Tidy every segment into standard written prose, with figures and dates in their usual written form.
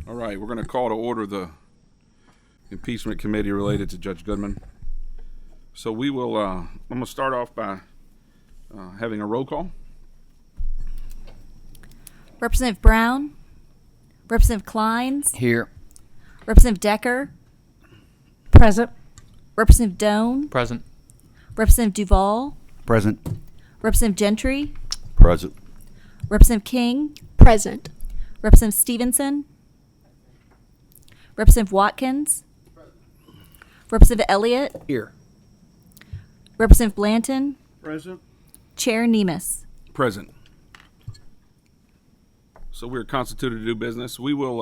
All right, we're going to call to order the impeachment committee related to Judge Goodman. So we will, I'm going to start off by having a roll call. Representative Brown, Representative Kleins, Here. Representative Decker, Present. Representative Doan, Present. Representative Duval, Present. Representative Gentry, Present. Representative King, Present. Representative Stevenson, Representative Watkins, Representative Elliott, Here. Representative Blanton, Present. Chair Nemus. Present. So we're constituted to do business. We will,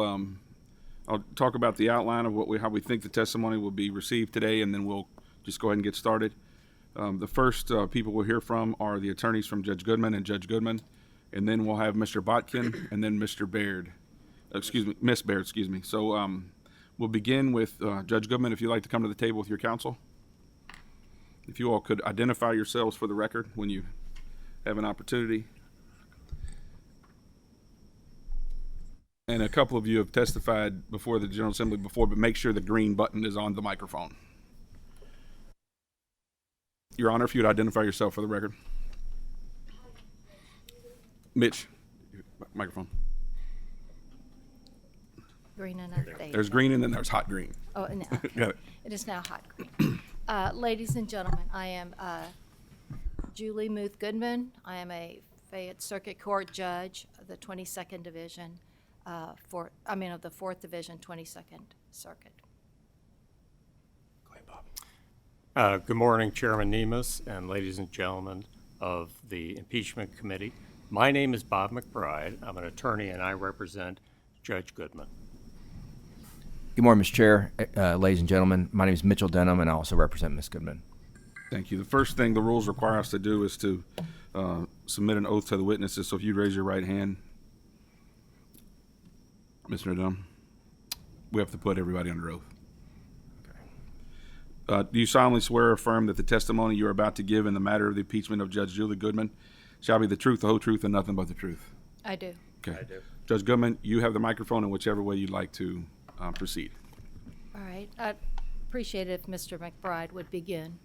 I'll talk about the outline of how we think the testimony will be received today, and then we'll just go ahead and get started. The first people we'll hear from are the attorneys from Judge Goodman and Judge Goodman, and then we'll have Mr. Botkin and then Mr. Baird. Miss Baird, excuse me. So we'll begin with Judge Goodman, if you'd like to come to the table with your counsel. If you all could identify yourselves for the record when you have an opportunity. And a couple of you have testified before the General Assembly before, but make sure the green button is on the microphone. Your Honor, if you'd identify yourself for the record. Mitch, microphone. Green and there you There's go. green and then there's hot green. Oh, no. Got it. It is now hot green. Ladies and gentlemen, I am Julie Muth Goodman. I am a Fayette Circuit Court Judge of the 22nd Division, of the 4th Division, 22nd Circuit. Go ahead, Bob. Good morning, Chairman Nemus and ladies and gentlemen of the Impeachment Committee. My name is Bob McBride. I'm an attorney and I represent Judge Goodman. Good morning, Mr. Chair, ladies and gentlemen. My name is Mitchell Denham, and I also represent Ms. Goodman. Thank you. The first thing the rules require us to do is to submit an oath to the witnesses. So if you raise your right hand, Mr. Dunham, we have to put everybody under oath. Okay. Do you solemnly swear or affirm that the testimony you are about to give in the matter of the impeachment of Judge Julie Goodman shall be the truth, the whole truth, and nothing but the truth? I do. Okay. I do. Judge Goodman, you have the microphone in whichever way you'd like to proceed. All right. I'd appreciate it if Mr. McBride would begin.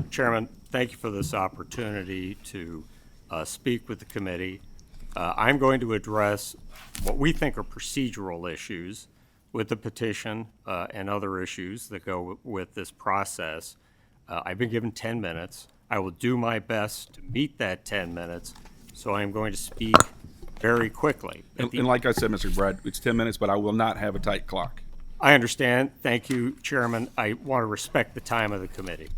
Chairman, thank you for this opportunity to speak with the committee. I'm going to address what we think are procedural issues with the petition and other issues that go with this process. I've been given 10 minutes. I will do my best to meet that 10 minutes, so I'm going to speak very quickly. And like I said, Mr. Brad, it's 10 minutes, but I will not have a tight clock. I understand. Thank you, Chairman. I want to respect the time of the committee.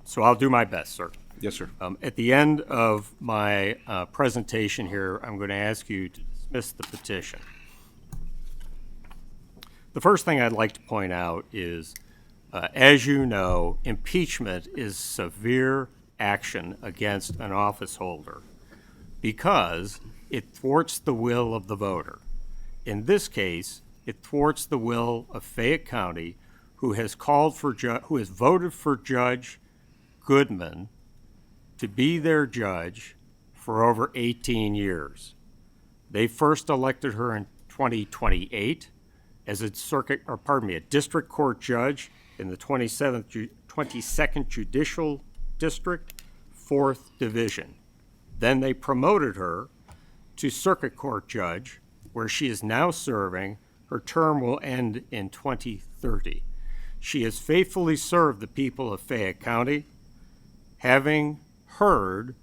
So I'll do my best, sir. Yes, sir. At the end of my presentation here, I'm going to ask you to dismiss the petition. The first thing I'd like to point out is, as you know, impeachment is severe action against an office holder because it thwarts the will of the voter. In this case, it thwarts the will of Fayette County, who has voted for Judge Goodman to be their judge for over 18 years. They first elected her in 2028 as a district court judge in the 22nd Judicial District, 4th Division. Then they promoted her to circuit court judge, where she is now serving. Her term will end in 2030. She has faithfully served the people of Fayette County, having heard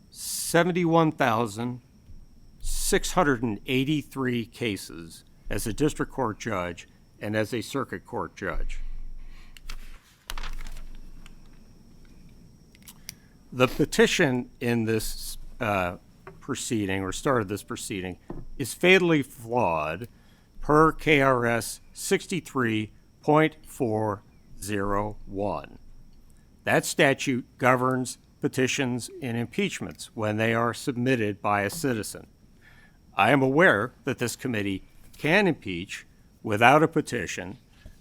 71,683 cases as a district court judge and as a circuit court judge. The petition in this proceeding, or started this proceeding, is fatally flawed per KRS 63.401. That statute governs petitions and impeachments when they are submitted by a citizen. I am aware that this committee can impeach without a petition,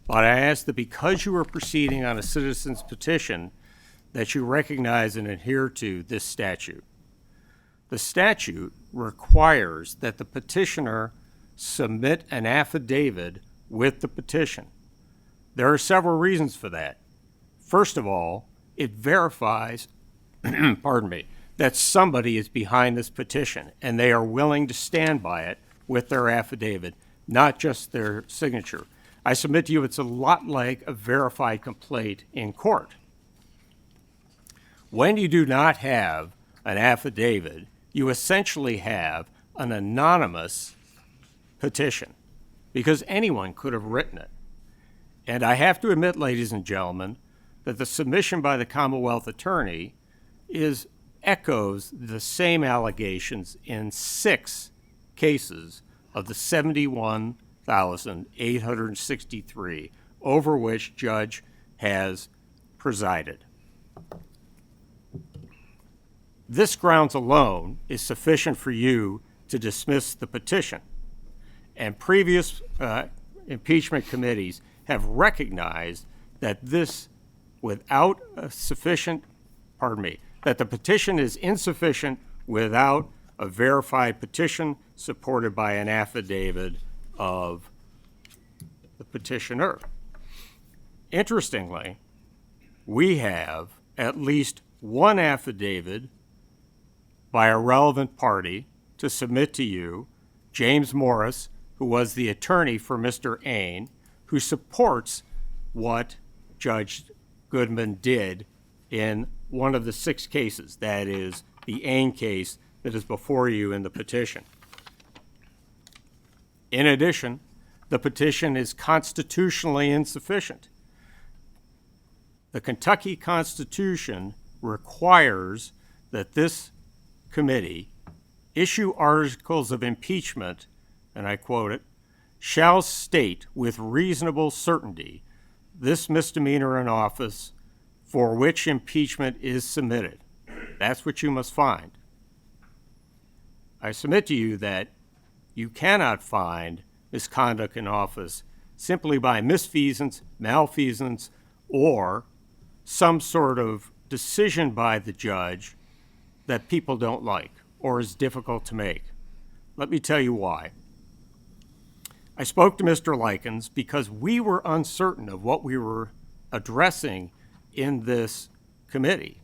but I ask that because you are proceeding on a citizen's petition, that you recognize and adhere to this statute. The statute requires that the petitioner submit an affidavit with the petition. There are several reasons for that. First of all, it verifies, pardon me, that somebody is behind this petition and they are willing to stand by it with their affidavit, not just their signature. I submit to you it's a lot like a verified complaint in court. When you do not have an affidavit, you essentially have an anonymous petition because anyone could have written it. And I have to admit, ladies and gentlemen, that the submission by the Commonwealth Attorney echoes the same allegations in 6 cases of the 71,863 over which Judge has presided. This grounds alone is sufficient for you to dismiss the petition. And previous impeachment committees have recognized that that the petition is insufficient without a verified petition supported by an affidavit of the petitioner. Interestingly, we have at least one affidavit by a relevant party to submit to you, James Morris, who was the attorney for Mr. Ain, who supports what Judge Goodman did in one of the 6 cases, that is, the Ain case that is before you in the petition. In addition, the petition is constitutionally insufficient. The Kentucky Constitution requires that this committee issue articles of impeachment, and I quote it, shall state with reasonable certainty this misdemeanor in office for which impeachment is submitted. That's what you must find. I submit to you that you cannot find misconduct in office simply by misfeasance, malfeasance, or some sort of decision by the judge that people don't like or is difficult to make. Let me tell you why. I spoke to Mr. Likens because we were uncertain of what we were addressing in this committee.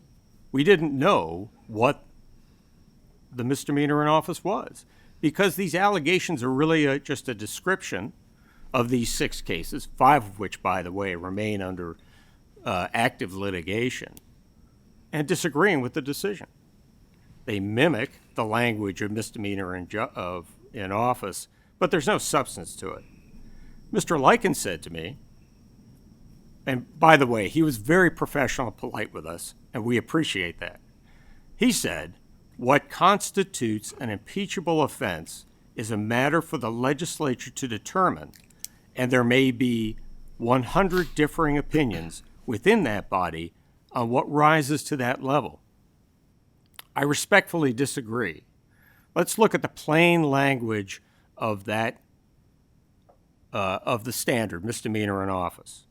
We didn't know what the misdemeanor in office was because these allegations are really just a description of these 6 cases, 5 of which, by the way, remain under active litigation, and disagreeing with the decision. They mimic the language of misdemeanor in office, but there's no substance to it. Mr. Likens said to me, and by the way, he was very professional and polite with us, and we appreciate that. He said, what constitutes an impeachable offense is a matter for the legislature to determine, and there may be 100 differing opinions within that body on what rises to that level. I respectfully disagree. Let's look at the plain language of that, of the standard, misdemeanor in office.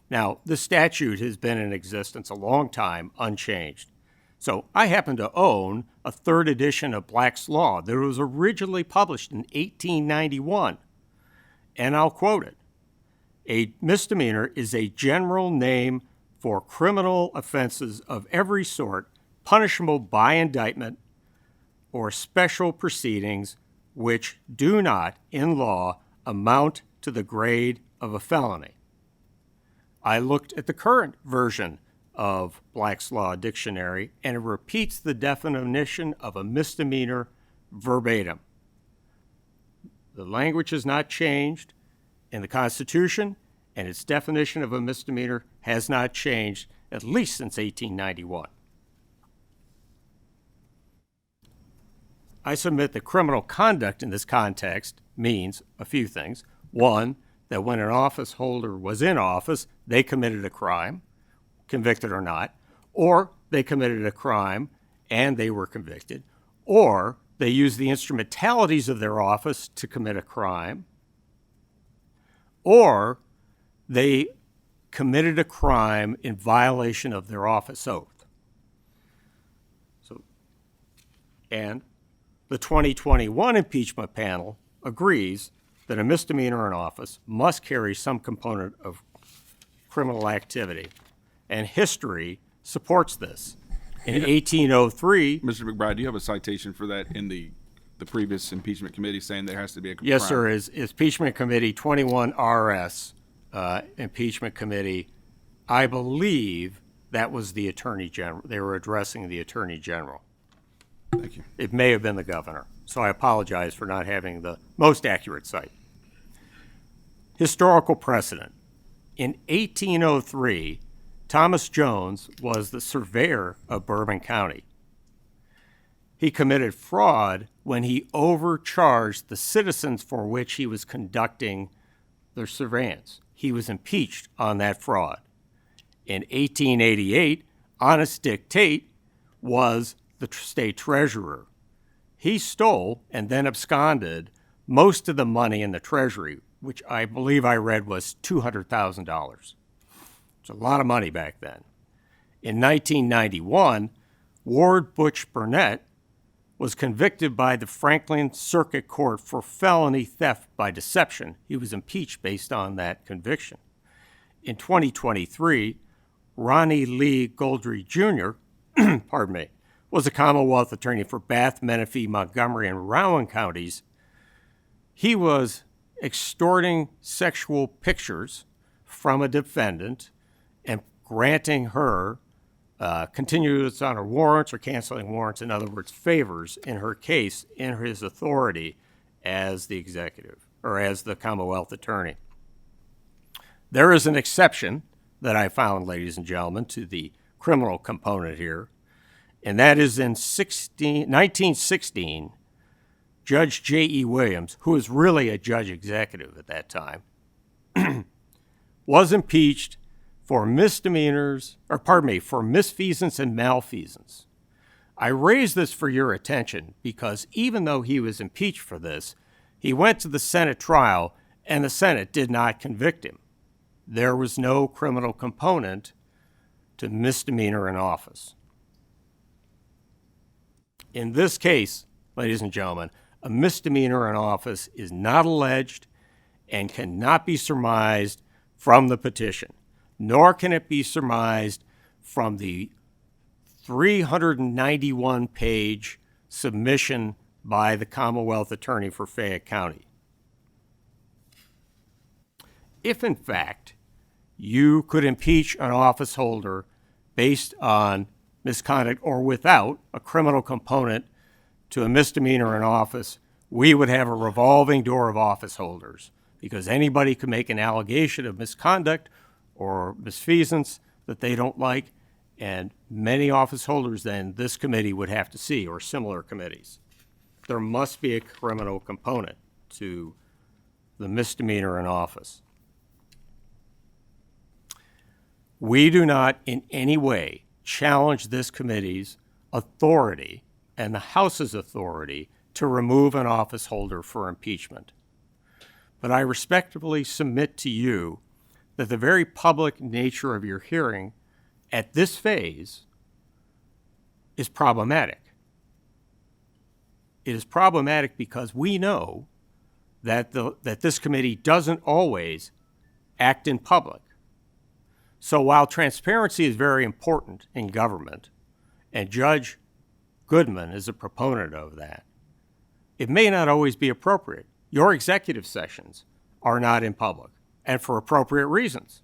Now, the statute has been in existence a long time, unchanged. So I happen to own a 3rd edition of Black's Law that was originally published in 1891, and I'll quote it. A misdemeanor is a general name for criminal offenses of every sort, punishable by indictment or special proceedings which do not, in law, amount to the grade of a felony. I looked at the current version of Black's Law Dictionary, and it repeats the definition of a misdemeanor verbatim. The language has not changed in the Constitution, and its definition of a misdemeanor has not changed, at least since 1891. I submit that criminal conduct in this context means a few things. One, that when an office holder was in office, they committed a crime, convicted or not, or they committed a crime and they were convicted, or they used the instrumentalities of their office to commit a crime, or they committed a crime in violation of their office oath. So And the 2021 impeachment panel agrees that a misdemeanor in office must carry some component of criminal activity. And history supports this. In 1803, Mr. McBride, do you have a citation for that in the previous impeachment committee saying there has to be a yes, crime? sir, is Impeachment Committee 21 RS, Impeachment Committee. I believe that was the Attorney General. They were addressing the Attorney General. Thank you. It may have been the governor, so I apologize for not having the most accurate site. Historical precedent. In 1803, Thomas Jones was the surveyor of Bourbon County. He committed fraud when he overcharged the citizens for which he was conducting their surveillance. He was impeached on that fraud. In 1888, Honest Dick Tate was the state treasurer. He stole and then absconded most of the money in the treasury, which I believe I read was $200,000. It's a lot of money back then. In 1991, Ward Butch Burnett was convicted by the Franklin Circuit Court for felony theft by deception. He was impeached based on that conviction. In 2023, Ronnie Lee Goldry Jr., was a Commonwealth attorney for Bath, Menifee, Montgomery, and Rowan counties. He was extorting sexual pictures from a defendant and granting her continuance on her warrants or canceling warrants, in other words, favors in her case in his authority as the executive or as the Commonwealth attorney. There is an exception that I found, ladies and gentlemen, to the criminal component here, and that is in 1916, Judge J.E. Williams, who was really a judge executive at that time, was impeached for misdemeanors, for misfeasance and malfeasance. I raise this for your attention because even though he was impeached for this, he went to the Senate trial and the Senate did not convict him. There was no criminal component to misdemeanor in office. In this case, ladies and gentlemen, a misdemeanor in office is not alleged and cannot be surmised from the petition, nor can it be surmised from the 391-page submission by the Commonwealth Attorney for Fayette County. If, in fact, you could impeach an office holder based on misconduct or without a criminal component to a misdemeanor in office, we would have a revolving door of office holders because anybody could make an allegation of misconduct or misfeasance that they don't like, and many office holders then this committee would have to see, or similar committees. There must be a criminal component to the misdemeanor in office. We do not in any way challenge this committee's authority and the House's authority to remove an office holder for impeachment. But I respectfully submit to you that the very public nature of your hearing at this phase is problematic. It is problematic because we know that this committee doesn't always act in public. So while transparency is very important in government, and Judge Goodman is a proponent of that, it may not always be appropriate. Your executive sessions are not in public, and for appropriate reasons.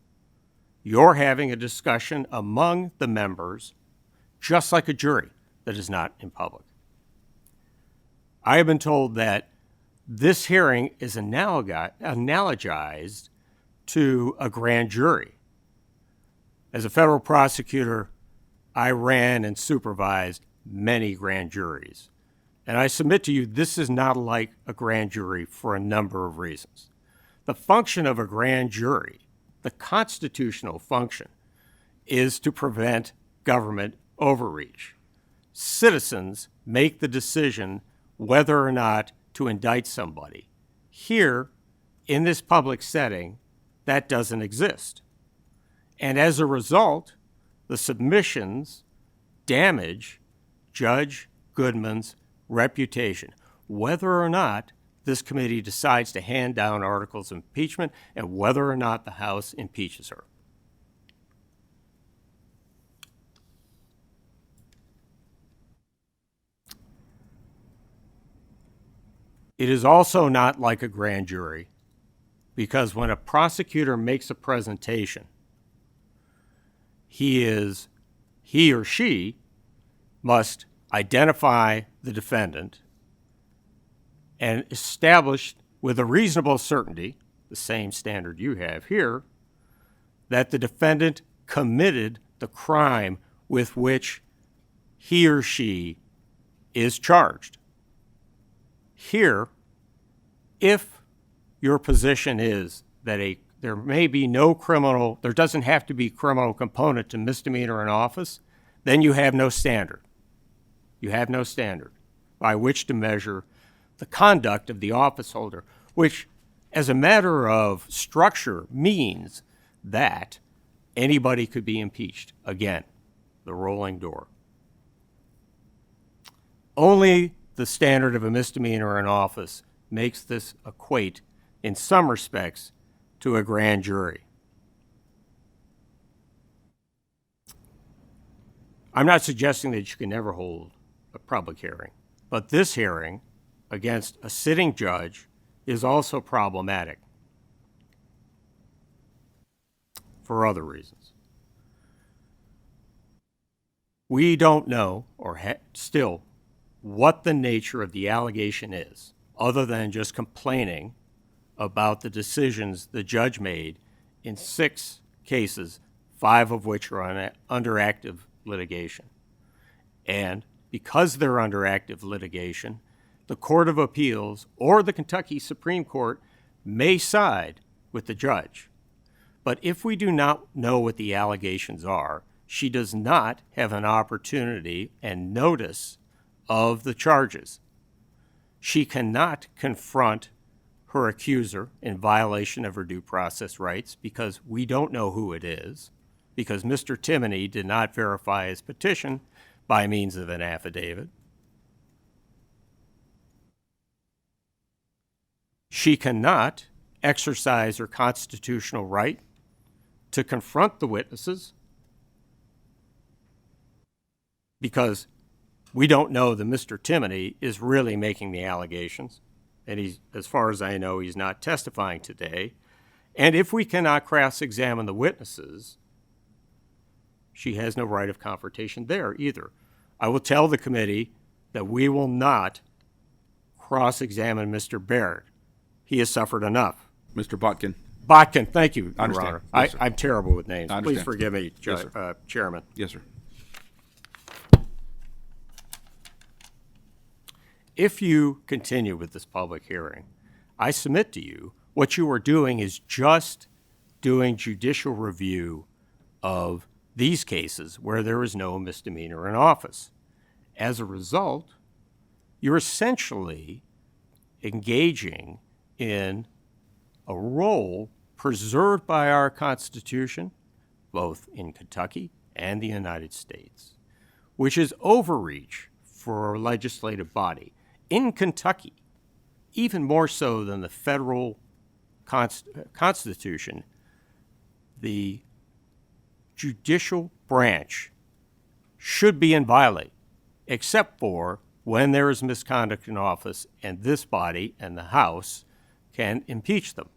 You're having a discussion among the members, just like a jury that is not in public. I have been told that this hearing is analogized to a grand jury. As a federal prosecutor, I ran and supervised many grand juries. And I submit to you, this is not like a grand jury for a number of reasons. The function of a grand jury, the constitutional function, is to prevent government overreach. Citizens make the decision whether or not to indict somebody. Here, in this public setting, that doesn't exist. And as a result, the submissions damage Judge Goodman's reputation, whether or not this committee decides to hand down articles of impeachment and whether or not the House impeaches her. It is also not like a grand jury, because when a prosecutor makes a presentation, he or she must identify the defendant and establish with a reasonable certainty, the same standard you have here, that the defendant committed the crime with which he or she is charged. Here, if your position is that there may be no criminal, there doesn't have to be criminal component to misdemeanor in office, then you have no standard. You have no standard by which to measure the conduct of the office holder, which, as a matter of structure, means that anybody could be impeached. Again, the rolling door. Only the standard of a misdemeanor in office makes this equate, in some respects, to a grand jury. I'm not suggesting that you can never hold a public hearing, but this hearing against a sitting judge is also problematic for other reasons. We don't know, or still, what the nature of the allegation is, other than just complaining about the decisions the judge made in 6 cases, 5 of which are under active litigation. And because they're under active litigation, the Court of Appeals or the Kentucky Supreme Court may side with the judge. But if we do not know what the allegations are, she does not have an opportunity and notice of the charges. She cannot confront her accuser in violation of her due process rights because we don't know who it is, because Mr. Timoney did not verify his petition by means of an affidavit. She cannot exercise her constitutional right to confront the witnesses because we don't know that Mr. Timoney is really making the allegations. And he's, as far as I know, he's not testifying today. And if we cannot cross-examine the witnesses, she has no right of confrontation there either. I will tell the committee that we will not cross-examine Mr. Baird. He has suffered enough. Mr. Botkin. Botkin, thank you, I Your understand. Honor. Yes, sir. I'm terrible with names. I Please understand. forgive me, Yes, sir. Chairman. Yes, sir. If you continue with this public hearing, I submit to you what you are doing is just doing judicial review of these cases where there is no misdemeanor in office. As a result, you're essentially engaging in a role preserved by our Constitution, both in Kentucky and the United States, which is overreach for a legislative body. In Kentucky, even more so than the federal Constitution, the judicial branch should be inviolate, except for when there is misconduct in office and this body and the House can impeach them.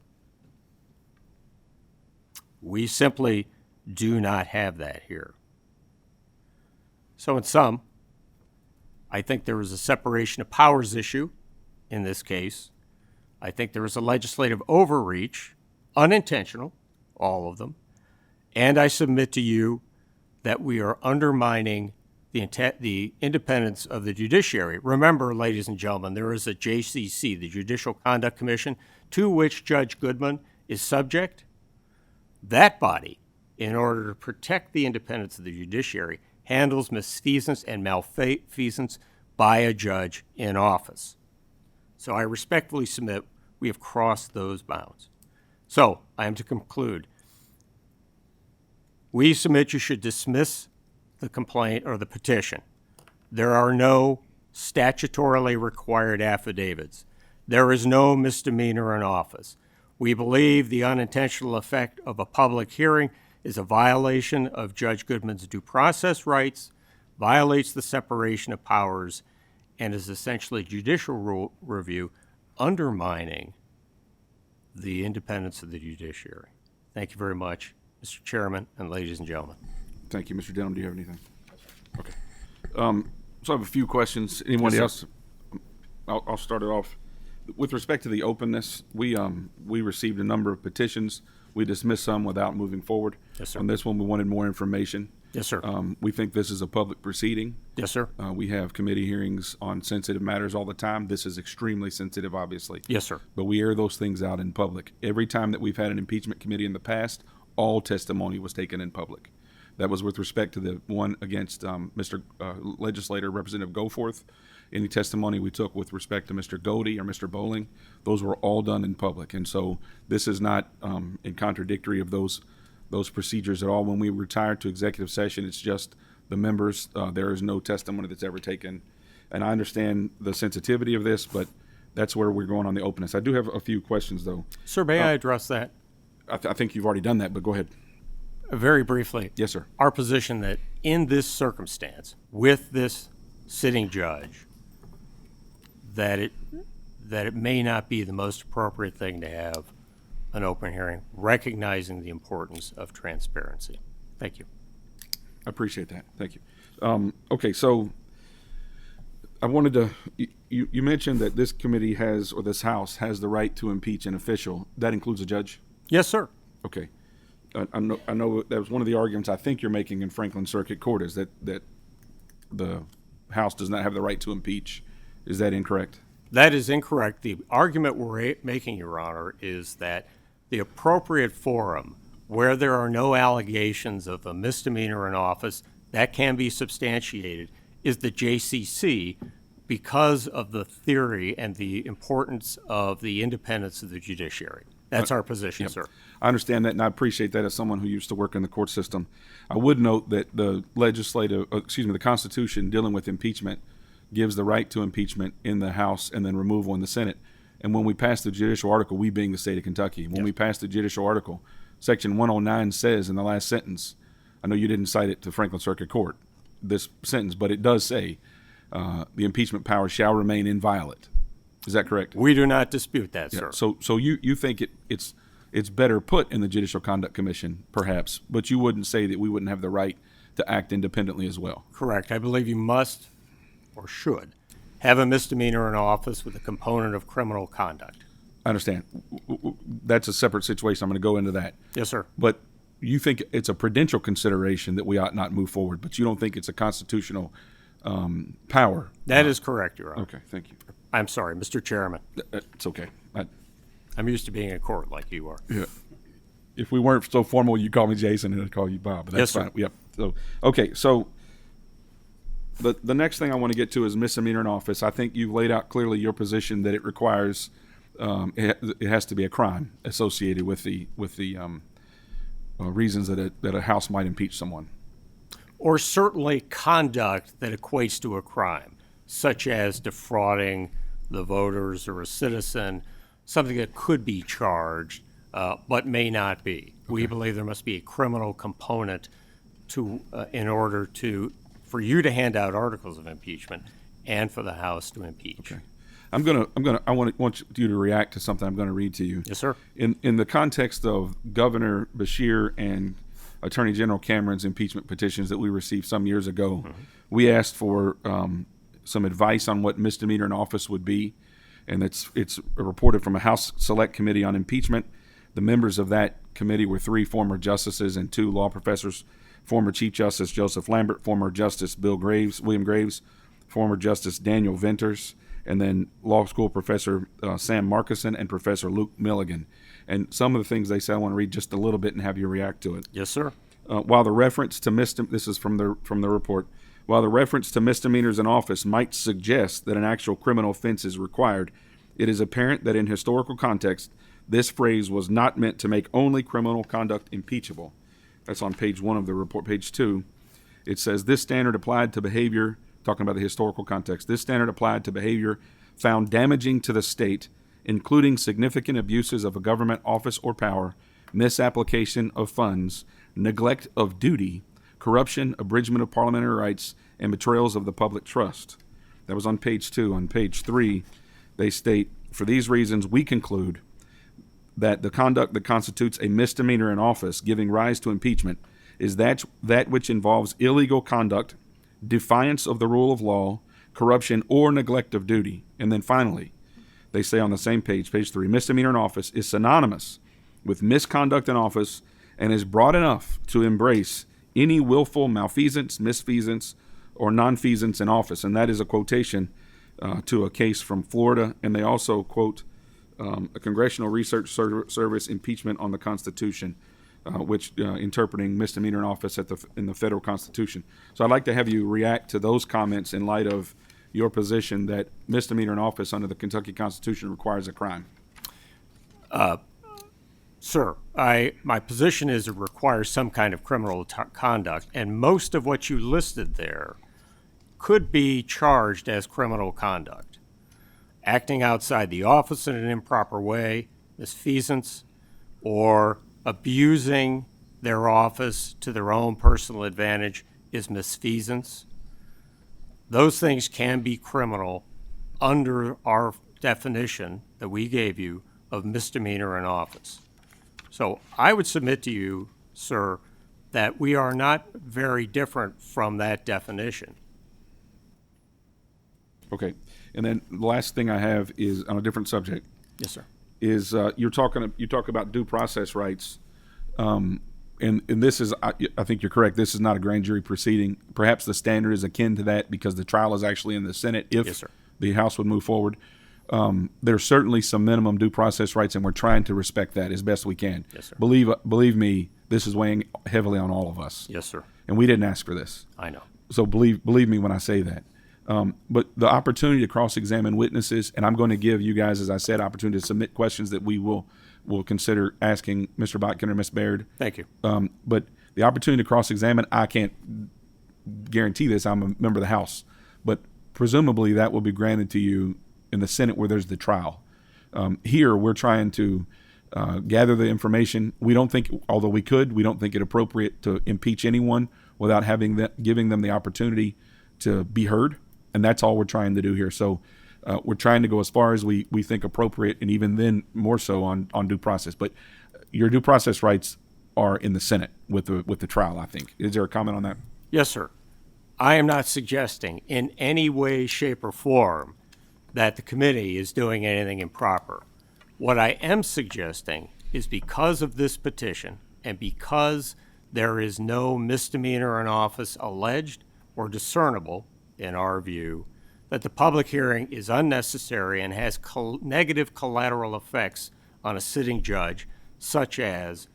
We simply do not have that here. So in sum, I think there is a separation of powers issue in this case. I think there is a legislative overreach, unintentional, all of them. And I submit to you that we are undermining the independence of the judiciary. Remember, ladies and gentlemen, there is a JCC, the Judicial Conduct Commission, to which Judge Goodman is subject. That body, in order to protect the independence of the judiciary, handles misfeasance and malfeasance by a judge in office. So I respectfully submit we have crossed those bounds. So I am to conclude. We submit you should dismiss the complaint or the petition. There are no statutorily required affidavits. There is no misdemeanor in office. We believe the unintentional effect of a public hearing is a violation of Judge Goodman's due process rights, violates the separation of powers, and is essentially judicial review undermining the independence of the judiciary. Thank you very much, Mr. Chairman and ladies and gentlemen. Thank you, Mr. Denham. Do you have anything? Okay. So I have a few questions. Anybody Yes, else? sir. I'll start it off. With respect to the openness, we received a number of petitions. We dismissed some without moving forward. Yes, sir. On this one, we wanted more information. Yes, sir. We think this is a public proceeding. Yes, sir. We have committee hearings on sensitive matters all the time. This is extremely sensitive, obviously. Yes, sir. But we air those things out in public. Every time that we've had an impeachment committee in the past, all testimony was taken in public. That was with respect to the one against Mr. Legislator Representative Goforth. Any testimony we took with respect to Mr. Godey or Mr. Bowling, those were all done in public. And so this is not in contradictory of those procedures at all. When we retire to executive session, it's just the members. There is no testimony that's ever taken. And I understand the sensitivity of this, but that's where we're going on the openness. I do have a few questions, though. Sir, may I address that I think you've already done that, but go ahead. very briefly? Yes, sir. Our position that in this circumstance, with this sitting judge, that it may not be the most appropriate thing to have an open hearing, recognizing the importance of transparency. Thank you. I appreciate that. Thank you. Okay, so I wanted to, you mentioned that this committee has, or this House has the right to impeach an official. That includes a judge? Yes, sir. Okay. I know that was one of the arguments I think you're making in Franklin Circuit Court is that the House does not have the right to impeach. Is that incorrect? That is incorrect. The argument we're making, Your Honor, is that the appropriate forum where there are no allegations of a misdemeanor in office that can be substantiated is the JCC because of the theory and the importance of the independence of the judiciary. That's our position, sir. I understand that, and I appreciate that as someone who used to work in the court system. I would note that the the Constitution dealing with impeachment gives the right to impeachment in the House and then removal in the Senate. And when we pass the judicial article, we being the state of Kentucky, when we pass the judicial article, Section 109 says in the last sentence, I know you didn't cite it to Franklin Circuit Court, this sentence, but it does say the impeachment power shall remain inviolate. Is that correct? We do not dispute that, Yeah. sir. So you think it's better put in the Judicial Conduct Commission, perhaps, but you wouldn't say that we wouldn't have the right to act independently as well. Correct. I believe you must or should have a misdemeanor in office with a component of criminal conduct. I understand. That's a separate situation. I'm going to go into that. Yes, sir. But you think it's a prudential consideration that we ought not move forward, but you don't think it's a constitutional power. That is correct, Your Honor. Okay, thank you. I'm sorry, Mr. Chairman. It's okay. I'm used to being in court like you are. Yeah. If we weren't so formal, you'd call me Jason and I'd call you Bob. But that's Yes, sir. fine. Yep. So, okay, so the next thing I want to get to is misdemeanor in office. I think you've laid out clearly your position that it requires it has to be a crime associated with the reasons that a House might impeach someone. Or certainly conduct that equates to a crime, such as defrauding the voters or a citizen, something that could be charged but may not be. We believe there must be a criminal component to in order for you to hand out articles of impeachment and for the House to impeach. Okay. I want you to react to something I'm going to read to you. Yes, sir. In the context of Governor Beshear and Attorney General Cameron's impeachment petitions that we received some years ago, we asked for some advice on what misdemeanor in office would be, and it's reported from a House Select Committee on Impeachment. The members of that committee were 3 former justices and 2 law professors: former Chief Justice Joseph Lambert, former Justice William Graves, former Justice Daniel Venters, and then law school professor Sam Markison and Professor Luke Milligan. And some of the things they said, I want to read just a little bit and have you react to it. Yes, sir. While the reference to this is from the report. While the reference to misdemeanors in office might suggest that an actual criminal offense is required, it is apparent that in historical context, this phrase was not meant to make only criminal conduct impeachable. That's on page 1 of the report. Page 2, it says this standard applied to behavior talking about the historical context. This standard applied to behavior found damaging to the state, including significant abuses of a government office or power, misapplication of funds, neglect of duty, corruption, abridgment of parliamentary rights, and betrayals of the public trust. That was on page 2. On page 3, they state, for these reasons, we conclude that the conduct that constitutes a misdemeanor in office giving rise to impeachment is that which involves illegal conduct, defiance of the rule of law, corruption, or neglect of duty. And then finally, they say on the same page, page 3, misdemeanor in office is synonymous with misconduct in office and is broad enough to embrace any willful malfeasance, misfeasance, or nonfeasance in office. And that is a quotation to a case from Florida. And they also quote a Congressional Research Service impeachment on the Constitution, which interpreting misdemeanor in office in the federal Constitution. So I'd like to have you react to those comments in light of your position that misdemeanor in office under the Kentucky Constitution requires a crime. Sir, my position is it requires some kind of criminal conduct, and most of what you listed there could be charged as criminal conduct. Acting outside the office in an improper way, misfeasance, or abusing their office to their own personal advantage is misfeasance. Those things can be criminal under our definition that we gave you of misdemeanor in office. So I would submit to you, sir, that we are not very different from that definition. Okay. And then the last thing I have is on a different subject. Yes, sir. Is you talk about due process rights, and this is I think you're correct. This is not a grand jury proceeding. Perhaps the standard is akin to that because the trial is actually in the Senate. If Yes, sir. the House would move forward, there's certainly some minimum due process rights, and we're trying to respect that as best we can. Yes, sir. Believe me, this is weighing heavily on all of us. Yes, sir. And we didn't ask for this. I know. So believe me when I say that. But the opportunity to cross-examine witnesses, and I'm going to give you guys, as I said, opportunity to submit questions that we will consider asking Mr. Botkin or Ms. Baird. Thank you. But the opportunity to cross-examine, I can't guarantee this. I'm a member of the House. But presumably that will be granted to you in the Senate where there's the trial. Here, we're trying to gather the information. We don't think, although we don't think it appropriate to impeach anyone without giving them the opportunity to be heard. And that's all we're trying to do here. So we're trying to go as far as we think appropriate, and even then more so on due process. But your due process rights are in the Senate with the trial, I think. Is there a comment on that? Yes, sir. I am not suggesting in any way, shape, or form that the committee is doing anything improper. What I am suggesting is because of this petition and because there is no misdemeanor in office alleged or discernible, in our view, that the public hearing is unnecessary and has negative collateral effects on a sitting judge, such as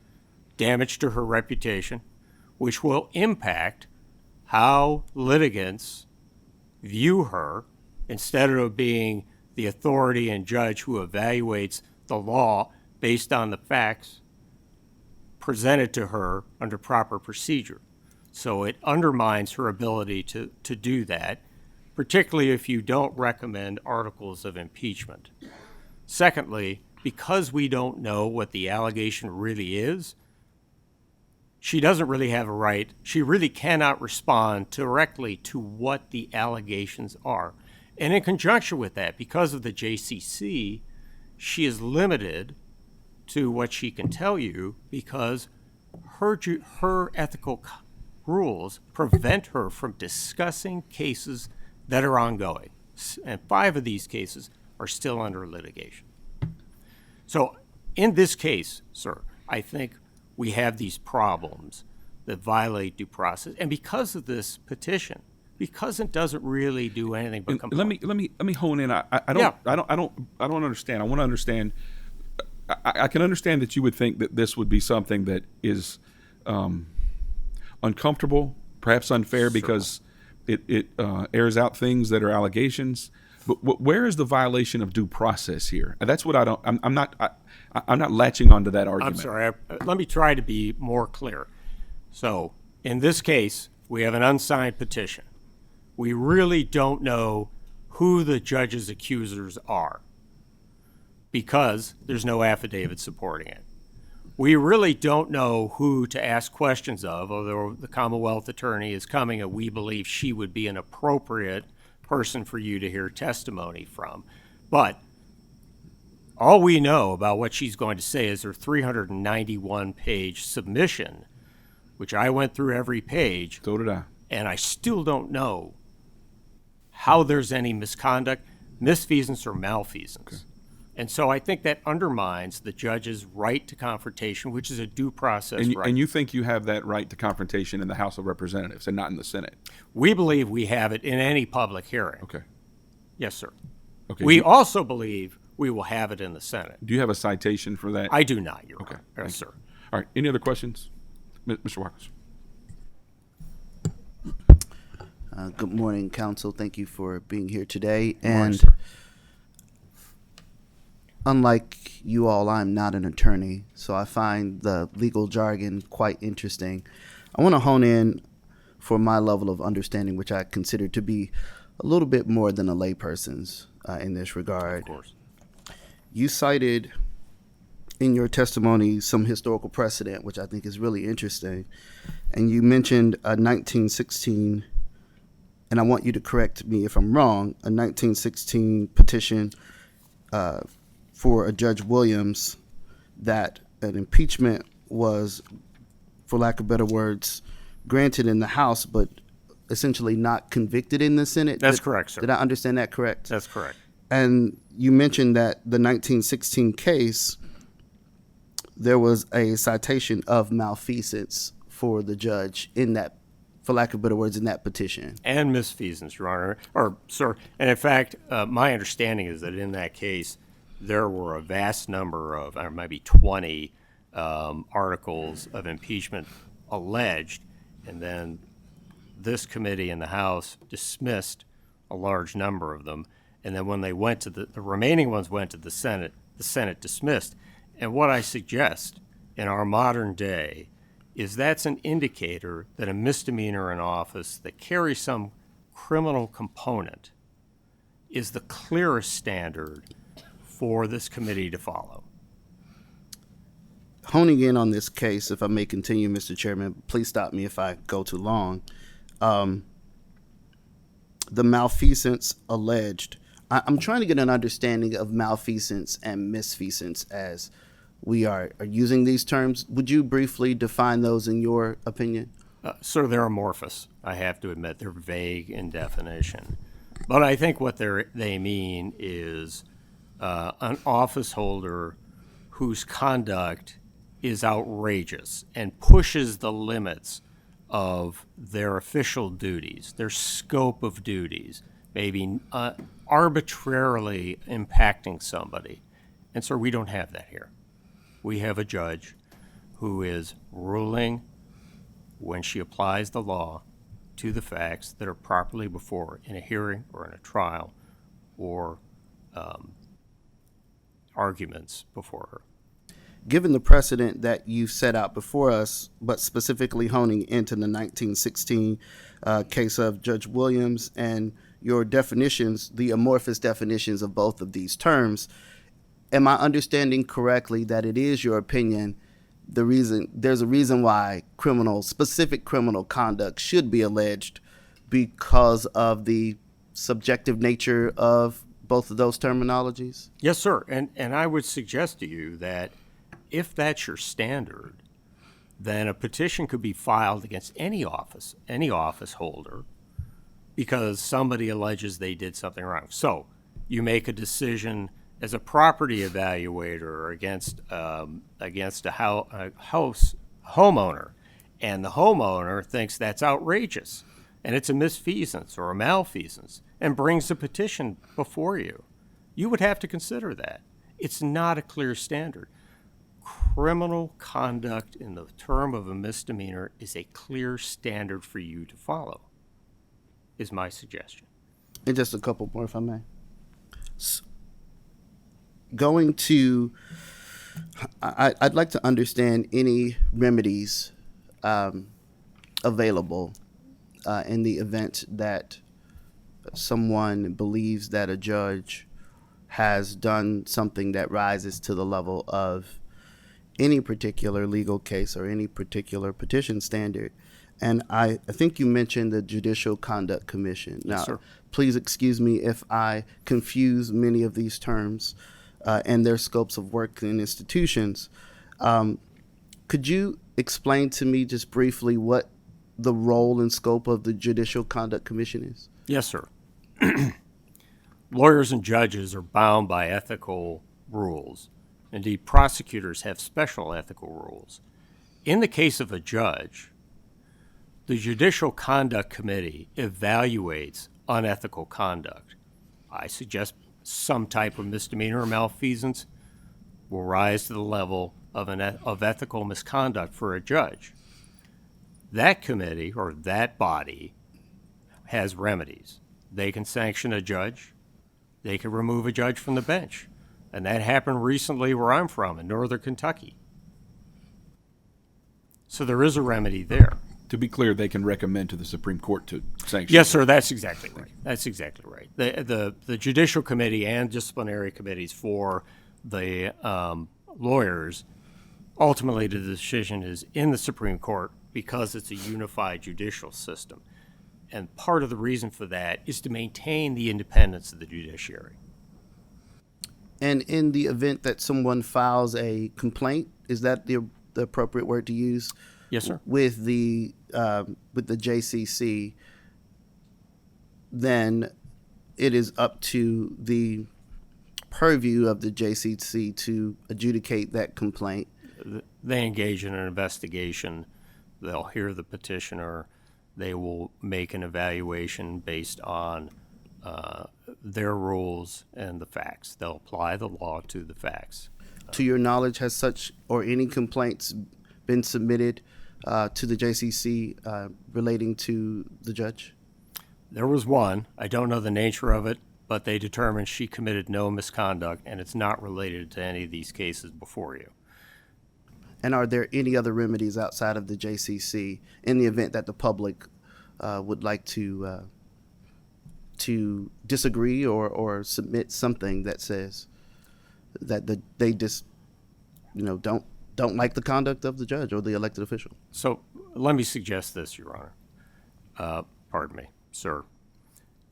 damage to her reputation, which will impact how litigants view her instead of being the authority and judge who evaluates the law based on the facts presented to her under proper procedure. So it undermines her ability to do that, particularly if you don't recommend articles of impeachment. Secondly, because we don't know what the allegation really is, she doesn't really have a right. She really cannot respond directly to what the allegations are. And in conjunction with that, because of the JCC, she is limited to what she can tell you because her ethical rules prevent her from discussing cases that are ongoing. And 5 of these cases are still under litigation. So in this case, sir, I think we have these problems that violate due process. And because of this petition, because it doesn't really do anything but complain. Let me hone in. I don't understand. I want to understand. I can understand that you would think that this would be something that is uncomfortable, perhaps unfair, because it airs out things that are allegations. But where is the violation of due process here? That's what I don't. I'm not latching onto that argument. I'm sorry. Let me try to be more clear. So in this case, we have an unsigned petition. we really don't know who the judge's accusers are because there's no affidavit supporting it. We really don't know who to ask questions of, although the Commonwealth attorney is coming and we believe she would be an appropriate person for you to hear testimony from. But all we know about what she's going to say is her 391-page submission, which I went through every page, So did I. and I still don't know how there's any misconduct, misfeasance, or malfeasance. Okay. And so I think that undermines the judge's right to confrontation, which is a due process right. And you think you have that right to confrontation in the House of Representatives and not in the Senate? We believe we have it in any public hearing. Okay. Yes, sir. Okay. We also believe we will have it in the Senate. Do you have a citation for that? I do not, Your Okay. Honor. Yes, sir. All right. Any other questions? Mr. Watkins. Good morning, Council. Thank you for being here today. Good morning, And sir. unlike you all, I'm not an attorney, so I find the legal jargon quite interesting. I want to hone in for my level of understanding, which I consider to be a little bit more than a layperson's in this regard. Of course. You cited in your testimony some historical precedent, which I think is really interesting. And you mentioned a 1916, and I want you to correct me if I'm wrong, a 1916 petition for a Judge Williams that an impeachment was, for lack of better words, granted in the House, but essentially not convicted in the Senate. That's correct, sir. Did I understand that correct? That's correct. And you mentioned that the 1916 case, there was a citation of malfeasance for the judge in that, for lack of better words, in that petition. And misfeasance, Your Honor, or sir. And in fact, my understanding is that in that case, there were a vast number of, maybe 20 articles of impeachment alleged, and then this committee in the House dismissed a large number of them. And then when they went to the remaining ones went to the Senate dismissed. And what I suggest in our modern day is that's an indicator that a misdemeanor in office that carries some criminal component is the clearest standard for this committee to follow. Honing in on this case, if I may continue, Mr. Chairman, please stop me if I go too long. The malfeasance alleged, I'm trying to get an understanding of malfeasance and misfeasance as we are using these terms. Would you briefly define those in your opinion? Sir, they're amorphous. I have to admit they're vague in definition. But I think what they mean is an office holder whose conduct is outrageous and pushes the limits of their official duties, their scope of duties, maybe arbitrarily impacting somebody. And so we don't have that here. We have a judge who is ruling when she applies the law to the facts that are properly before her in a hearing or in a trial or arguments before her. Given the precedent that you set out before us, but specifically honing into the 1916 case of Judge Williams and your definitions, the amorphous definitions of both of these terms, am I understanding correctly that it is your opinion there's a reason why specific criminal conduct should be alleged because of the subjective nature of both of those terminologies? Yes, sir. And I would suggest to you that if that's your standard, then a petition could be filed against any office holder because somebody alleges they did something wrong. So you make a decision as a property evaluator against a homeowner, and the homeowner thinks that's outrageous and it's a misfeasance or a malfeasance and brings a petition before you. You would have to consider that. It's not a clear standard. Criminal conduct in the term of a misdemeanor is a clear standard for you to follow, is my suggestion. And just a couple more, if I may. I'd like to understand any remedies available in the event that someone believes that a judge has done something that rises to the level of any particular legal case or any particular petition standard. And I think you mentioned the Judicial Conduct Commission. Now, sir. please excuse me if I confuse many of these terms and their scopes of work in institutions. Could you explain to me just briefly what the role and scope of the Judicial Conduct Commission is? Yes, sir. Lawyers and judges are bound by ethical rules. Indeed, prosecutors have special ethical rules. In the case of a judge, the Judicial Conduct Committee evaluates unethical conduct. I suggest some type of misdemeanor or malfeasance will rise to the level of ethical misconduct for a judge. That committee or that body has remedies. They can sanction a judge. They can remove a judge from the bench. And that happened recently where I'm from, in northern Kentucky. So there is a remedy there. To be clear, they can recommend to the Supreme Court to sanction. Yes, sir, that's exactly right. That's exactly right. The Judicial Committee and disciplinary committees for the lawyers, ultimately the decision is in the Supreme Court because it's a unified judicial system. And part of the reason for that is to maintain the independence of the judiciary. And in the event that someone files a complaint, is that the appropriate word to use? Yes, sir. With the JCC, then it is up to the purview of the JCC to adjudicate that complaint. They engage in an investigation. They'll hear the petitioner. They will make an evaluation based on their rules and the facts. They'll apply the law to the facts. To your knowledge, has such or any complaints been submitted to the JCC relating to the judge? There was one. I don't know the nature of it, but they determined she committed no misconduct, and it's not related to any of these cases before you. And are there any other remedies outside of the JCC in the event that the public would like to disagree or submit something that says that they just don't like the conduct of the judge or the elected official? So let me suggest this, Your Honor. Pardon me, sir.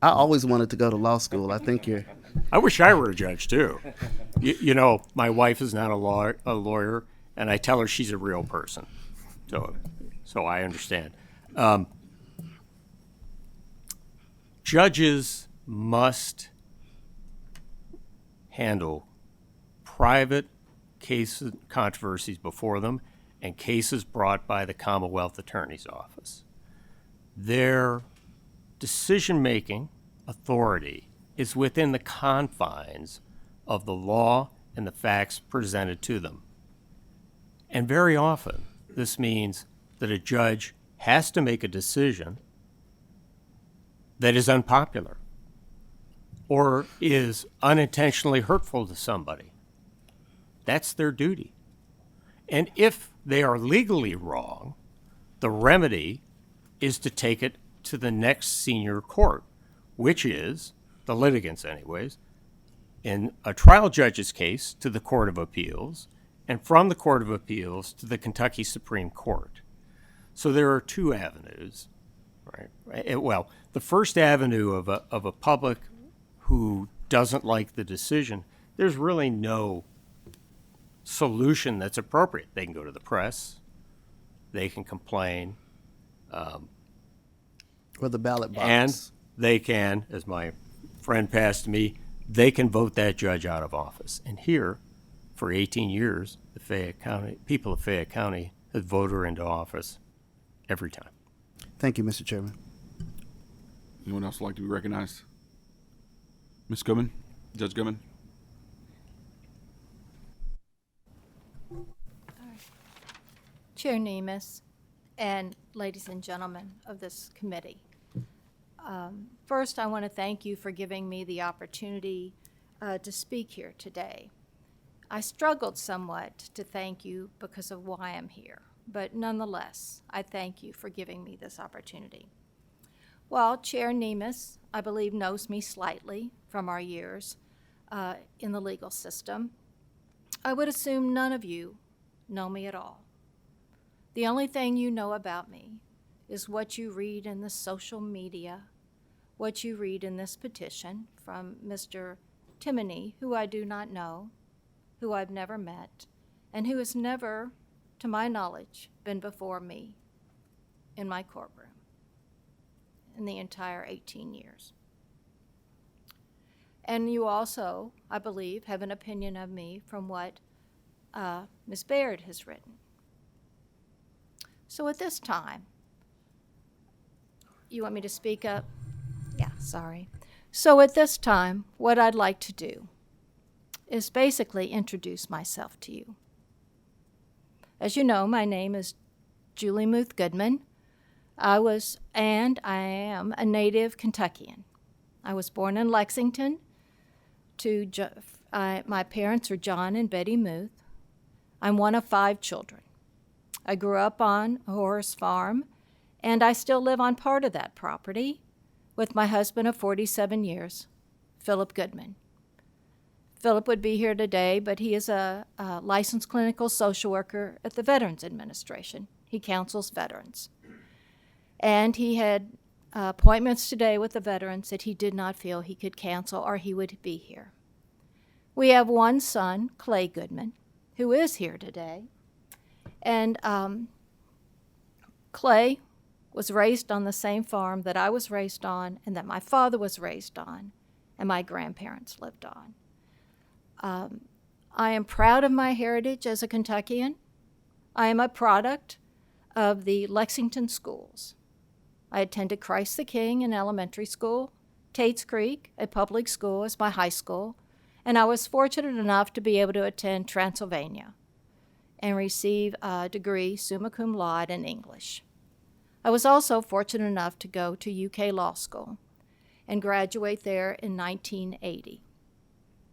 I always wanted to go to law school. I think you're. I wish I were a judge, too. You know, my wife is not a lawyer, and I tell her she's a real person. So I understand. Judges must handle private cases, controversies before them, and cases brought by the Commonwealth Attorney's Office. Their decision-making authority is within the confines of the law and the facts presented to them. And very often, this means that a judge has to make a decision that is unpopular or is unintentionally hurtful to somebody. That's their duty. And if they are legally wrong, the remedy is to take it to the next senior court, which is, the litigants anyways, in a trial judge's case to the Court of Appeals, and from the Court of Appeals to the Kentucky Supreme Court. So there are two avenues, right? Well, the first avenue of a public who doesn't like the decision, there's really no solution that's appropriate. They can go to the press, they can complain, Or the ballot box. and they can, as my friend passed to me, they can vote that judge out of office. And here, for 18 years, the people of Fayette County have voted her into office every time. Thank you, Mr. Chairman. Anyone else like to be recognized? Ms. Goodman? Judge Goodman? Chair Nemes and ladies and gentlemen of this committee. First, I want to thank you for giving me the opportunity to speak here today. I struggled somewhat to thank you because of why I'm here, but nonetheless, I thank you for giving me this opportunity. Well, Chair Nemes, I believe, knows me slightly from our years in the legal system. I would assume none of you know me at all. The only thing you know about me is what you read in the social media, what you read in this petition from Mr. Timoney, who I do not know, who I've never met, and who has never, to my knowledge, been before me in my courtroom in the entire 18 years. And you also, I believe, have an opinion of me from what Ms. Baird has written. So at this time, you want me to speak up? Yeah, sorry. So at this time, what I'd like to do is basically introduce myself to you. As you know, my name is Julie Muth Goodman. I am a native Kentuckian. I was born in Lexington. My parents are John and Betty Muth. I'm one of 5 children. I grew up on a horse farm, and I still live on part of that property with my husband of 47 years, Philip Goodman. Philip would be here today, but he is a licensed clinical social worker at the Veterans Administration. He counsels veterans. And he had appointments today with the veterans that he did not feel he could cancel or he would be here. We have one son, Clay Goodman, who is here today. And Clay was raised on the same farm that I was raised on and that my father was raised on and my grandparents lived on. I am proud of my heritage as a Kentuckian. I am a product of the Lexington schools. I attended Christ the King in elementary school, Tates Creek, a public school, as my high school, and I was fortunate enough to be able to attend Transylvania and receive a degree summa cum laude in English. I was also fortunate enough to go to UK Law School and graduate there in 1980.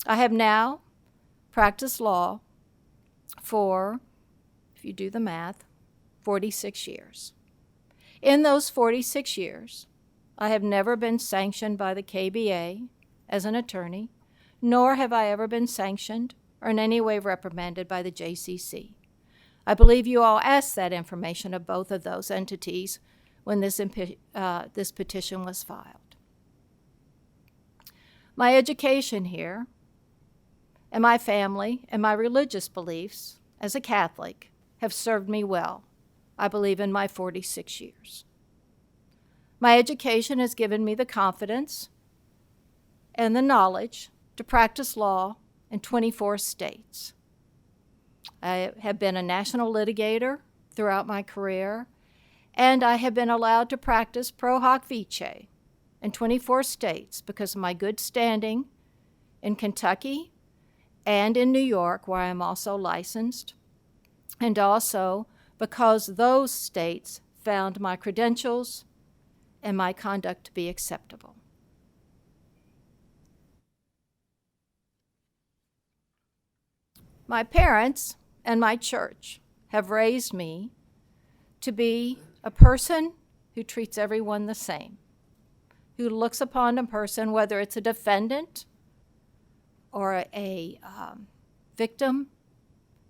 I have now practiced law for, if you do the math, 46 years. In those 46 years, I have never been sanctioned by the KBA as an attorney, nor have I ever been sanctioned or in any way reprimanded by the JCC. I believe you all asked that information of both of those entities when this petition was filed. My education here and my family and my religious beliefs as a Catholic have served me well, I believe, in my 46 years. My education has given me the confidence and the knowledge to practice law in 24 states. I have been a national litigator throughout my career, and I have been allowed to practice pro hoc vice in 24 states because of my good standing in Kentucky and in New York, where I am also licensed, and also because those states found my credentials and my conduct to be acceptable. My parents and my church have raised me to be a person who treats everyone the same, who looks upon a person, whether it's a defendant or a victim,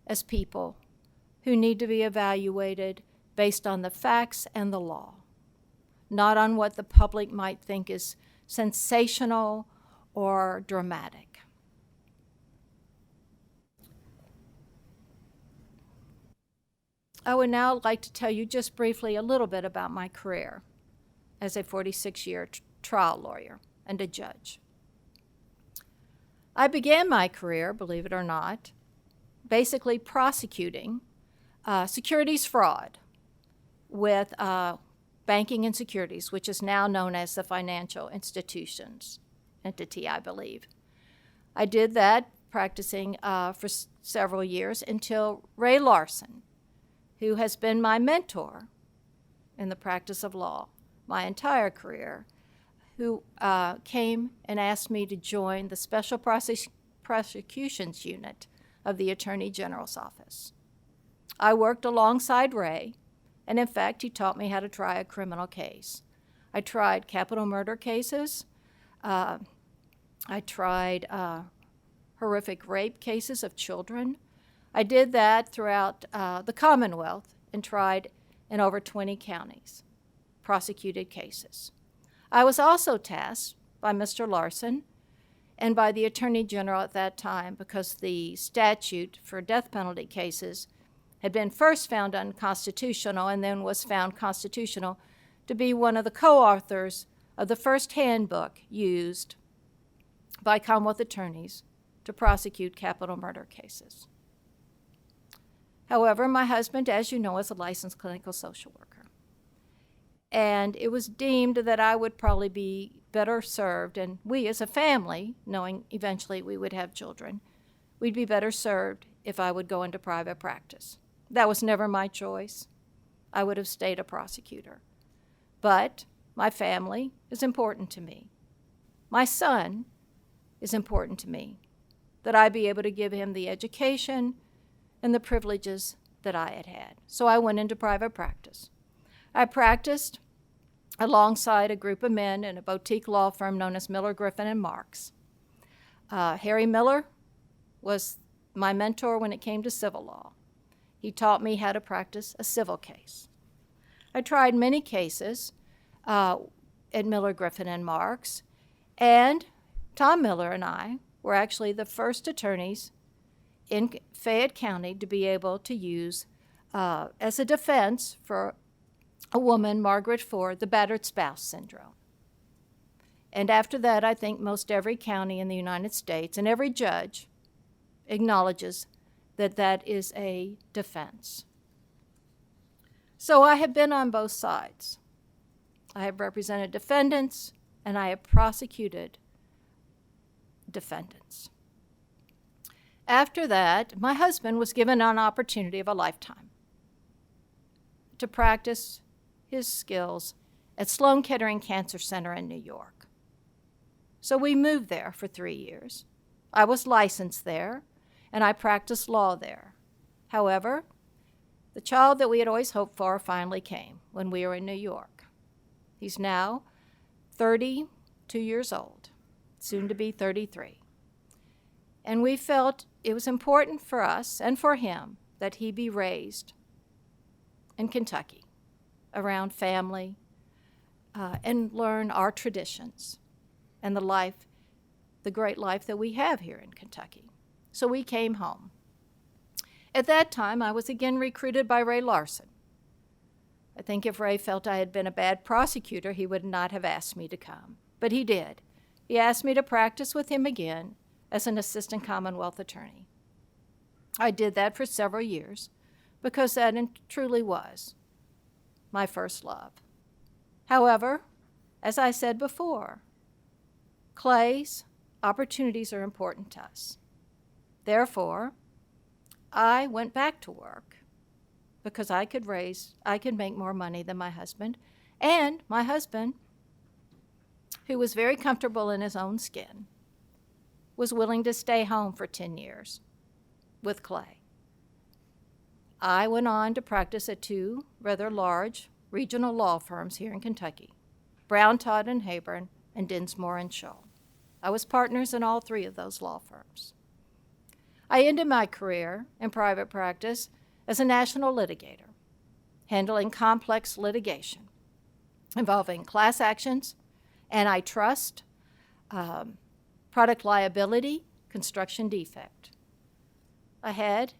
as people who need to be evaluated based on the facts and the law, not on what the public might think is sensational or dramatic. I would now like to tell you just briefly a little bit about my career as a 46-year trial lawyer and a judge. I began my career, believe it or not, basically prosecuting securities fraud with banking and securities, which is now known as the financial institutions entity, I believe. I did that practicing for several years until Ray Larson, who has been my mentor in the practice of law my entire career, who came and asked me to join the Special Prosecutions Unit of the Attorney General's Office. I worked alongside Ray, and in fact, he taught me how to try a criminal case. I tried capital murder cases. I tried horrific rape cases of children. I did that throughout the Commonwealth and tried in over 20 counties, prosecuted cases. I was also tasked by Mr. Larson and by the Attorney General at that time, because the statute for death penalty cases had been first found unconstitutional and then was found constitutional, to be one of the co-authors of the first handbook used by Commonwealth attorneys to prosecute capital murder cases. However, my husband, as you know, is a licensed clinical social worker. And it was deemed that I would probably be better served, and we as a family, knowing eventually we would have children, we'd be better served if I would go into private practice. That was never my choice. I would have stayed a prosecutor. But my family is important to me. My son is important to me, that I be able to give him the education and the privileges that I had had. So I went into private practice. I practiced alongside a group of men in a boutique law firm known as Miller, Griffin, and Marks. Harry Miller was my mentor when it came to civil law. He taught me how to practice a civil case. I tried many cases at Miller, Griffin, and Marks, and Tom Miller and I were actually the first attorneys in Fayette County to be able to use as a defense for a woman, Margaret Ford, the battered spouse syndrome. And after that, I think most every county in the United States and every judge acknowledges that that is a defense. So I have been on both sides. I have represented defendants and I have prosecuted defendants. After that, my husband was given an opportunity of a lifetime to practice his skills at Sloan Kettering Cancer Center in New York. So we moved there for 3 years. I was licensed there, and I practiced law there. However, the child that we had always hoped for finally came when we were in New York. He's now 32 years old, soon to be 33. And we felt it was important for us and for him that he be raised in Kentucky around family and learn our traditions and the great life that we have here in Kentucky. So we came home. At that time, I was again recruited by Ray Larson. I think if Ray felt I had been a bad prosecutor, he would not have asked me to come. But he did. He asked me to practice with him again as an assistant Commonwealth attorney. I did that for several years because that truly was my first love. However, as I said before, Clay's opportunities are important to us. Therefore, I went back to work because I could make more money than my husband. And my husband, who was very comfortable in his own skin, was willing to stay home for 10 years with Clay. I went on to practice at 2 rather large regional law firms here in Kentucky, Brown, Todd, and Hayburn, and Dinsmore and Shull. I was partners in all 3 of those law firms. I ended my career in private practice as a national litigator, handling complex litigation involving class actions, antitrust, product liability, construction defect. I had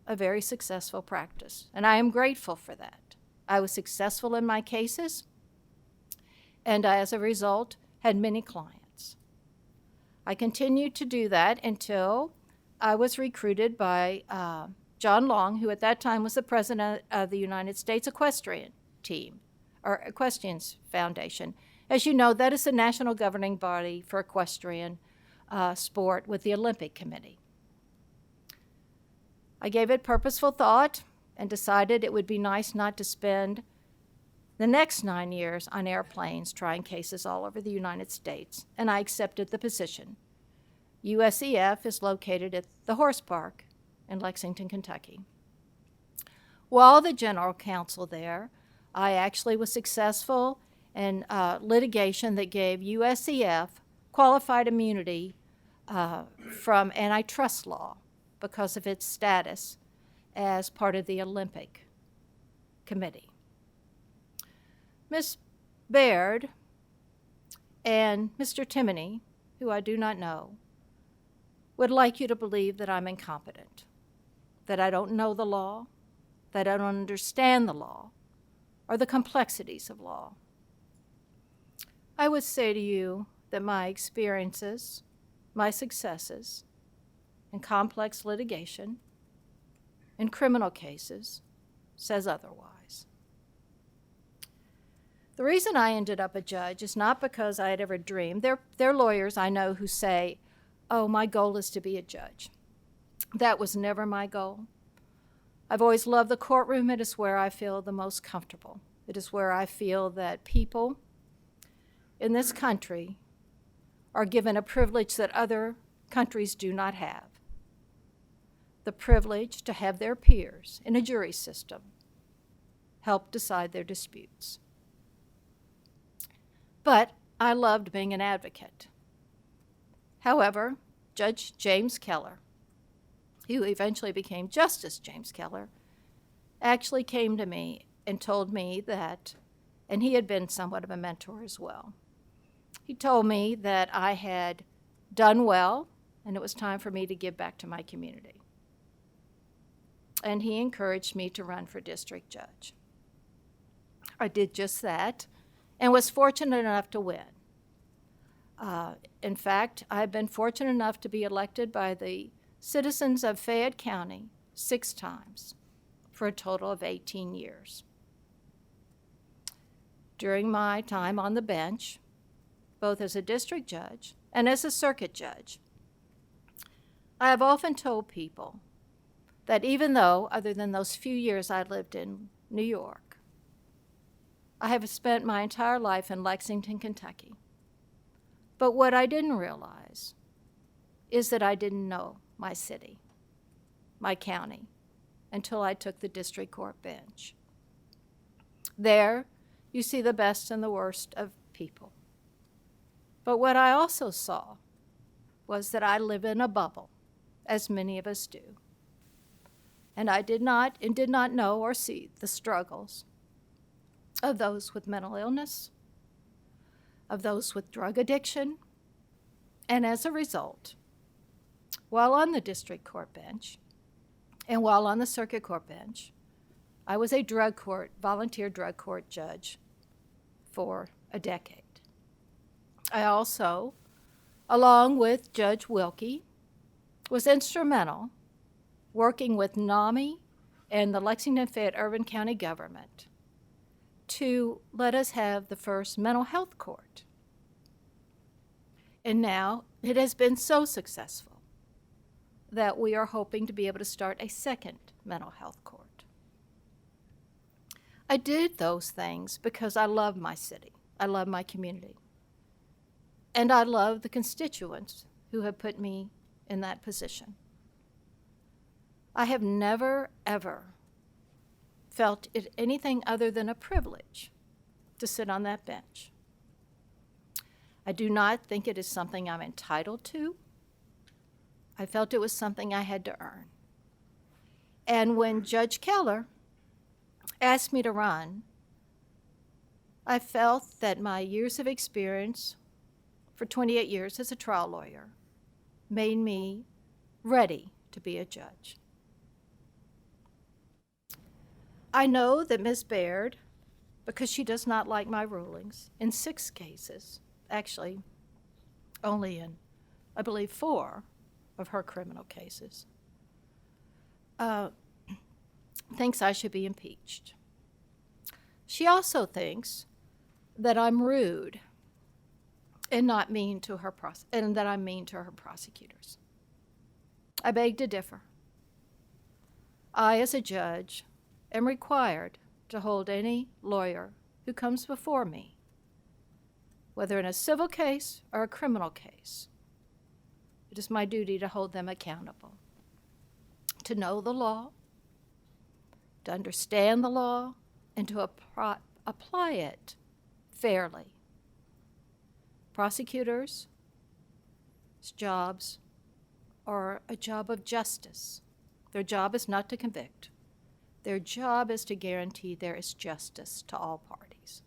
a very successful practice, and I am grateful for that. I was successful in my cases, and as a result, had many clients. I continued to do that until I was recruited by John Long, who at that time was the president of the United States Equestrian Team, or Equestrians Foundation. As you know, that is the national governing body for equestrian sport with the Olympic Committee. I gave it purposeful thought and decided it would be nice not to spend the next 9 years on airplanes trying cases all over the United States, and I accepted the position. USEF is located at the Horse Park in Lexington, Kentucky. While the general counsel there, I actually was successful and litigation that gave USEF qualified immunity from antitrust law because of its status as part of the Olympic Committee. Ms. Baird and Mr. Timoney, who I do not know, would like you to believe that I'm incompetent, that I don't know the law, that I don't understand the law, or the complexities of law. I would say to you that my experiences, my successes in complex litigation, in criminal cases, says otherwise. The reason I ended up a judge is not because I had ever dreamed. There are lawyers I know who say, oh, my goal is to be a judge. That was never my goal. I've always loved the courtroom. It is where I feel the most comfortable. It is where I feel that people in this country are given a privilege that other countries do not have. The privilege to have their peers in a jury system help decide their disputes. But I loved being an advocate. However, Judge James Keller, who eventually became Justice James Keller, actually came to me and told me that, and he had been somewhat of a mentor as well, he told me that I had done well and it was time for me to give back to my community. And he encouraged me to run for district judge. I did just that and was fortunate enough to win. In fact, I've been fortunate enough to be elected by the citizens of Fayette County 6 times for a total of 18 years. During my time on the bench, both as a district judge and as a circuit judge, I have often told people that even though, other than those few years I lived in New York, I have spent my entire life in Lexington, Kentucky. But what I didn't realize is that I didn't know my city, my county, until I took the district court bench. There, you see the best and the worst of people. But what I also saw was that I live in a bubble, as many of us do. And I did not know or see the struggles of those with mental illness, of those with drug addiction, and as a result, while on the district court bench and while on the circuit court bench, I was a volunteer drug court judge for a decade. I also, along with Judge Wilkie, was instrumental working with NAMI and the Lexington-Fayette Urban County government to let us have the first mental health court. And now it has been so successful that we are hoping to be able to start a second mental health court. I did those things because I love my city, I love my community, and I love the constituents who have put me in that position. I have never, ever felt it anything other than a privilege to sit on that bench. I do not think it is something I'm entitled to. I felt it was something I had to earn. And when Judge Keller asked me to run, I felt that my years of experience for 28 years as a trial lawyer made me ready to be a judge. I know that Ms. Baird, because she does not like my rulings, in 6 cases, actually only in, I believe, 4 of her criminal cases, thinks I should be impeached. She also thinks that I'm rude and not mean to her and that I'm mean to her prosecutors. I beg to differ. I, as a judge, am required to hold any lawyer who comes before me, whether in a civil case or a criminal case. It is my duty to hold them accountable, to know the law, to understand the law, and to apply it fairly. Prosecutors' jobs are a job of justice. Their job is not to convict. Their job is to guarantee there is justice to all parties.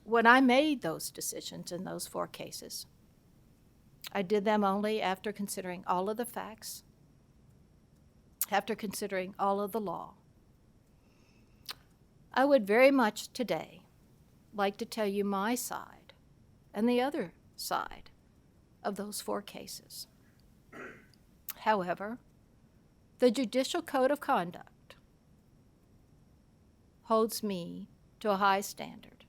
When I made those decisions in those 4 cases, I did them only after considering all of the facts, after considering all of the law. I would very much today like to tell you my side and the other side of those 4 cases. However, the Judicial Code of Conduct holds me to a high standard.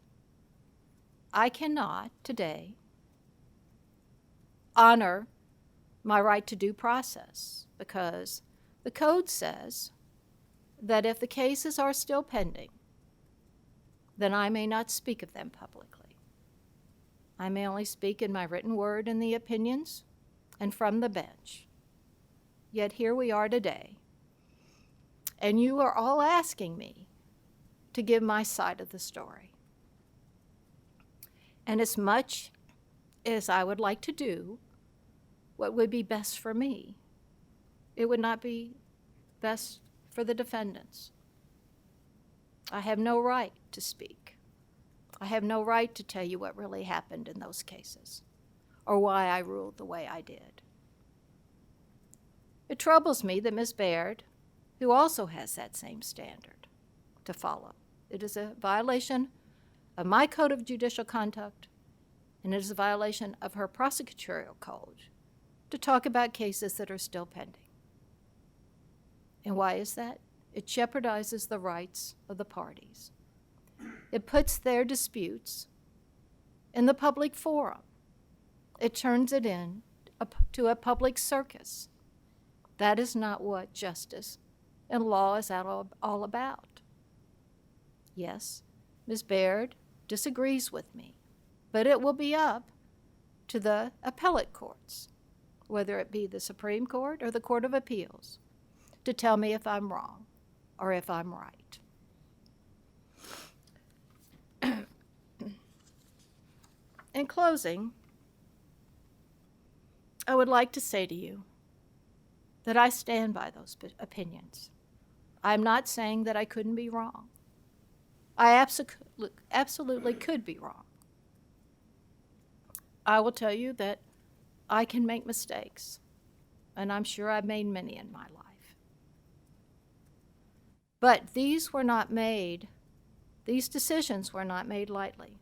I cannot today honor my right to due process because the code says that if the cases are still pending, then I may not speak of them publicly. I may only speak in my written word in the opinions and from the bench. Yet here we are today, and you are all asking me to give my side of the story. And as much as I would like to do what would be best for me, it would not be best for the defendants. I have no right to speak. I have no right to tell you what really happened in those cases or why I ruled the way I did. It troubles me that Ms. Baird, who also has that same standard to follow, it is a violation of my code of judicial conduct, and it is a violation of her prosecutorial code to talk about cases that are still pending. And why is that? It jeopardizes the rights of the parties. It puts their disputes in the public forum. It turns it to a public circus. That is not what justice and law is all about. Yes, Ms. Baird disagrees with me, but it will be up to the appellate courts, whether it be the Supreme Court or the Court of Appeals, to tell me if I'm wrong or if I'm right. In closing, I would like to say to you that I stand by those opinions. I'm not saying that I couldn't be wrong. I absolutely could be wrong. I will tell you that I can make mistakes, and I'm sure I've made many in my life. But these decisions were not made lightly.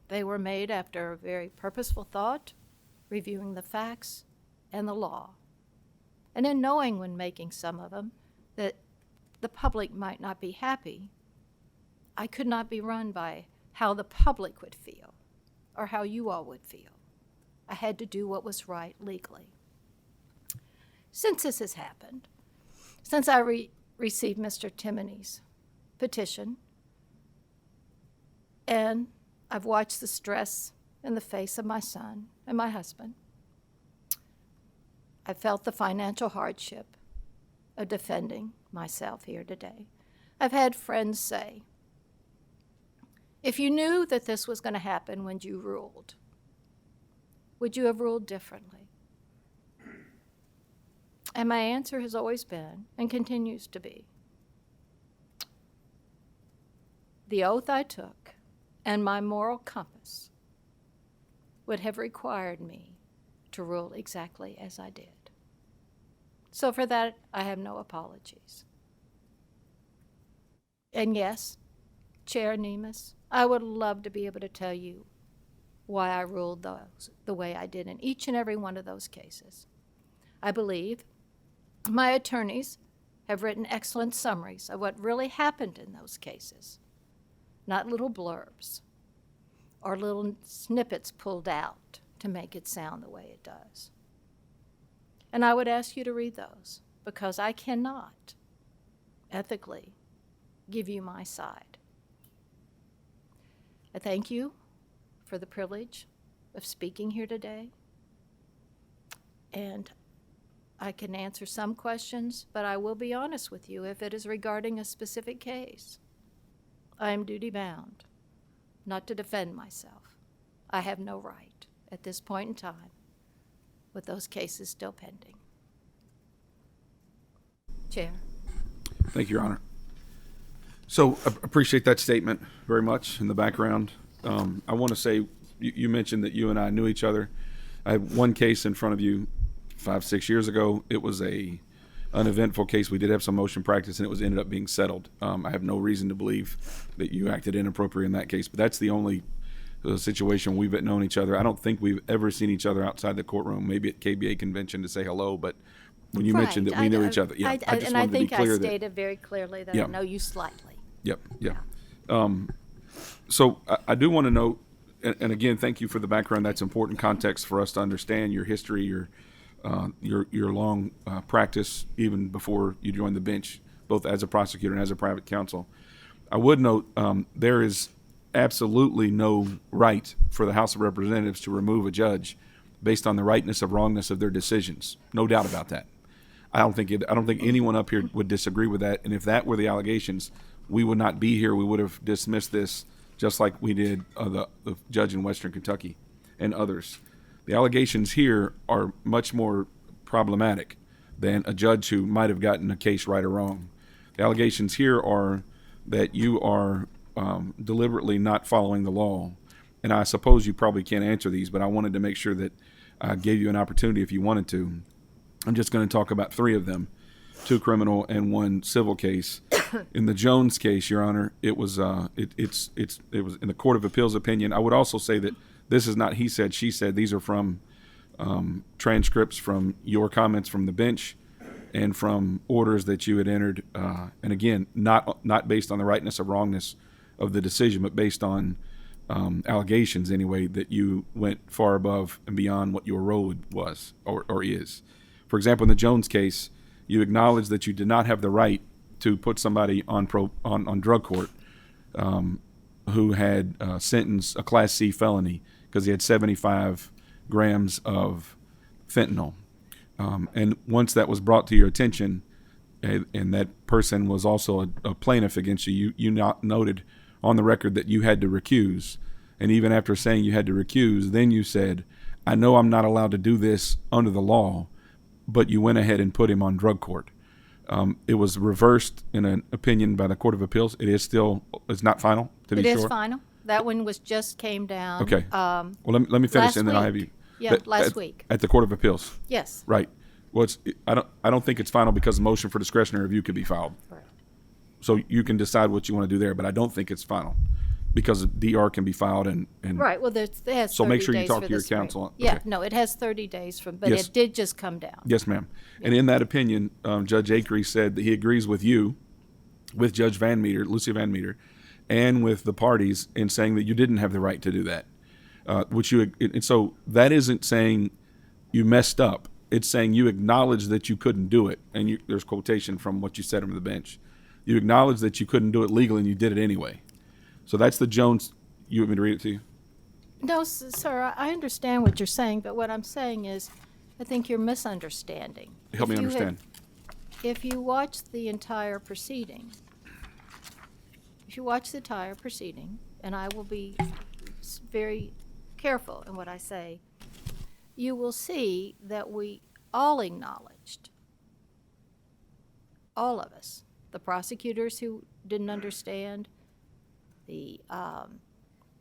They were made after very purposeful thought, reviewing the facts and the law, and in knowing when making some of them that the public might not be happy. I could not be run by how the public would feel or how you all would feel. I had to do what was right legally. Since this has happened, since I received Mr. Timoney's petition, and I've watched the stress in the face of my son and my husband, I felt the financial hardship of defending myself here today. I've had friends say, if you knew that this was going to happen when you ruled, would you have ruled differently? And my answer has always been, and continues to be, the oath I took and my moral compass would have required me to rule exactly as I did. So for that, I have no apologies. And yes, Chair Nemes, I would love to be able to tell you why I ruled the way I did in each and every one of those cases. I believe my attorneys have written excellent summaries of what really happened in those cases, not little blurbs or little snippets pulled out to make it sound the way it does. And I would ask you to read those because I cannot ethically give you my side. I thank you for the privilege of speaking here today. And I can answer some questions, but I will be honest with you if it is regarding a specific case. I am duty-bound, not to defend myself. I have no right at this point in time with those cases still pending. Chair. Thank you, Your Honor. So I appreciate that statement very much in the background. I want to say, you mentioned that you and I knew each other. I had one case in front of you 5-6 years ago. It was a uneventful case. We did have some motion practice, and it was ended up being settled. I have no reason to believe that you acted inappropriate in that case, but that's the only situation we've known each other. I don't think we've ever seen each other outside the courtroom, maybe at KBA convention to say hello, but when you mentioned that we knew each other, yeah, I just wanted to be clear I that. stated very clearly that Yeah. I know you slightly. Yep, yeah. So I do want to note, and again, thank you for the background. That's important context for us to understand your history, your long practice, even before you joined the bench, both as a prosecutor and as a private counsel. I would note there is absolutely no right for the House of Representatives to remove a judge based on the rightness or wrongness of their decisions. No doubt about that. I don't think anyone up here would disagree with that. And if that were the allegations, we would not be here. We would have dismissed this just like we did the judge in Western Kentucky and others. The allegations here are much more problematic than a judge who might have gotten a case right or wrong. The allegations here are that you are deliberately not following the law. And I suppose you probably can't answer these, but I wanted to make sure that I gave you an opportunity if you wanted to. I'm just going to talk about 3 of them, 2 criminal and 1 civil case. In the Jones case, Your Honor, it was it was in the Court of Appeals opinion. I would also say that this is not he said, she said. These are from transcripts from your comments from the bench and from orders that you had entered. And again, not based on the rightness or wrongness of the decision, but based on allegations anyway, that you went far above and beyond what your role was or is. For example, in the Jones case, you acknowledged that you did not have the right to put somebody on drug court who had sentenced a Class C felony because he had 75 grams of fentanyl. And once that was brought to your attention, and that person was also a plaintiff against you, you noted on the record that you had to recuse. And even after saying you had to recuse, then you said, I know I'm not allowed to do this under the law, but you went ahead and put him on drug court. It was reversed in an opinion by the Court of Appeals. It's not final, to be sure. It is final. That one just came down. Okay. Well, let me finish, and then I'll have you. Yeah, last week. At the Court of Appeals. Yes. Right. Well, I don't think it's final because a motion for discretionary review could be filed. Right. So you can decide what you want to do there, but I don't think it's final because a DR can be filed and Right. Well, it has 30 days. So make sure you talk for to your the spring. counsel. Yeah. Okay. No, it has 30 days but Yes. it did just come down. Yes, ma'am. And in that opinion, Judge Akery said that he agrees with you, with Judge Van Meter, Lucia Van Meter, and with the parties in saying that you didn't have the right to do that. And so that isn't saying you messed up. It's saying you acknowledge that you couldn't do it. And there's quotation from what you said on the bench. You acknowledge that you couldn't do it legally and you did it anyway. So that's the Jones. You want me to read it to you? No, sir, I understand what you're saying, but what I'm saying is I think you're misunderstanding. Help me understand. If you watch the entire proceeding, and I will be very careful in what I say, you will see that we all acknowledged, all of us, the prosecutors who didn't understand, the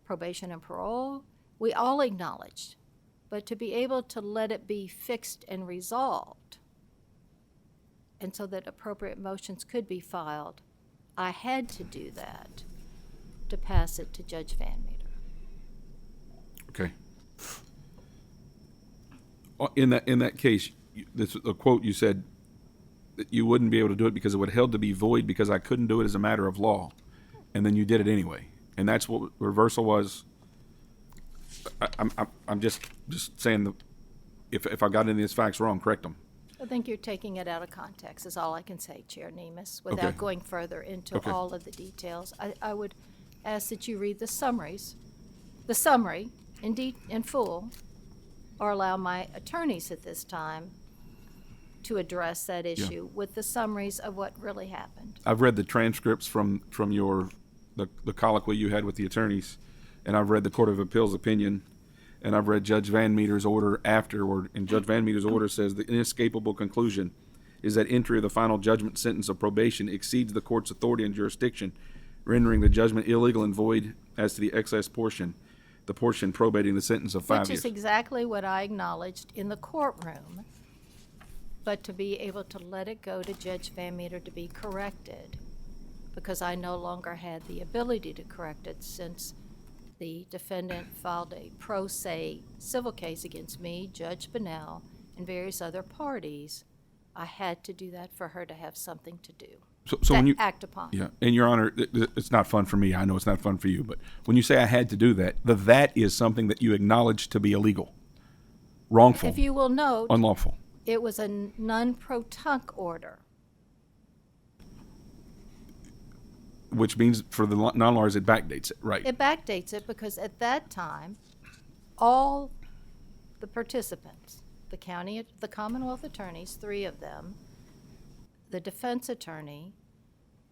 probation and parole, we all acknowledged. But to be able to let it be fixed and resolved, and so that appropriate motions could be filed, I had to do that to pass it to Judge Van Meter. Okay. In that case, this a quote you said that you wouldn't be able to do it because it would held to be void because I couldn't do it as a matter of law, and then you did it anyway, and that's what reversal was. I'm just saying that if I got any of these facts wrong, correct them. I think you're taking it out of context, is all I can say, Chair Nemes, without Okay. going further into Okay. all of the details. I would ask that you read the summary in full, or allow my attorneys at this time to address that issue with the summaries of what really happened. I've read the transcripts from the colloquy you had with the attorneys, and I've read the Court of Appeals opinion, and I've read Judge Van Meter's order afterward, and Judge Van Meter's order says the inescapable conclusion is that entry of the final judgment sentence of probation exceeds the court's authority and jurisdiction, rendering the judgment illegal and void as to the excess portion, the portion probating the sentence of 5 Which years. is exactly what I acknowledged in the courtroom. But to be able to let it go to Judge Van Meter to be corrected, because I no longer had the ability to correct it since the defendant filed a pro se civil case against me, Judge Bunnell, and various other parties, I had to do that for her to have something to do. So when you act upon. Yeah, and Your Honor, it's not fun for me. I know it's not fun for you, but when you say I had to do that, that is something that you acknowledge to be illegal, wrongful, If you will note, unlawful. it was a non-pro-tunc order. Which means for the non-lawyers, it backdates it, right? It backdates it because at that time, all the participants, the Commonwealth attorneys, 3 of them, the defense attorney,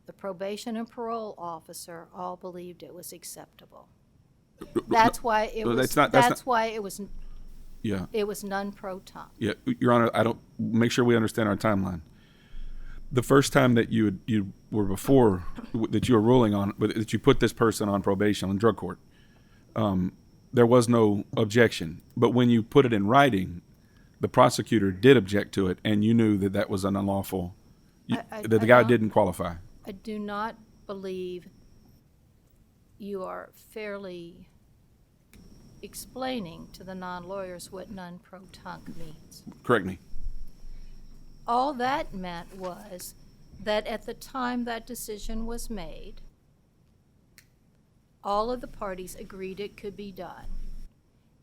the probation and parole officer, all believed it was acceptable. That's why it was. That's why it was. Yeah. It was non-pro-tunc. Yeah, Your Honor, I don't make sure we understand our timeline. The first time that you were before that you were ruling on that you put this person on probation on drug court, there was no objection. But when you put it in writing, the prosecutor did object to it, and you knew that that was an unlawful. That the guy didn't qualify. I do not believe you are fairly explaining to the non-lawyers what non-pro-tunc means. Correct me. All that meant was that at the time that decision was made, all of the parties agreed it could be done.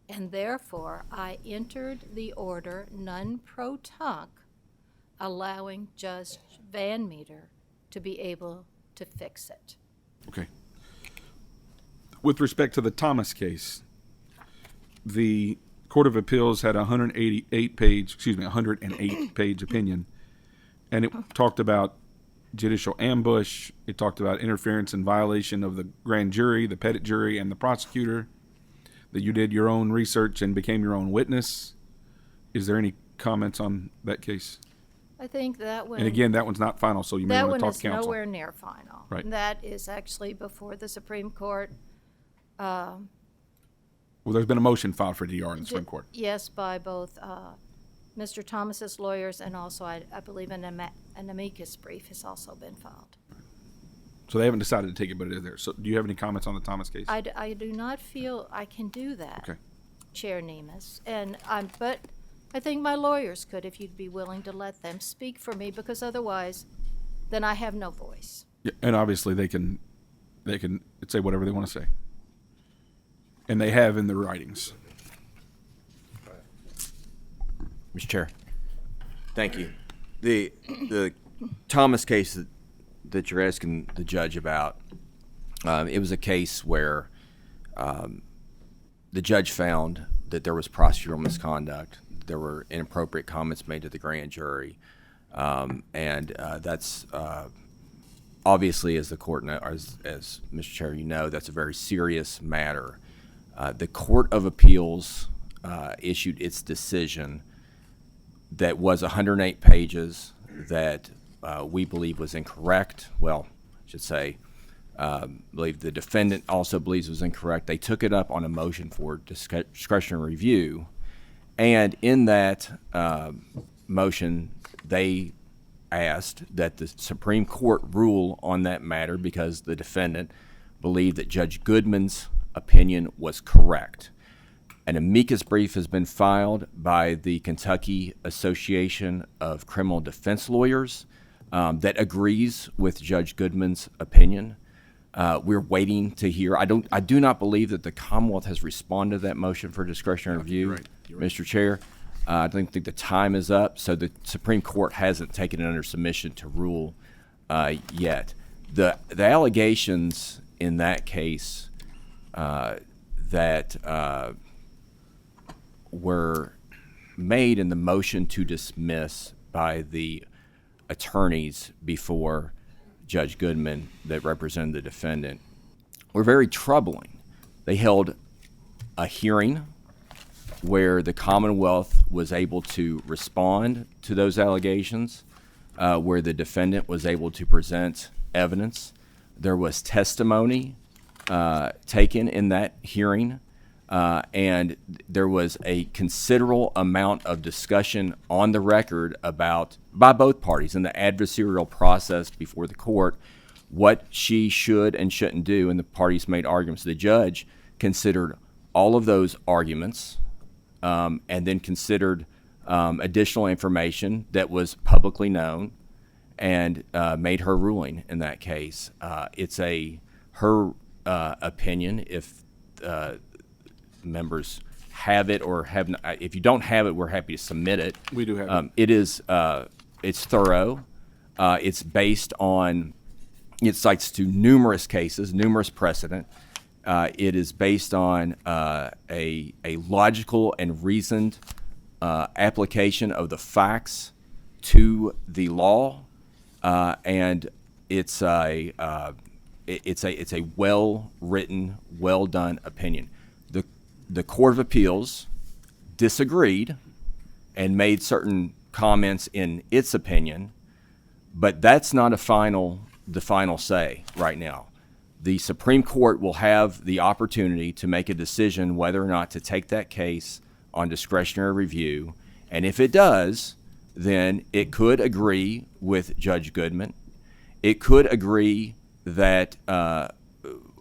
And therefore, I entered the order non-pro-tunc, allowing Judge Van Meter to be able to fix it. Okay. With respect to the Thomas case, the Court of Appeals had a 108 page opinion, and it talked about judicial ambush. It talked about interference and violation of the grand jury, the petit jury, and the prosecutor, that you did your own research and became your own witness. Is there any comments on that case? I think that one. And again, that one's not final, so you may That want to one talk is to counsel. nowhere near final. Right. That is actually before the Supreme Court. Well, there's been a motion filed for DR in the Supreme Court. Yes, by both Mr. Thomas's lawyers and also, I believe, an amicus brief has also been filed. So they haven't decided to take it, but it is there. So do you have any comments on the Thomas case? I do not feel I can do that, Okay. Chair Nemes. But I think my lawyers could, if you'd be willing to let them speak for me, because otherwise, then I have no voice. Yeah, and obviously they can say whatever they want to say. And they have in their writings. Mr. Chair. Thank you. The Thomas case that you're asking the judge about, it was a case where the judge found that there was procedural misconduct. There were inappropriate comments made to the grand jury. And that's obviously, as the court as Mr. Chair, you know, that's a very serious matter. The Court of Appeals issued its decision that was 108 pages that we believe was incorrect. Well, I should say, believe the defendant also believes was incorrect. They took it up on a motion for discretionary review. And in that motion, they asked that the Supreme Court rule on that matter because the defendant believed that Judge Goodman's opinion was correct. An amicus brief has been filed by the Kentucky Association of Criminal Defense Lawyers that agrees with Judge Goodman's opinion. We're waiting to hear. I do not believe that the Commonwealth has responded to that motion for discretionary review, You're right. Mr. Chair. I don't think the time is up, so the Supreme Court hasn't taken it under submission to rule yet. The allegations in that case that were made in the motion to dismiss by the attorneys before Judge Goodman that represented the defendant were very troubling. They held a hearing where the Commonwealth was able to respond to those allegations, where the defendant was able to present evidence. There was testimony taken in that hearing, and there was a considerable amount of discussion on the record about, by both parties in the adversarial process before the court, what she should and shouldn't do, and the parties made arguments. The judge considered all of those arguments, and then considered additional information that was publicly known, and made her ruling in that case. It's her opinion. If members have it or have not, if you don't have it, we're happy to submit it. We do have it. It is it's thorough. It's based on, it cites to numerous cases, numerous precedent. It is based on a logical and reasoned application of the facts to the law, and it's a well written, well done opinion. The Court of Appeals disagreed and made certain comments in its opinion, but that's not the final say right now. The Supreme Court will have the opportunity to make a decision whether or not to take that case on discretionary review, and if it does, then it could agree with Judge Goodman. It could agree that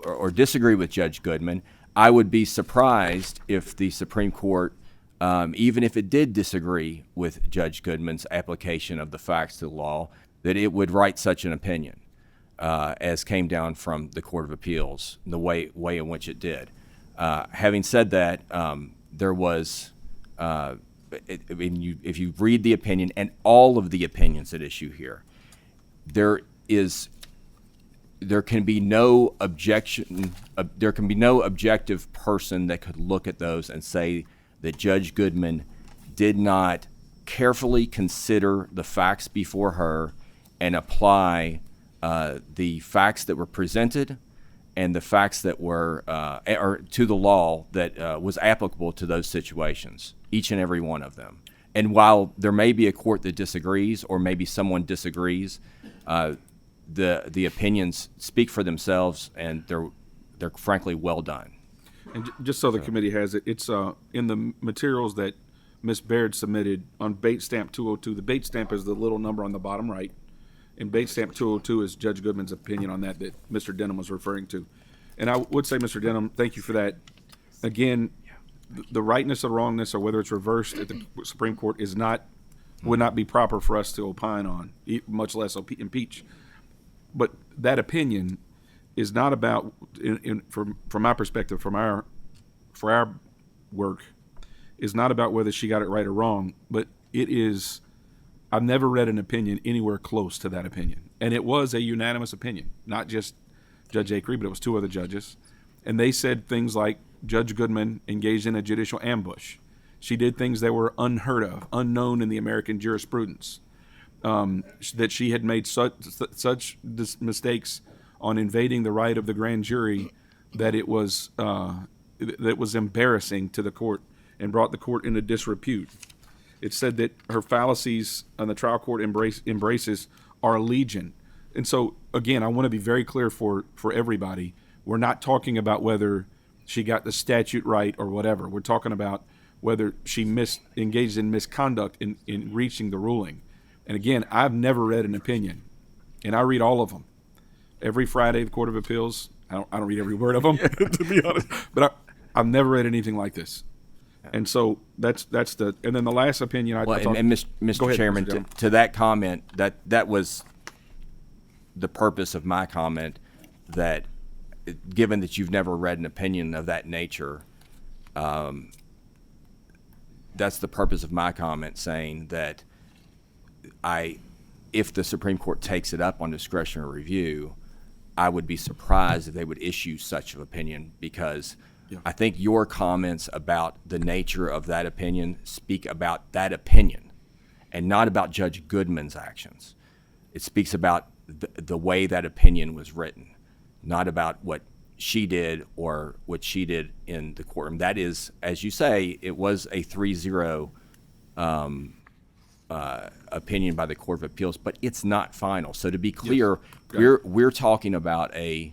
or disagree with Judge Goodman. I would be surprised if the Supreme Court, even if it did disagree with Judge Goodman's application of the facts to the law, that it would write such an opinion. As came down from the Court of Appeals, the way in which it did. Having said that, there was, if you read the opinion and all of the opinions at issue here, there can be no objection. There can be no objective person that could look at those and say that Judge Goodman did not carefully consider the facts before her and apply the facts that were presented and the facts that were or to the law that was applicable to those situations, each and every one of them. And while there may be a court that disagrees, or maybe someone disagrees, the opinions speak for themselves, and they're frankly well done. And just so the committee has it, it's in the materials that Ms. Baird submitted on Bait Stamp 202. The Bait Stamp is the little number on the bottom right. And Bait Stamp 202 is Judge Goodman's opinion on that Mr. Denham was referring to. And I would say, Mr. Denham, thank you for that. Again, the rightness or wrongness, or whether it's reversed at the Supreme Court, would not be proper for us to opine on, much less impeach. But that opinion is not about, from my perspective, for our work, is not about whether she got it right or wrong, but it is. I've never read an opinion anywhere close to that opinion. And it was a unanimous opinion, not just Judge Akery, but it was two other judges. And they said things like Judge Goodman engaged in a judicial ambush. She did things that were unheard of, unknown in the American jurisprudence. That she had made such mistakes on invading the right of the grand jury that it was embarrassing to the court and brought the court into disrepute. It said that her fallacies on the trial court embraces are legion. And so, again, I want to be very clear for everybody. We're not talking about whether she got the statute right or whatever. We're talking about whether she engaged in misconduct in reaching the ruling. And again, I've never read an opinion, and I read all of them. Every Friday, the Court of Appeals, I don't read every word of them, to be honest, but I've never read anything like this. And so that's the, and then the last opinion I talked. And Mr. Chairman, to that comment, that was the purpose of my comment, that given that you've never read an opinion of that nature, that's the purpose of my comment, saying that if the Supreme Court takes it up on discretionary review, I would be surprised if they would issue such an opinion, because I think your comments about the nature of that opinion speak about that opinion and not about Judge Goodman's actions. It speaks about the way that opinion was written, not about what she did or what she did in the courtroom. That is, as you say, it was a 3-0 opinion by the Court of Appeals, but it's not final. So to be clear, we're talking about an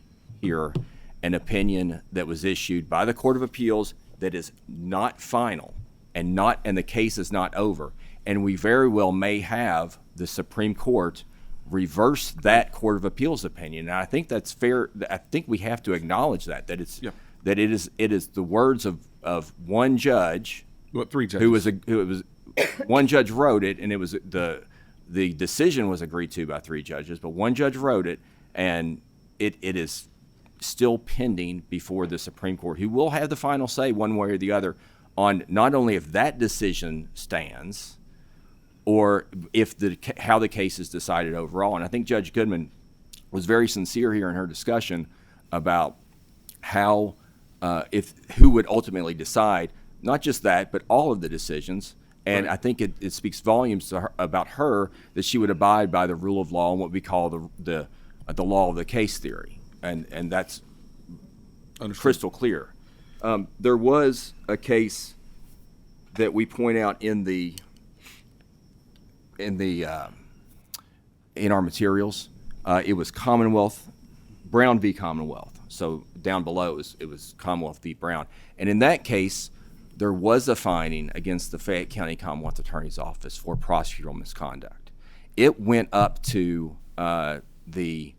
opinion that was issued by the Court of Appeals that is not final and the case is not over. And we very well may have the Supreme Court reverse that Court of Appeals opinion. And I think that's fair. I think we have to acknowledge that it is the words of one judge. What, 3 judges? Who was one judge wrote it, and it was the decision was agreed to by 3 judges, but one judge wrote it, and it is still pending before the Supreme Court, who will have the final say one way or the other on not only if that decision stands or if how the case is decided overall. And I think Judge Goodman was very sincere here in her discussion about how who would ultimately decide not just that, but all of the decisions. And I think it speaks volumes to her, about her, that she would abide by the rule of law and what we call the law of the case theory, and that's crystal clear. There was a case that we point out in our materials. It was Commonwealth, Brown v. Commonwealth. So down below it was Commonwealth v. Brown, and in that case, there was a finding against the Fayette County Commonwealth Attorney's Office for procedural misconduct. It went up to the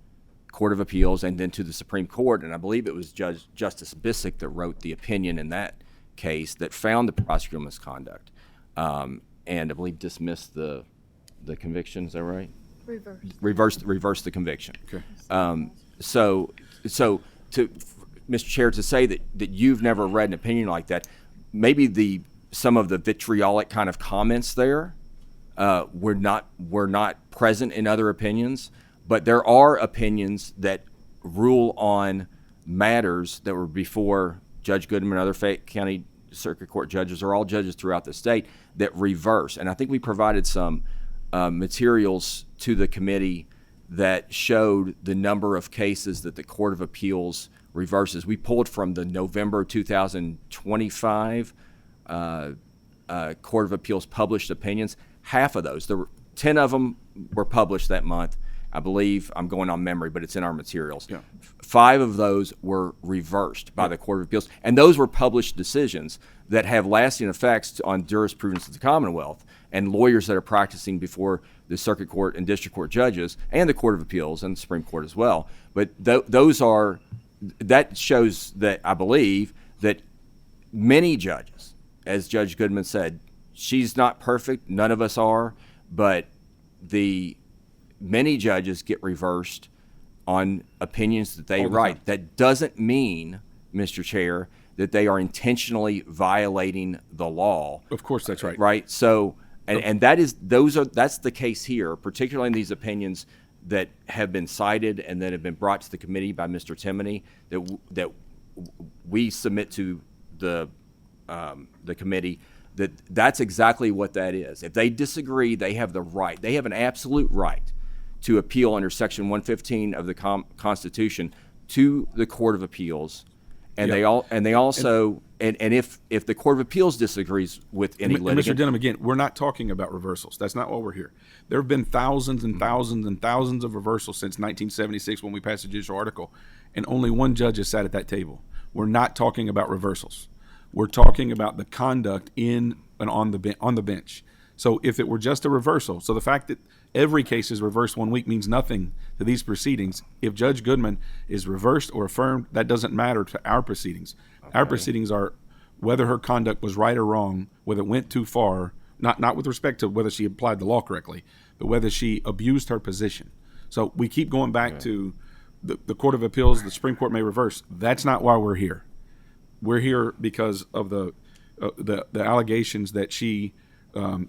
Court of Appeals and then to the Supreme Court, and I believe it was Justice Bissick that wrote the opinion in that case that found the procedural misconduct, and I believe dismissed the conviction. Is that right? Reversed the conviction. Okay. So to Mr. Chair, to say that you've never read an opinion like that, maybe some of the vitriolic kind of comments there were not present in other opinions, but there are opinions that rule on matters that were before Judge Goodman and other Fayette County Circuit Court judges, or all judges throughout the state, that reverse. And I think we provided some materials to the committee that showed the number of cases that the Court of Appeals reverses. We pulled from the November 2025 Court of Appeals published opinions. Half of those, 10 of them were published that month. I believe, I'm going on memory, but it's in our materials. Yeah. 5 of those were reversed by the Court of Appeals, and those were published decisions that have lasting effects on jurisprudence of the Commonwealth and lawyers that are practicing before the Circuit Court and District Court judges and the Court of Appeals and the Supreme Court as well. But that shows that I believe that many judges, as Judge Goodman said, she's not perfect, none of us are, but many judges get reversed on opinions that they write. That doesn't mean, Mr. Chair, that they are intentionally violating the law. Of course, that's right. Right. So, and that's the case here, particularly in these opinions that have been cited and that have been brought to the committee by Mr. Timoney, that we submit to the committee. That's exactly what that is. If they disagree, they have the right. They have an absolute right to appeal under Section 115 of the Constitution to the Court of Appeals, and they also if the Court of Appeals disagrees with any litigant. Mr. Denham, again, we're not talking about reversals. That's not why we're here. There have been thousands and thousands and thousands of reversals since 1976 when we passed the judicial article, and only one judge has sat at that table. We're not talking about reversals. We're talking about the conduct in and on the bench. So if it were just a reversal, so the fact that every case is reversed 1 week means nothing to these proceedings. If Judge Goodman is reversed or affirmed, that doesn't matter to our proceedings. Okay. Our proceedings are whether her conduct was right or wrong, whether it went too far, not with respect to whether she applied the law correctly, but whether she abused her position. So we keep going back to the Court of Appeals, the Supreme Court may reverse. That's not why we're here. We're here because of the allegations that she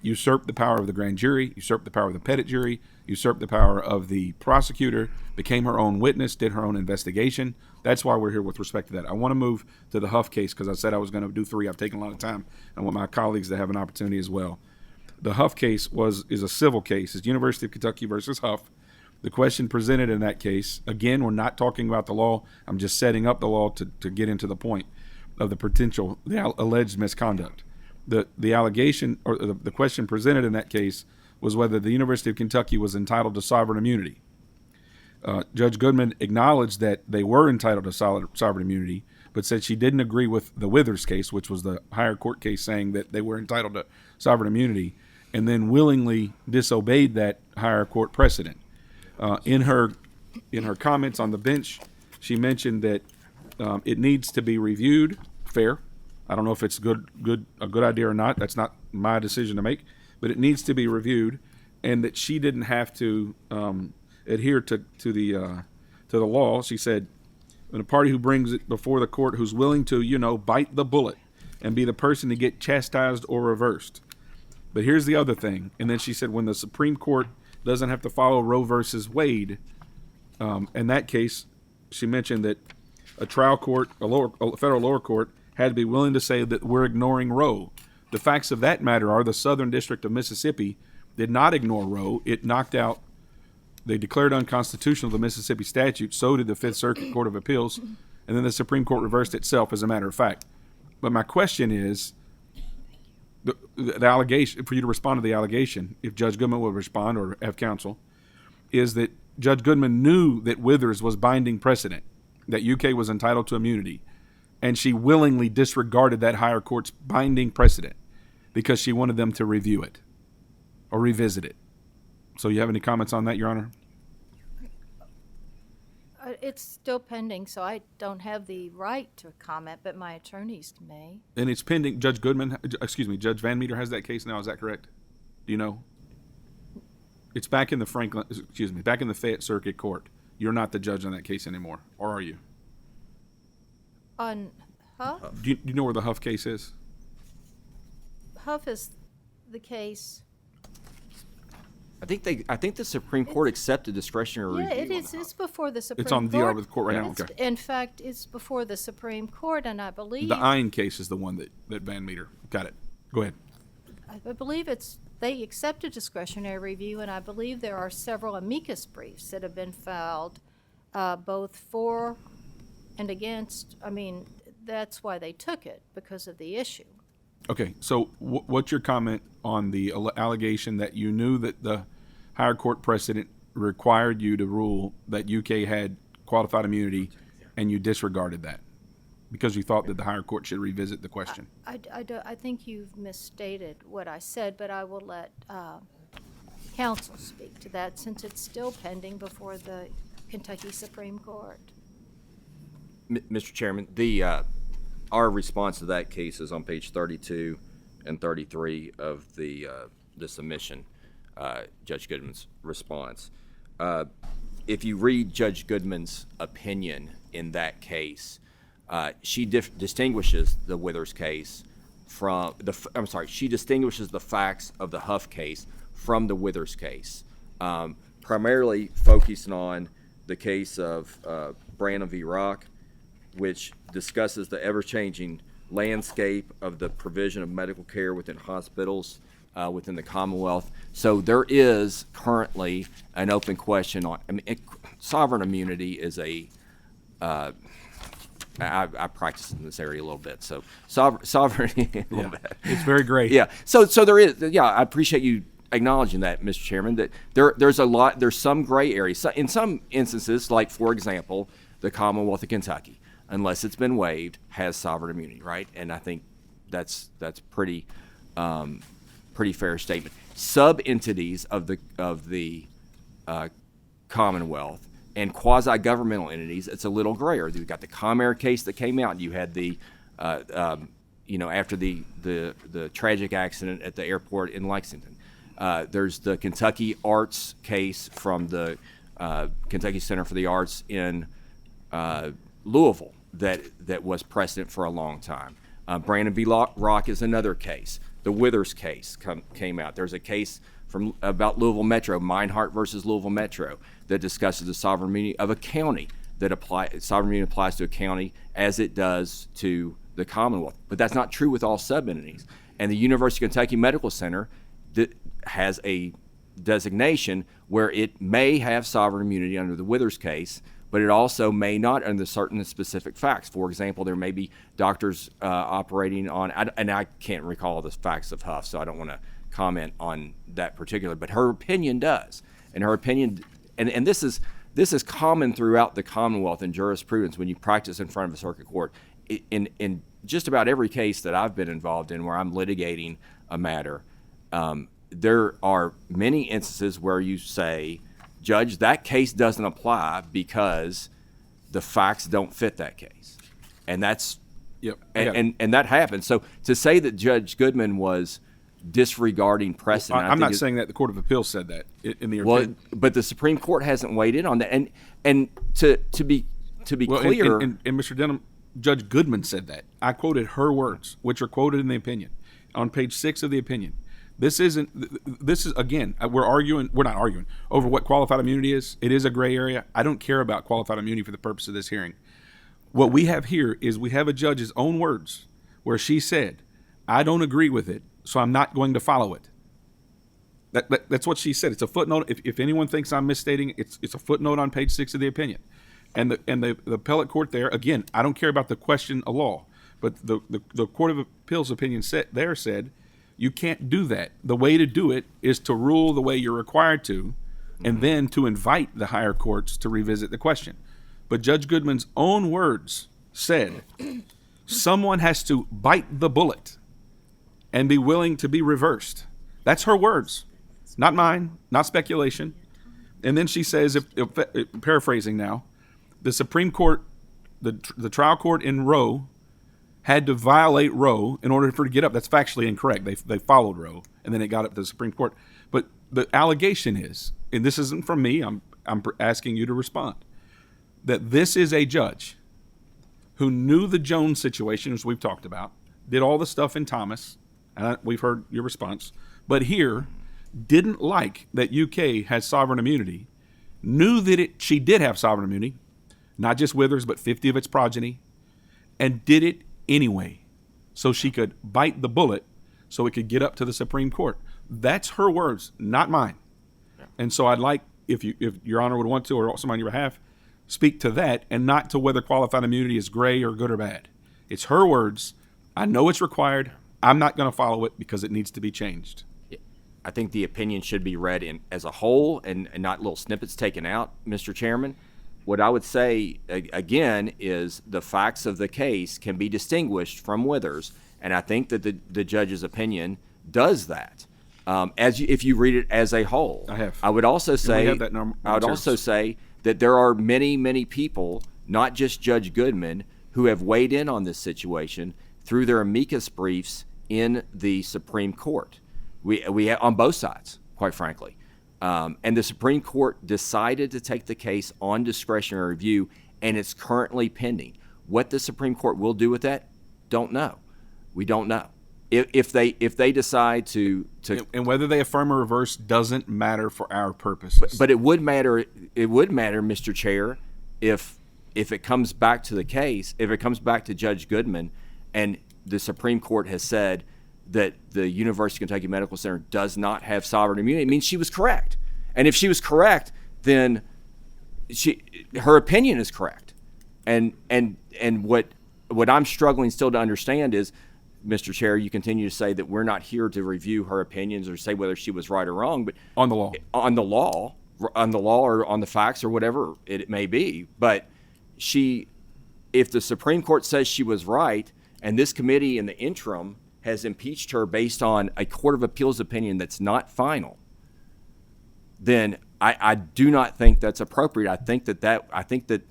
usurped the power of the grand jury, usurped the power of the petit jury, usurped the power of the prosecutor, became her own witness, did her own investigation. That's why we're here with respect to that. I want to move to the Huff case because I said I was going to do 3. I've taken a lot of time. I want my colleagues to have an opportunity as well. The Huff case is a civil case. It's University of Kentucky versus Huff. The question presented in that case, again, we're not talking about the law. I'm just setting up the law to get into the point of the alleged misconduct. The allegation or the question presented in that case was whether the University of Kentucky was entitled to sovereign immunity. Judge Goodman acknowledged that they were entitled to sovereign immunity, but said she didn't agree with the Withers case, which was the higher court case saying that they were entitled to sovereign immunity, and then willingly disobeyed that higher court precedent. In her comments on the bench, she mentioned that it needs to be reviewed. Fair. I don't know if it's a good idea or not. That's not my decision to make, but it needs to be reviewed, and that she didn't have to adhere to the law. She said, "When a party who brings it before the court who's willing to bite the bullet and be the person to get chastised or reversed." But here's the other thing. And then she said, when the Supreme Court doesn't have to follow Roe versus Wade, in that case, she mentioned that a trial court, a federal lower court, had to be willing to say that we're ignoring Roe. The facts of that matter are the Southern District of Mississippi did not ignore Roe. It knocked out, they declared unconstitutional the Mississippi statute, so did the Fifth Circuit Court of Appeals, and then the Supreme Court reversed itself, as a matter of fact. But my question is, the allegation, for you to respond to the allegation, if Judge Goodman would respond or have counsel, is that Judge Goodman knew that Withers was binding precedent, that UK was entitled to immunity, and she willingly disregarded that higher court's binding precedent because she wanted them to review it or revisit it. So you have any comments on that, Your Honor? It's still pending, so I don't have the right to comment, but my attorneys may. And it's pending. Judge Van Meter has that case now. Is that correct? Do you know? It's back in the Fayette Circuit Court. You're not the judge on that case anymore, or are you? On Huff? Do you know where the Huff case is? Huff is the case. I think the Supreme Court accepted discretionary Yeah, review. it is. It's before the Supreme Court. It's on DR with the court right now? It's- Okay. In fact, it's before the Supreme Court, and I believe The Ein case is the one that Van Meter. Got it. Go ahead. I believe they accepted discretionary review, and I believe there are several amicus briefs that have been filed, both for and against. I mean, that's why they took it, because of the issue. Okay, so what's your comment on the allegation that you knew that the higher court precedent required you to rule that UK had qualified immunity, and you disregarded that because you thought that the higher court should revisit the question? I think you've misstated what I said, but I will let counsel speak to that since it's still pending before the Kentucky Supreme Court. Mr. Chairman, our response to that case is on page 32 and 33 of the submission, Judge Goodman's response. If you read Judge Goodman's opinion in that case, she distinguishes the Withers case from she distinguishes the facts of the Huff case from the Withers case, primarily focusing on the case of Brandon v. Rock, which discusses the ever-changing landscape of the provision of medical care within hospitals within the Commonwealth. So there is currently an open question on, sovereign immunity is I practice in this area a little bit, so sovereignty a little bit. It's very great. Yeah. So there is. Yeah, I appreciate you acknowledging that, Mr. Chairman. That there's some gray areas. So in some instances, like for example, the Commonwealth of Kentucky, unless it's been waived, has sovereign immunity, right? And I think that's pretty fair statement. Sub-entities of the Commonwealth and quasi-governmental entities, it's a little grayer. You've got the Comair case that came out. You had the after the tragic accident at the airport in Lexington. There's the Kentucky Arts case from the Kentucky Center for the Arts in Louisville that was precedent for a long time. Brandon v. Rock is another case. The Withers case came out. There's a case about Louisville Metro, Meinhardt versus Louisville Metro, that discusses the sovereign immunity of a county sovereign immunity applies to a county as it does to the Commonwealth. But that's not true with all sub-entities. And the University of Kentucky Medical Center that has a designation where it may have sovereign immunity under the Withers case, but it also may not under certain specific facts. For example, there may be doctors operating on, and I can't recall the facts of Huff, so I don't want to comment on that particular, but her opinion does. And her opinion, and this is common throughout the Commonwealth in jurisprudence when you practice in front of a circuit court. In just about every case that I've been involved in where I'm litigating a matter, there are many instances where you say, Judge, that case doesn't apply because the facts don't fit that case. And that's, Yep. and that happens. So to say that Judge Goodman was disregarding precedent, I'm not saying that the Court of Appeals said that in the well, opinion. but the Supreme Court hasn't weighed in on that. And to be Well, clear, and Mr. Denham, Judge Goodman said that. I quoted her words, which are quoted in the opinion, on page 6 of the opinion. This is again, we're not arguing over what qualified immunity is. It is a gray area. I don't care about qualified immunity for the purpose of this hearing. What we have here is we have a judge's own words where she said, I don't agree with it, so I'm not going to follow it. That's what she said. It's a footnote. If anyone thinks I'm misstating, it's a footnote on page 6 of the opinion. And the appellate court there, again, I don't care about the question of law, but the Court of Appeals opinion said you can't do that. The way to do it is to rule the way you're required to, and then to invite the higher courts to revisit the question. But Judge Goodman's own words said, someone has to bite the bullet and be willing to be reversed. That's her words, not mine, not speculation. And then she says, paraphrasing now, the Supreme Court, the trial court in Roe had to violate Roe in order for it to get up. That's factually incorrect. They followed Roe, and then it got up to the Supreme Court. But the allegation is, and this isn't from me, I'm asking you to respond, that this is a judge who knew the Jones situation, as we've talked about, did all the stuff in Thomas, and we've heard your response, but here didn't like that UK has sovereign immunity, knew that she did have sovereign immunity, not just Withers, but 50 of its progeny, and did it anyway, so she could bite the bullet so it could get up to the Supreme Court. That's her words, not mine. And so I'd like, if Your Honor would want to, or someone on your behalf, speak to that and not to whether qualified immunity is gray or good or bad. It's her words. I know it's required. I'm not going to follow it because it needs to be changed. I think the opinion should be read as a whole and not little snippets taken out, Mr. Chairman. What I would say, again, is the facts of the case can be distinguished from Withers, and I think that the judge's opinion does that. If you read it as a whole, I have. I would also say, I would also say that there are many, many people, not just Judge Goodman, who have weighed in on this situation through their amicus briefs in the Supreme Court. We have, on both sides, quite frankly. And the Supreme Court decided to take the case on discretionary review, and it's currently pending. What the Supreme Court will do with that, don't know. We don't know. If they decide to and whether they affirm or reverse doesn't matter for our purposes. But it would matter. It would matter, Mr. Chair, if it comes back to the case, if it comes back to Judge Goodman, and the Supreme Court has said that the University of Kentucky Medical Center does not have sovereign immunity, it means she was correct. And if she was correct, then her opinion is correct. And what I'm struggling still to understand is, Mr. Chair, you continue to say that we're not here to review her opinions or say whether she was right or wrong, but on the law, or on the facts or whatever it may be. But if the Supreme Court says she was right, and this committee in the interim has impeached her based on a Court of Appeals opinion that's not final, then I do not think that's appropriate. I think that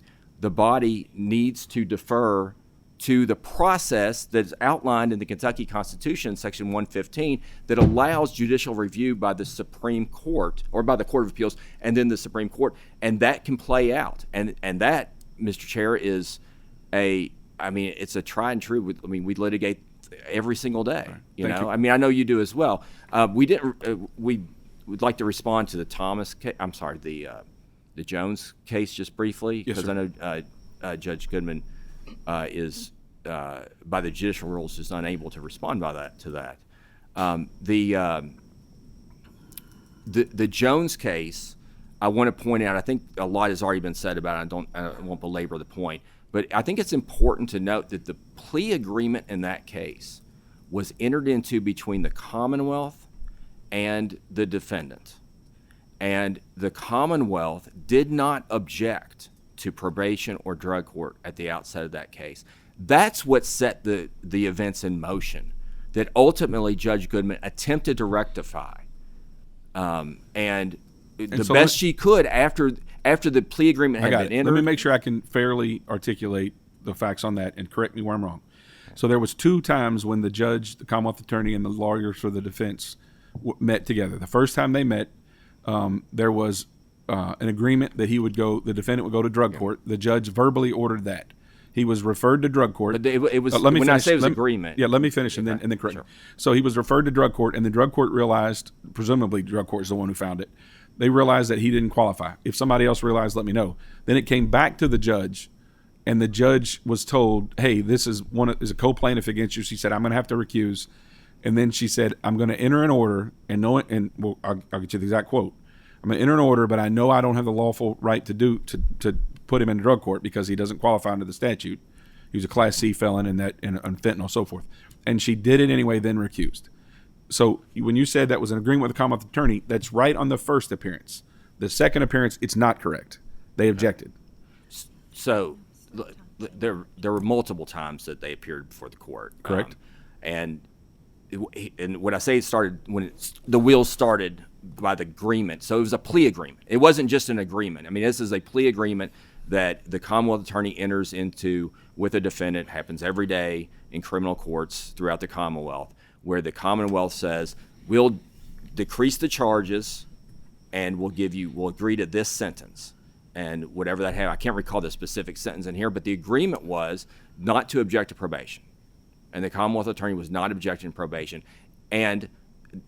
the body needs to defer to the process that's outlined in the Kentucky Constitution, Section 115, that allows judicial review by the Supreme Court, or by the Court of Appeals, and then the Supreme Court, and that can play out. And that, Mr. Chair, it's a tried and true. We litigate every single day. Right. You Thank know, you. I mean, I know you do as well. We would like to respond to the Thomas case. I'm sorry, the Jones case just briefly, Yes, because sir. I know Judge Goodman is by the judicial rules is unable to respond to that. the Jones case, I want to point out, I think a lot has already been said about it. I won't belabor the point, but I think it's important to note that the plea agreement in that case was entered into between the Commonwealth and the defendant. And the Commonwealth did not object to probation or drug court at the outset of that case. That's what set the events in motion that ultimately Judge Goodman attempted to rectify. And the so best she could after the plea agreement had been entered. Let me make sure I can fairly articulate the facts on that and correct me where I'm wrong. So there was 2 times when the judge, the Commonwealth attorney, and the lawyers for the defense met together. The first time they met, there was an agreement that the defendant would go to drug court. The judge verbally ordered that. He was referred to drug court. But it was let me when finish. I say it was agreement. Yeah, let me finish and then correct me. So he was referred to drug court, and the drug court realized, presumably drug court is the one who found it, they realized that he didn't qualify. If somebody else realized, let me know. Then it came back to the judge, and the judge was told, hey, this is a co-plaintiff against you. She said, I'm going to have to recuse. And then she said, I'm going to enter an order, I'll get you the exact quote. I'm going to enter an order, but I know I don't have the lawful right to put him in drug court because he doesn't qualify under the statute. He was a Class C felon and on fentanyl, so forth. And she did it anyway, then recused. So when you said that was an agreement with the Commonwealth attorney, that's right on the first appearance. The second appearance, it's not correct. They objected. So there were multiple times that they appeared before the court. Correct. And when I say it started, the wheels started by the agreement. So it was a plea agreement. It wasn't just an agreement. I mean, this is a plea agreement that the Commonwealth attorney enters into with a defendant. Happens every day in criminal courts throughout the Commonwealth, where the Commonwealth says, we'll decrease the charges and we'll agree to this sentence. And whatever that had, I can't recall the specific sentence in here, but the agreement was not to object to probation. And the Commonwealth attorney was not objecting to probation and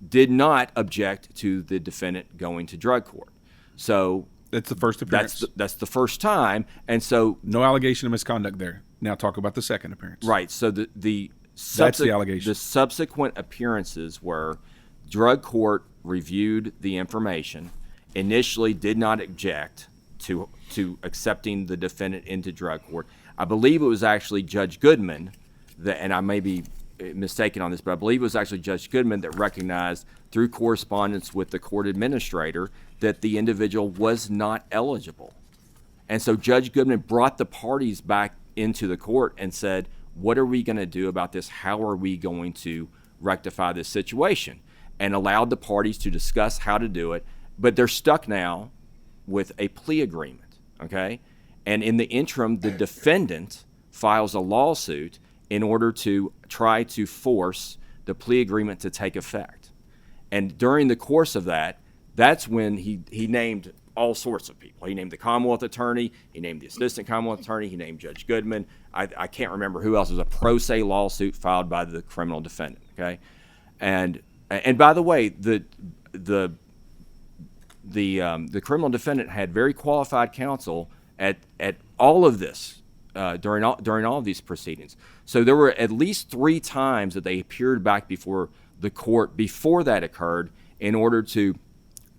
did not object to the defendant going to drug court. So that's the first appearance. That's the first time. And so no allegation of misconduct there. Now talk about the second appearance. Right. So that's the allegation. The subsequent appearances were drug court reviewed the information, initially did not object to accepting the defendant into drug court. I believe it was actually Judge Goodman and I may be mistaken on this, but I believe it was actually Judge Goodman that recognized through correspondence with the court administrator that the individual was not eligible. And so Judge Goodman brought the parties back into the court and said, what are we going to do about this? How are we going to rectify this situation? And allowed the parties to discuss how to do it. But they're stuck now with a plea agreement, okay? And in the interim, the defendant files a lawsuit in order to try to force the plea agreement to take effect. And during the course of that, that's when he named all sorts of people. He named the Commonwealth attorney, he named the assistant Commonwealth attorney, he named Judge Goodman. I can't remember who else. It was a pro se lawsuit filed by the criminal defendant, okay? And by the way, the criminal defendant had very qualified counsel at all of this during all of these proceedings. So there were at least 3 times that they appeared back before the court before that occurred in order to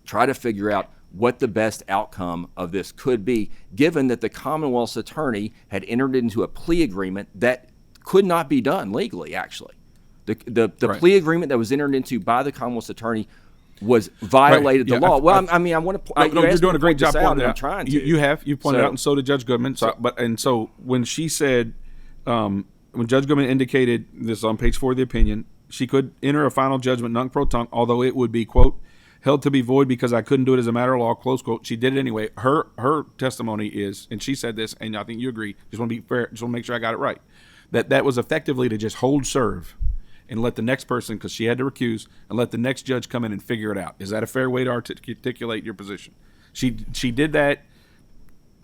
try to figure out what the best outcome of this could be, given that the Commonwealth's attorney had entered into a plea agreement that could not be done legally, actually. The Right. plea agreement that was entered into by the Commonwealth's attorney was violated Right. the Yeah, law. I want to. No, you're doing a great job pointing it I'm out. trying to. You pointed out, and so did Judge Goodman. So when she said, when Judge Goodman indicated this is on page 4 of the opinion, she could enter a final judgment nunc pro tunc, although it would be quote held to be void because I couldn't do it as a matter of law, close quote. She did it anyway. Her testimony is, and she said this, and I think you agree. Just want to be fair. Just want to make sure I got it right. That was effectively to just hold serve and let the next person, because she had to recuse, and let the next judge come in and figure it out. Is that a fair way to articulate your position? She did that.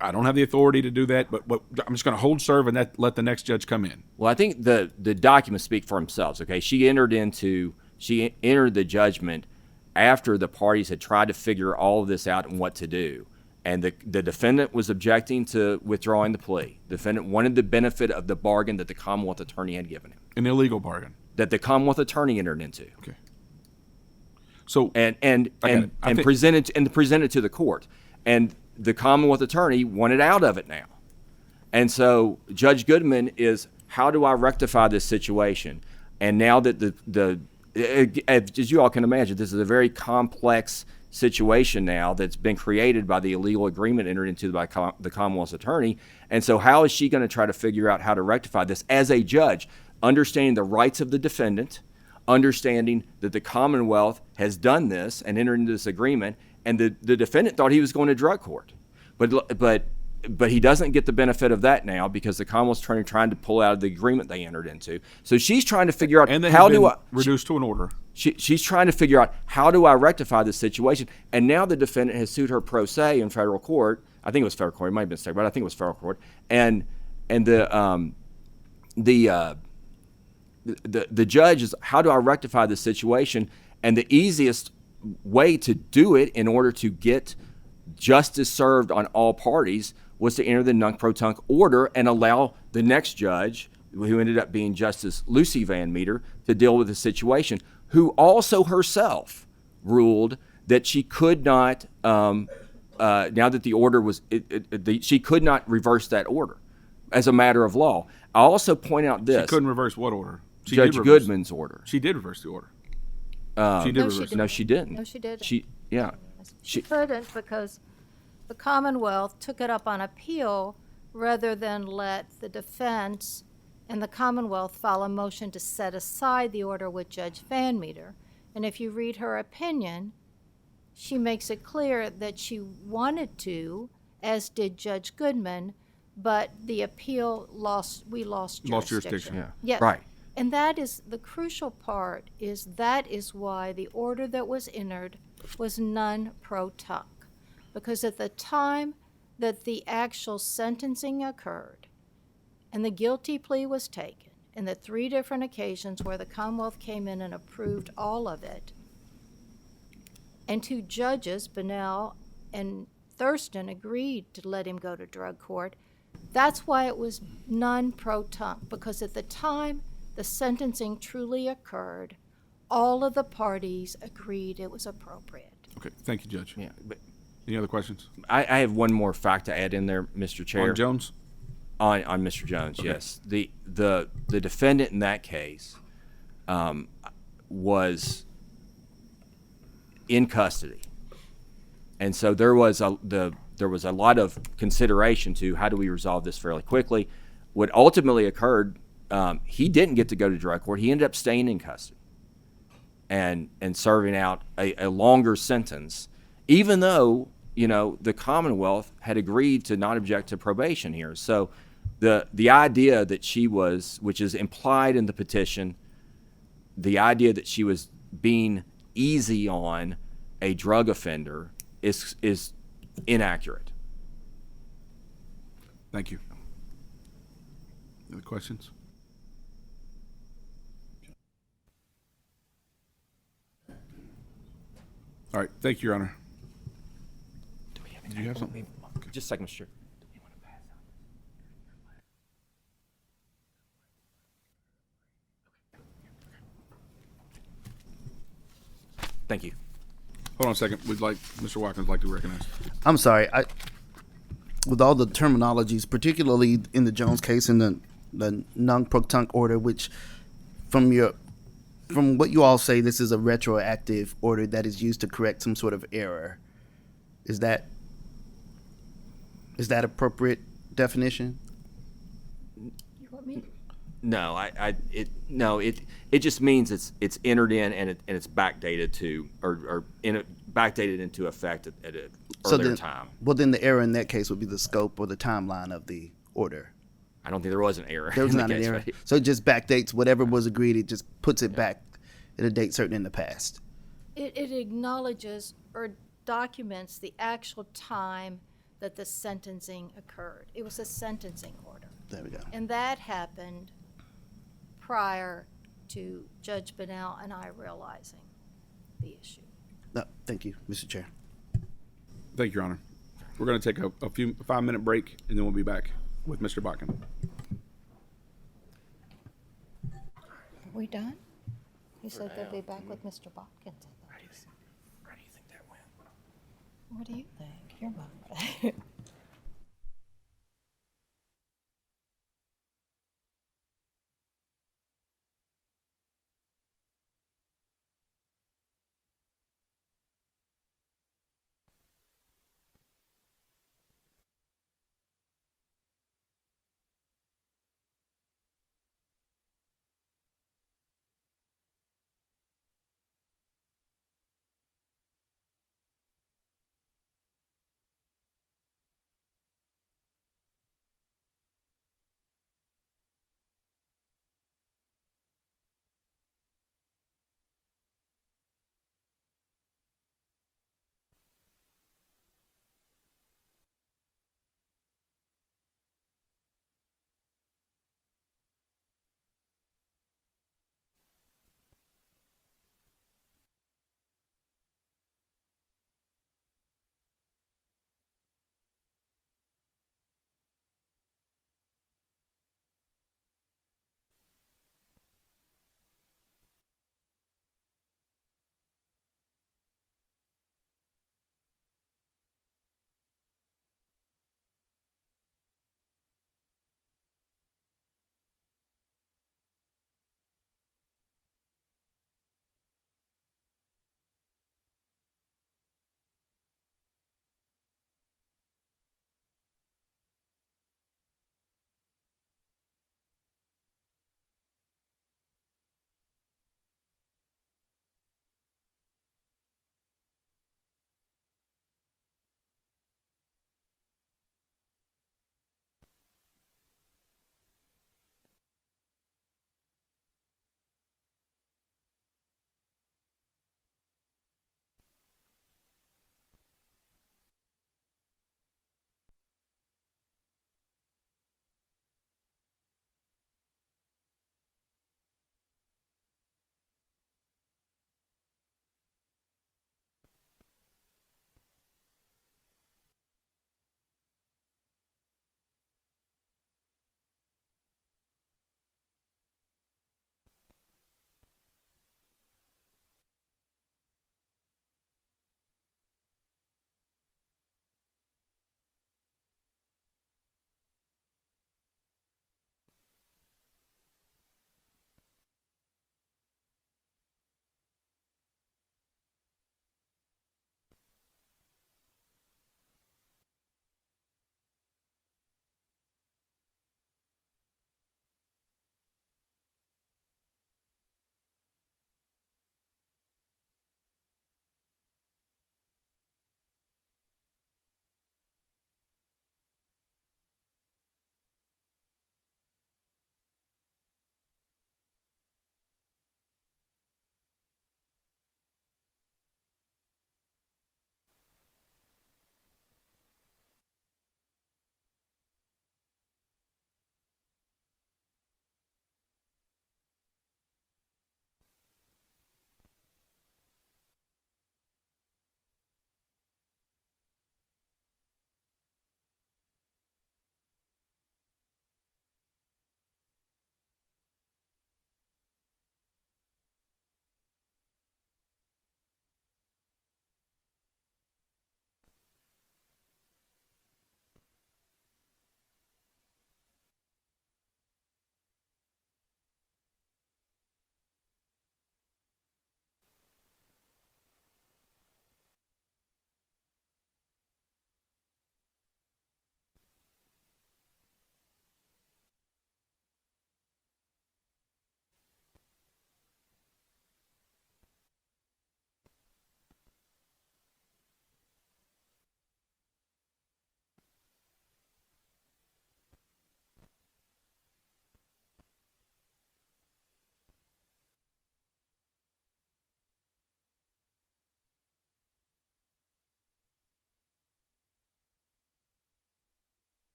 I don't have the authority to do that, but I'm just going to hold serve and let the next judge come in. Well, I think the documents speak for themselves. Okay, she entered the judgment after the parties had tried to figure all of this out and what to do, and the defendant was objecting to withdrawing the plea. The defendant wanted the benefit of the bargain that the Commonwealth attorney had given him, An illegal bargain. that the Commonwealth attorney entered into. Okay. So and I get it. I think- presented to the court, and the Commonwealth attorney wanted out of it now, and so Judge Goodman is, how do I rectify this situation? And now that as you all can imagine, this is a very complex situation now that's been created by the illegal agreement entered into by the Commonwealth's attorney, and so how is she going to try to figure out how to rectify this as a judge, understanding the rights of the defendant, understanding that the Commonwealth has done this and entered into this agreement, and the defendant thought he was going to drug court. But he doesn't get the benefit of that now because the Commonwealth's trying to pull out of the agreement they entered into. So she's trying to figure out and they how have been do I reduced to an order. she's trying to figure out how do I rectify this situation. And now the defendant has sued her pro se in federal court. I think it was federal court. It might have been state, but I think it was federal court. And the judge is, how do I rectify this situation? And the easiest way to do it in order to get justice served on all parties was to enter the nunc-pro-tunc order and allow the next judge, who ended up being Justice Lucy Van Meter, to deal with the situation, who also herself ruled that she could not, now that the order was, she could not reverse that order as a matter of law. I also point out this. She couldn't reverse what order? She Judge did reverse- Goodman's order. She did reverse the order. No, She did she reverse. didn't. No, she didn't. No, she didn't. Yeah. She couldn't because the Commonwealth took it up on appeal rather than let the defense and the Commonwealth file a motion to set aside the order with Judge Van Meter. And if you read her opinion, she makes it clear that she wanted to, as did Judge Goodman, but the appeal we lost jurisdiction. Lost jurisdiction. Yeah. Yes. Right. And that is the crucial part, is that is why the order that was entered was non-pro-tunc. Because at the time that the actual sentencing occurred and the guilty plea was taken, and the 3 different occasions where the Commonwealth came in and approved all of it, and 2 judges, Bunnell and Thurston, agreed to let him go to drug court, that's why it was non-pro-tunc, because at the time the sentencing truly occurred, all of the parties agreed it was appropriate. Okay, thank you, Judge. Yeah. But Any other questions? I have one more fact to add in there, Mr. Chair. On Jones? On Mr. Jones, Okay. yes. The defendant in that case was in custody, and so there was a lot of consideration to how do we resolve this fairly quickly. What ultimately occurred, he didn't get to go to drug court. He ended up staying in custody and serving out a longer sentence, even though the Commonwealth had agreed to not object to probation here. So the idea that she was, which is implied in the petition, the idea that she was being easy on a drug offender is inaccurate. Thank you. Any other questions? All right, thank you, Your Honor. Did you have something? Just a second, Mr. Chair. Thank you. Hold on a second. Mr. Watkins would like to recognize. I'm sorry. With all the terminologies, particularly in the Jones case and the non-pro-tunc order, which from what you all say, this is a retroactive order that is used to correct some sort of error. Is that appropriate definition? You want me? No, it just means it's entered in and it's backdated to backdated into effect at an earlier time. Well, then the error in that case would be the scope or the timeline of the order. I don't think there was an error. There was in the not an case, error. right? So it just backdates whatever was agreed. It just puts it back at a date certain in the past. It acknowledges or documents the actual time that the sentencing occurred. It was a sentencing order. There we go. And that happened prior to Judge Bunnell and I realizing the issue. No, thank you, Mr. Chair. Thank you, Your Honor. We're going to take a 5-minute break, and then we'll be back with Mr. Botkin. Are we done? He said they'll be back with Mr. Botkins. What do you think? You're mine.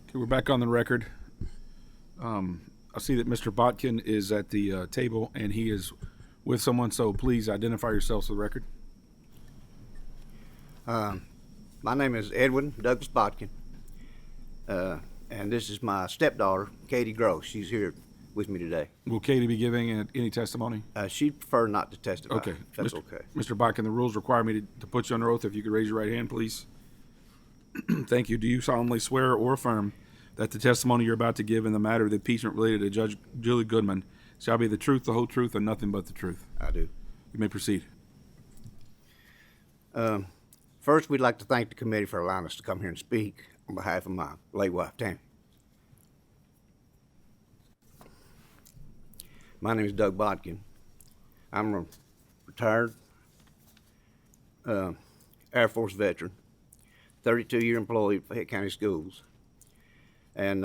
Okay, we're back on the record. I see that Mr. Botkin is at the table and he is with someone, so please identify yourselves for the record. My name is Edwin Douglas Botkin, and this is my stepdaughter, Katie Gross. She's here with me today. Will Katie be giving any testimony? She'd prefer not to testify. Okay. if That's okay. Mr. Botkin, the rules require me to put you under oath. If you could raise your right hand, please. Thank you. Do you solemnly swear or affirm that the testimony you're about to give in the matter of the impeachment related to Judge Julie Goodman shall be the truth, the whole truth, and nothing but the truth? I do. You may proceed. First, we'd like to thank the committee for allowing us to come here and speak on behalf of my late wife, Tammy. My name is Doug Botkin. I'm a retired Air Force veteran, 32-year employee at Fayette County Schools. And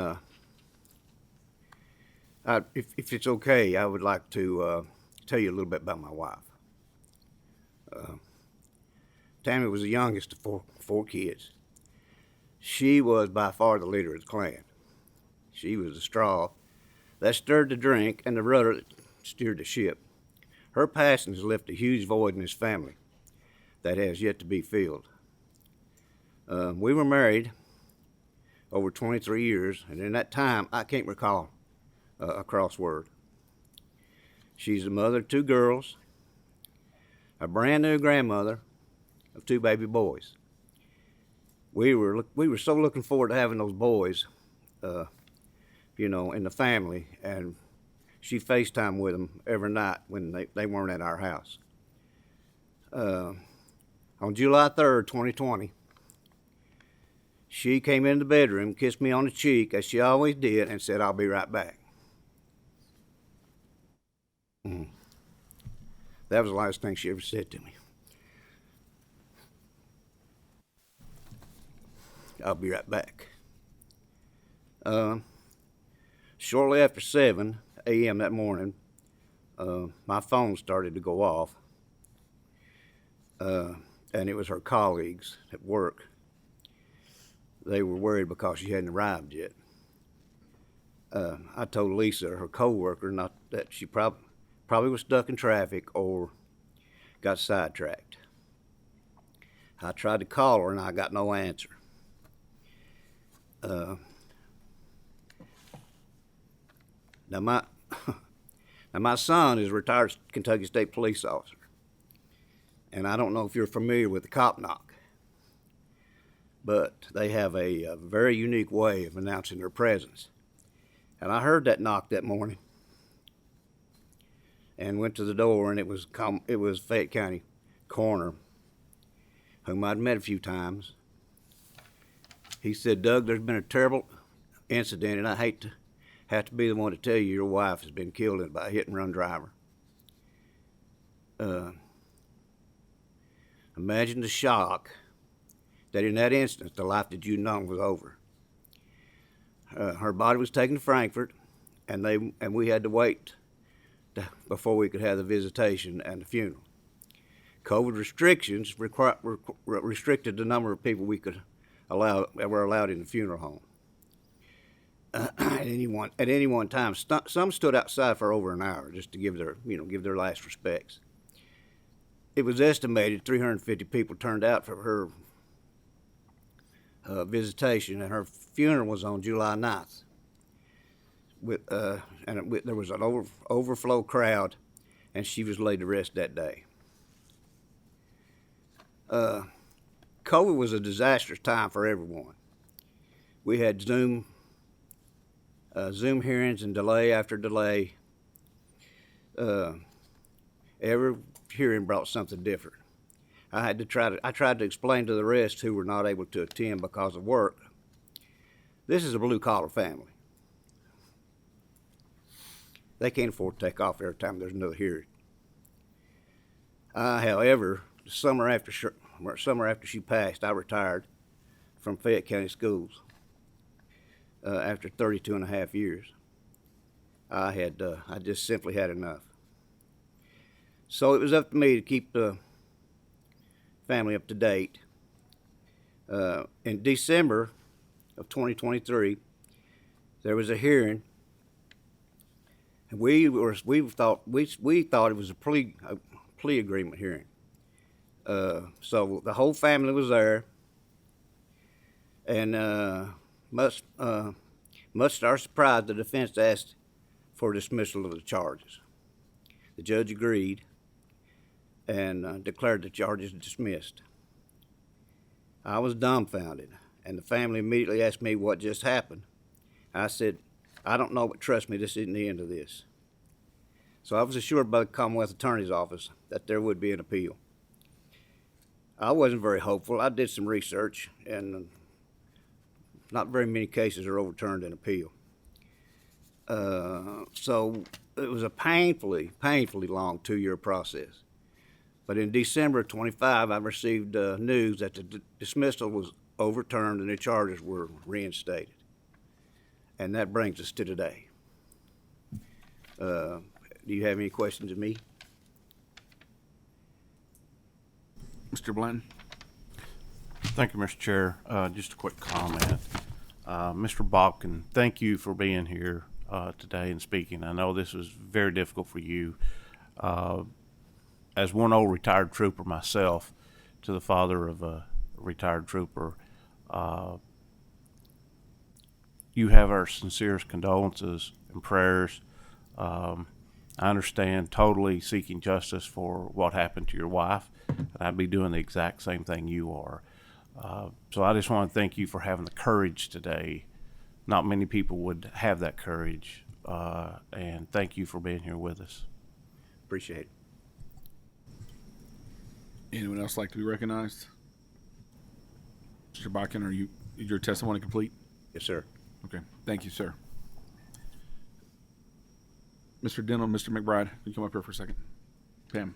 if it's okay, I would like to tell you a little bit about my wife. Tammy was the youngest of four kids. She was by far the leader of the clan. She was the straw that stirred the drink and the rudder that steered the ship. Her passing has left a huge void in this family that has yet to be filled. We were married over 23 years, and in that time, I can't recall a crossword. She's the mother of 2 girls, a brand new grandmother of 2 baby boys. We were so looking forward to having those boys, in the family, and she FaceTimed with them every night when they weren't at our house. On July 3rd, 2020, she came in the bedroom, kissed me on the cheek, as she always did, and said, "I'll be right back." That was the last thing she ever said to me. I'll be right back. Shortly after 7 a.m. that morning, my phone started to go off, and it was her colleagues at work. They were worried because she hadn't arrived yet. I told Lisa, her co-worker, not that she probably was stuck in traffic or got sidetracked. I tried to call her and I got no answer. Now my son is a retired Kentucky State police officer, and I don't know if you're familiar with the cop knock, but they have a very unique way of announcing their presence. And I heard that knock that morning, and went to the door, and it was Fayette County coroner, whom I'd met a few times. He said, "Doug, there's been a terrible incident, and I hate to have to be the one to tell you your wife has been killed by a hit-and-run driver." Imagine the shock that in that instant, the life that you'd known was over. Her body was taken to Frankfurt, and we had to wait before we could have the visitation and the funeral. COVID restrictions restricted the number of people that were allowed in the funeral home. At any one time, some stood outside for over an hour just to give their last respects. It was estimated 350 people turned out for her visitation, and her funeral was on July 9th. There was an overflow crowd, and she was laid to rest that day. COVID was a disastrous time for everyone. We had Zoom hearings and delay after delay. Every hearing brought something different. I tried to explain to the rest who were not able to attend because of work. This is a blue-collar family. They can't afford to take off every time there's another hearing. However, the summer after she passed, I retired from Fayette County Schools after 32 and a half years. I just simply had enough. So it was up to me to keep the family up to date. In December of 2023, there was a hearing, and we thought it was a plea agreement hearing. So the whole family was there, and much to our surprise, the defense asked for dismissal of the charges. The judge agreed and declared the charges dismissed. I was dumbfounded, and the family immediately asked me what just happened. I said, I don't know, but trust me, this isn't the end of this. So I was assured by the Commonwealth Attorney's Office that there would be an appeal. I wasn't very hopeful. I did some research, and not very many cases are overturned in appeal. So it was a painfully long 2-year process. But in December of 25, I received news that the dismissal was overturned and the charges were reinstated. And that brings us to today. Do you have any questions of me? Mr. Blanton? Thank you, Mr. Chair. Just a quick comment. Mr. Bobkin, thank you for being here today and speaking. I know this was very difficult for you. As one old retired trooper myself, to the father of a retired trooper, you have our sincerest condolences and prayers. I understand totally seeking justice for what happened to your wife, and I'd be doing the exact same thing you are. So I just want to thank you for having the courage today. Not many people would have that courage, and thank you for being here with us. Appreciate it. Anyone else like to be recognized? Mr. Bakken, is your testimony complete? Yes, sir. Okay, thank you, sir. Mr. Denham, Mr. McBride, can you come up here for a second? Pam.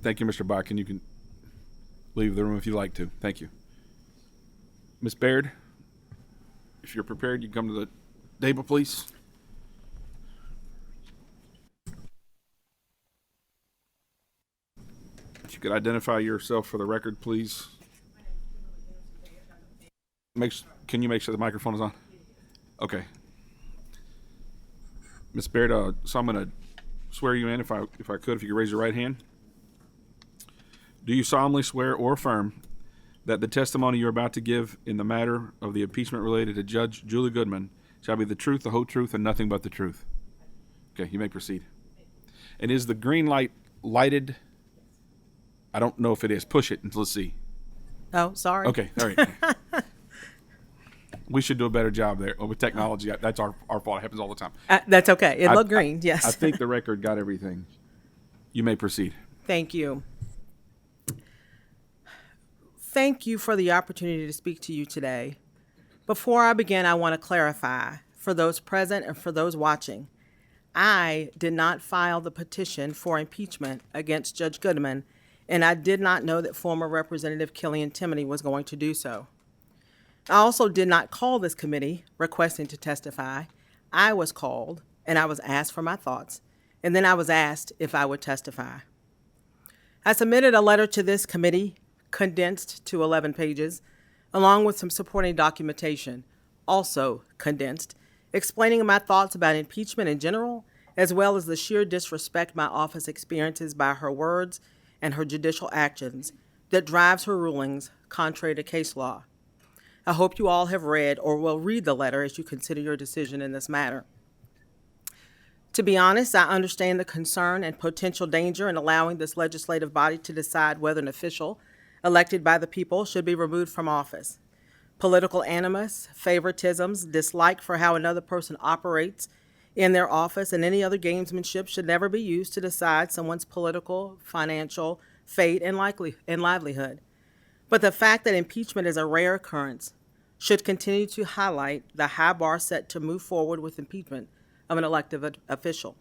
Thank you, Mr. Bakken. You can leave the room if you like to. Thank you. Ms. Baird, if you're prepared, you can come to the table, please. If you could identify yourself for the record, please. Can you make sure the microphone is on? Okay. Ms. Baird, so I'm going to swear you in if you could raise your right hand. Do you solemnly swear or affirm that the testimony you're about to give in the matter of the impeachment related to Judge Julie Goodman shall be the truth, the whole truth, and nothing but the truth? Okay, you may proceed. And is the green light lighted? I don't know if it is. Push it and let's see. Oh, sorry. Okay, all right. We should do a better job there. With technology, that's our fault. It happens all the time. That's okay. It looked green, yes. I think the record got everything. You may proceed. Thank you. Thank you for the opportunity to speak to you today. Before I begin, I want to clarify for those present and for those watching, I did not file the petition for impeachment against Judge Goodman, and I did not know that former Representative Killian Timoney was going to do so. I also did not call this committee requesting to testify. I was called, and I was asked for my thoughts, and then I was asked if I would testify. I submitted a letter to this committee, condensed to 11 pages, along with some supporting documentation, also condensed, explaining my thoughts about impeachment in general, as well as the sheer disrespect my office experiences by her words and her judicial actions that drives her rulings contrary to case law. I hope you all have read or will read the letter as you consider your decision in this matter. To be honest, I understand the concern and potential danger in allowing this legislative body to decide whether an official elected by the people should be removed from office. Political animus, favoritisms, dislike for how another person operates in their office, and any other gamesmanship should never be used to decide someone's political, financial fate and livelihood. But the fact that impeachment is a rare occurrence should continue to highlight the high bar set to move forward with impeachment of an elected official.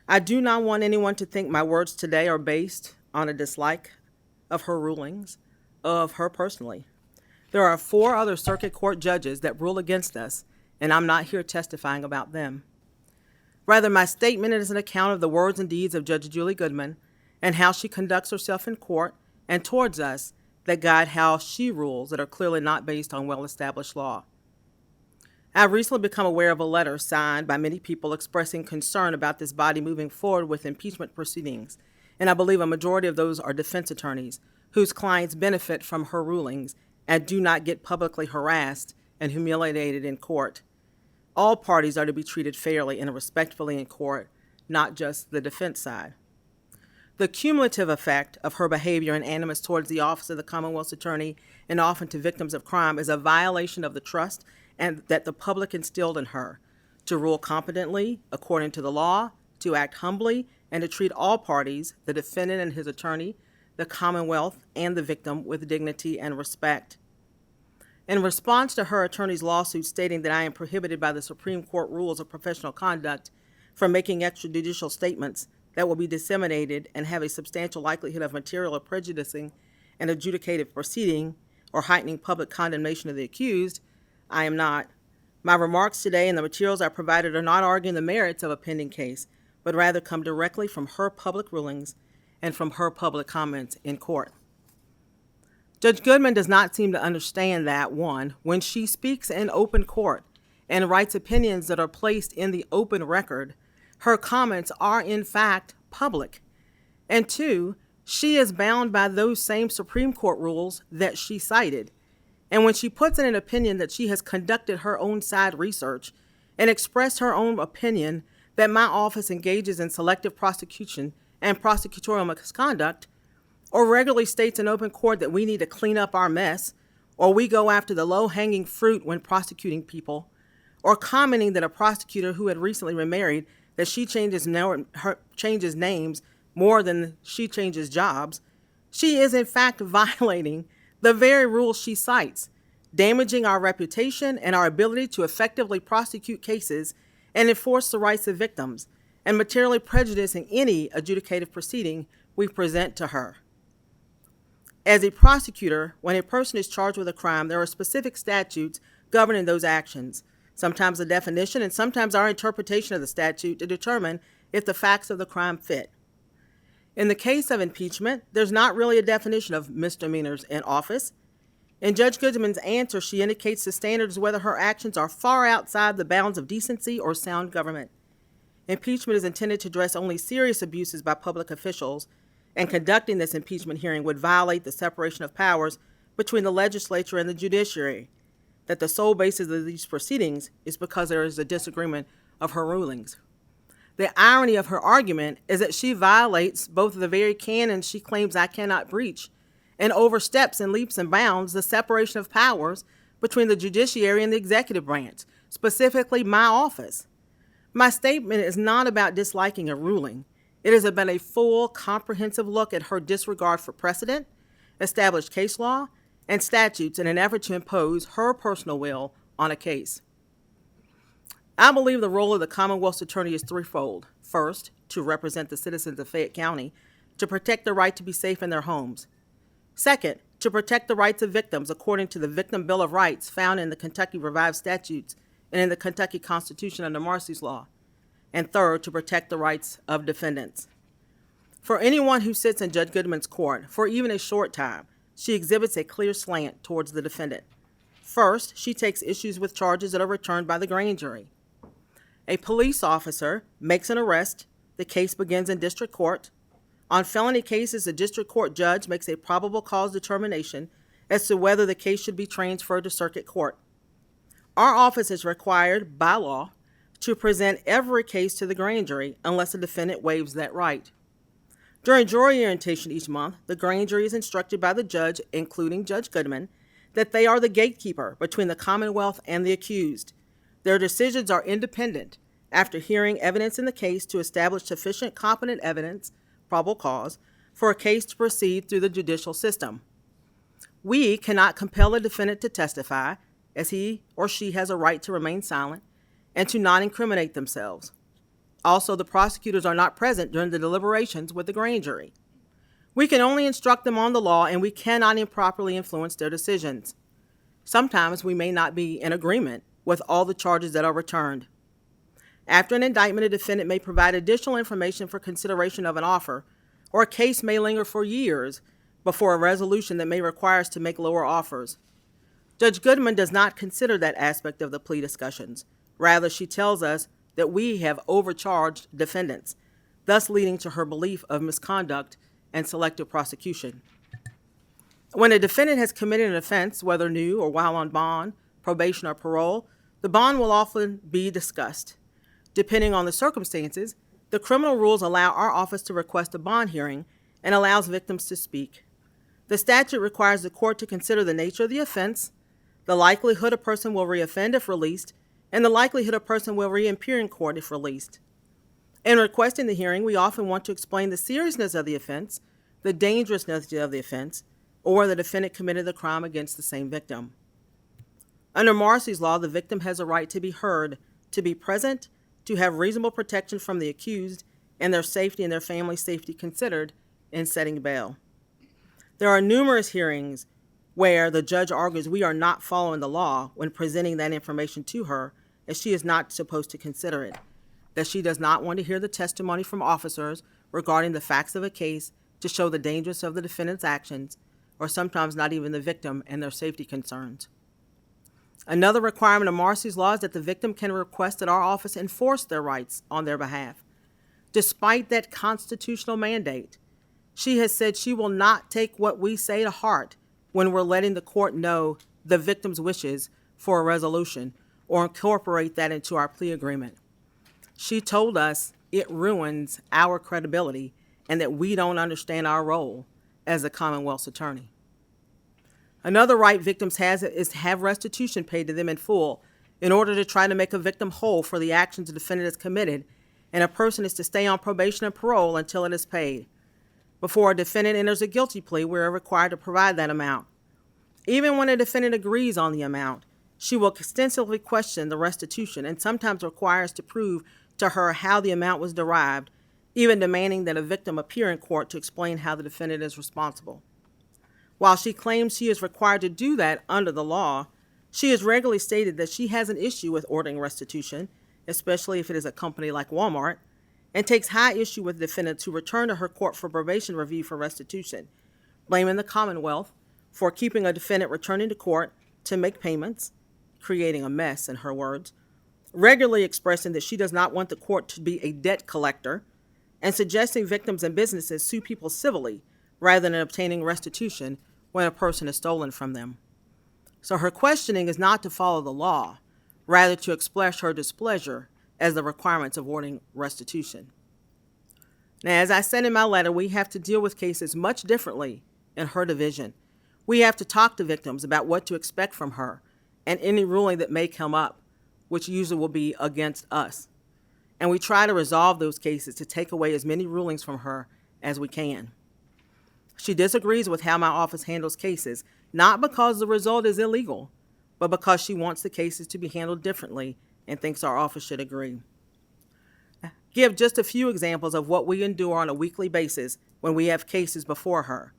I do not want anyone to think my words today are based on a dislike of her rulings, of her personally. There are 4 other circuit court judges that rule against us, and I'm not here testifying about them. Rather, my statement is an account of the words and deeds of Judge Julie Goodman and how she conducts herself in court and towards us that guide how she rules that are clearly not based on well-established law. I've recently become aware of a letter signed by many people expressing concern about this body moving forward with impeachment proceedings, and I believe a majority of those are defense attorneys whose clients benefit from her rulings and do not get publicly harassed and humiliated in court. All parties are to be treated fairly and respectfully in court, not just the defense side. The cumulative effect of her behavior and animus towards the office of the Commonwealth's attorney and often to victims of crime is a violation of the trust and that the public instilled in her to rule competently, according to the law, to act humbly, and to treat all parties, the defendant and his attorney, the Commonwealth, and the victim with dignity and respect. In response to her attorney's lawsuit stating that I am prohibited by the Supreme Court rules of professional conduct from making extrajudicial statements that will be disseminated and have a substantial likelihood of material or prejudicing an adjudicative proceeding or heightening public condemnation of the accused, I am not. My remarks today and the materials I provided are not arguing the merits of a pending case, but rather come directly from her public rulings and from her public comments in court. Judge Goodman does not seem to understand that, 1, when she speaks in open court and writes opinions that are placed in the open record, her comments are in fact public. And 2, she is bound by those same Supreme Court rules that she cited. And when she puts in an opinion that she has conducted her own side research and expressed her own opinion that my office engages in selective prosecution and prosecutorial misconduct, or regularly states in open court that we need to clean up our mess, or we go after the low-hanging fruit when prosecuting people, or commenting that a prosecutor who had recently remarried that she changes names more than she changes jobs, she is in fact violating the very rules she cites, damaging our reputation and our ability to effectively prosecute cases and enforce the rights of victims, and materially prejudicing any adjudicative proceeding we present to her. As a prosecutor, when a person is charged with a crime, there are specific statutes governing those actions, sometimes the definition and sometimes our interpretation of the statute to determine if the facts of the crime fit. In the case of impeachment, there's not really a definition of misdemeanors in office. In Judge Goodman's answer, she indicates the standard is whether her actions are far outside the bounds of decency or sound government. Impeachment is intended to address only serious abuses by public officials, and conducting this impeachment hearing would violate the separation of powers between the legislature and the judiciary, that the sole basis of these proceedings is because there is a disagreement of her rulings. The irony of her argument is that she violates both of the very canons she claims I cannot breach and oversteps in leaps and bounds the separation of powers between the judiciary and the executive branch, specifically my office. My statement is not about disliking a ruling. It is about a full, comprehensive look at her disregard for precedent, established case law, and statutes in an effort to impose her personal will on a case. I believe the role of the Commonwealth's attorney is threefold. First, to represent the citizens of Fayette County, to protect the right to be safe in their homes. Second, to protect the rights of victims according to the Victim Bill of Rights found in the Kentucky Revised Statutes and in the Kentucky Constitution under Marsy's Law. And third, to protect the rights of defendants. For anyone who sits in Judge Goodman's court for even a short time, she exhibits a clear slant towards the defendant. First, she takes issues with charges that are returned by the grand jury. A police officer makes an arrest. The case begins in district court. On felony cases, the district court judge makes a probable cause determination as to whether the case should be transferred to circuit court. Our office is required by law to present every case to the grand jury unless the defendant waives that right. During jury orientation each month, the grand jury is instructed by the judge, including Judge Goodman, that they are the gatekeeper between the Commonwealth and the accused. Their decisions are independent, after hearing evidence in the case to establish sufficient competent evidence, probable cause, for a case to proceed through the judicial system. We cannot compel a defendant to testify, as he or she has a right to remain silent and to not incriminate themselves. Also, the prosecutors are not present during the deliberations with the grand jury. We can only instruct them on the law, and we cannot improperly influence their decisions. Sometimes we may not be in agreement with all the charges that are returned. After an indictment, a defendant may provide additional information for consideration of an offer, or a case may linger for years before a resolution that may require us to make lower offers. Judge Goodman does not consider that aspect of the plea discussions. Rather, she tells us that we have overcharged defendants, thus leading to her belief of misconduct and selective prosecution. When a defendant has committed an offense, whether new or while on bond, probation, or parole, the bond will often be discussed. Depending on the circumstances, the criminal rules allow our office to request a bond hearing and allows victims to speak. The statute requires the court to consider the nature of the offense, the likelihood a person will reoffend if released, and the likelihood a person will reappear in court if released. In requesting the hearing, we often want to explain the seriousness of the offense, the dangerousness of the offense, or whether the defendant committed the crime against the same victim. Under Marcy's law, the victim has a right to be heard, to be present, to have reasonable protection from the accused, and their safety and their family's safety considered in setting bail. There are numerous hearings where the judge argues we are not following the law when presenting that information to her, as she is not supposed to consider it, that she does not want to hear the testimony from officers regarding the facts of a case to show the dangers of the defendant's actions, or sometimes not even the victim and their safety concerns. Another requirement of Marcy's law is that the victim can request that our office enforce their rights on their behalf. Despite that constitutional mandate, she has said she will not take what we say to heart when we're letting the court know the victim's wishes for a resolution or incorporate that into our plea agreement. She told us it ruins our credibility and that we don't understand our role as the Commonwealth's attorney. Another right victims has is to have restitution paid to them in full in order to try to make a victim whole for the actions the defendant has committed, and a person is to stay on probation and parole until it is paid. Before a defendant enters a guilty plea, we are required to provide that amount. Even when a defendant agrees on the amount, she will extensively question the restitution and sometimes requires to prove to her how the amount was derived, even demanding that a victim appear in court to explain how the defendant is responsible. While she claims she is required to do that under the law, she has regularly stated that she has an issue with ordering restitution, especially if it is a company like Walmart, and takes high issue with defendants who return to her court for probation review for restitution, blaming the Commonwealth for keeping a defendant returning to court to make payments, creating a mess in her words, regularly expressing that she does not want the court to be a debt collector, and suggesting victims and businesses sue people civilly rather than obtaining restitution when a person is stolen from them. So her questioning is not to follow the law, rather to express her displeasure as the requirements of awarding restitution. Now, as I said in my letter, we have to deal with cases much differently in her division. We have to talk to victims about what to expect from her and any ruling that may come up, which usually will be against us. And we try to resolve those cases to take away as many rulings from her as we can. She disagrees with how my office handles cases, not because the result is illegal, but because she wants the cases to be handled differently and thinks our office should agree. Give just a few examples of what we endure on a weekly basis when we have cases before her.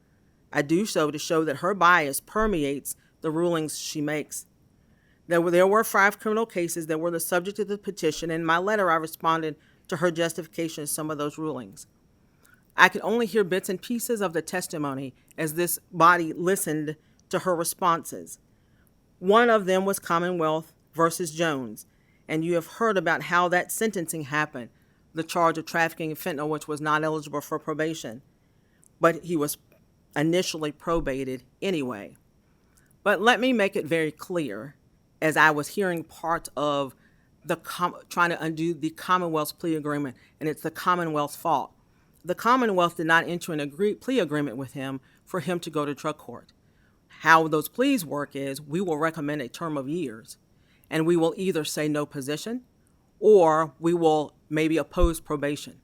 I do so to show that her bias permeates the rulings she makes. There were 5 criminal cases that were the subject of the petition. In my letter, I responded to her justification of some of those rulings. I could only hear bits and pieces of the testimony as this body listened to her responses. One of them was Commonwealth versus Jones, and you have heard about how that sentencing happened, the charge of trafficking in fentanyl, which was not eligible for probation, but he was initially probated anyway. But let me make it very clear, as I was hearing part of trying to undo the Commonwealth's plea agreement, and it's the Commonwealth's fault. The Commonwealth did not enter an plea agreement with him for him to go to drug court. How those pleas work is we will recommend a term of years, and we will either say no position or we will maybe oppose probation.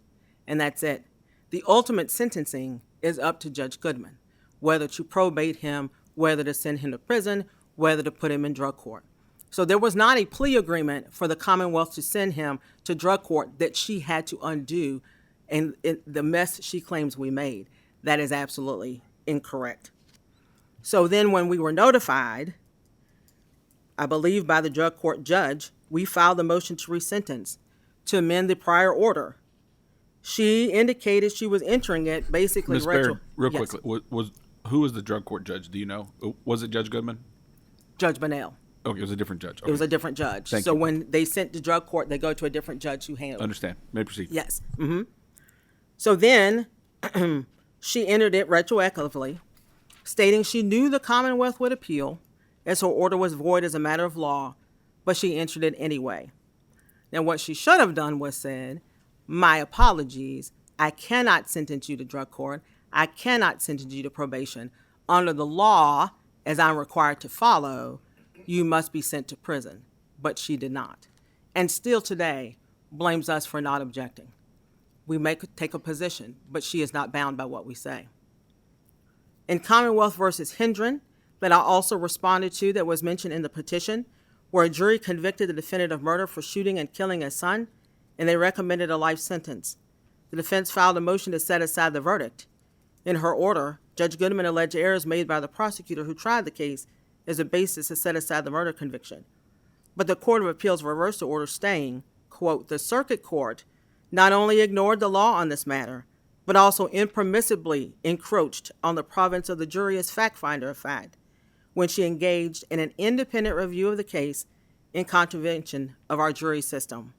And that's it. The ultimate sentencing is up to Judge Goodman, whether to probate him, whether to send him to prison, whether to put him in drug court. So there was not a plea agreement for the Commonwealth to send him to drug court that she had to undo and the mess she claims we made. That is absolutely incorrect. So then when we were notified, I believe by the drug court judge, we filed a motion to resentence to amend the prior order. She indicated she was entering it basically Ms. Baird, real Yes. quickly, who was the drug court judge? Do you know? Was it Judge Goodman? Judge Bunnell. Okay, it was a different judge. It was a different judge. Thank so you. when they sent to drug court, they go to a different judge who handled it. Understand. May proceed. Yes. So then she entered it retroactively, stating she knew the Commonwealth would appeal, as her order was void as a matter of law, but she entered it anyway. Now, what she should have done was said, my apologies, I cannot sentence you to drug court. I cannot sentence you to probation. Under the law, as I'm required to follow, you must be sent to prison. But she did not. And still today blames us for not objecting. We may take a position, but she is not bound by what we say. In Commonwealth versus Hendren, that I also responded to, that was mentioned in the petition, where a jury convicted the defendant of murder for shooting and killing his son, and they recommended a life sentence. The defense filed a motion to set aside the verdict. In her order, Judge Goodman alleged errors made by the prosecutor who tried the case as a basis to set aside the murder conviction. But the Court of Appeals reversed the order, saying, quote, the circuit court not only ignored the law on this matter, but also impermissibly encroached on the province of the jury as fact finder of fact, when she engaged in an independent review of the case in contravention of our jury system.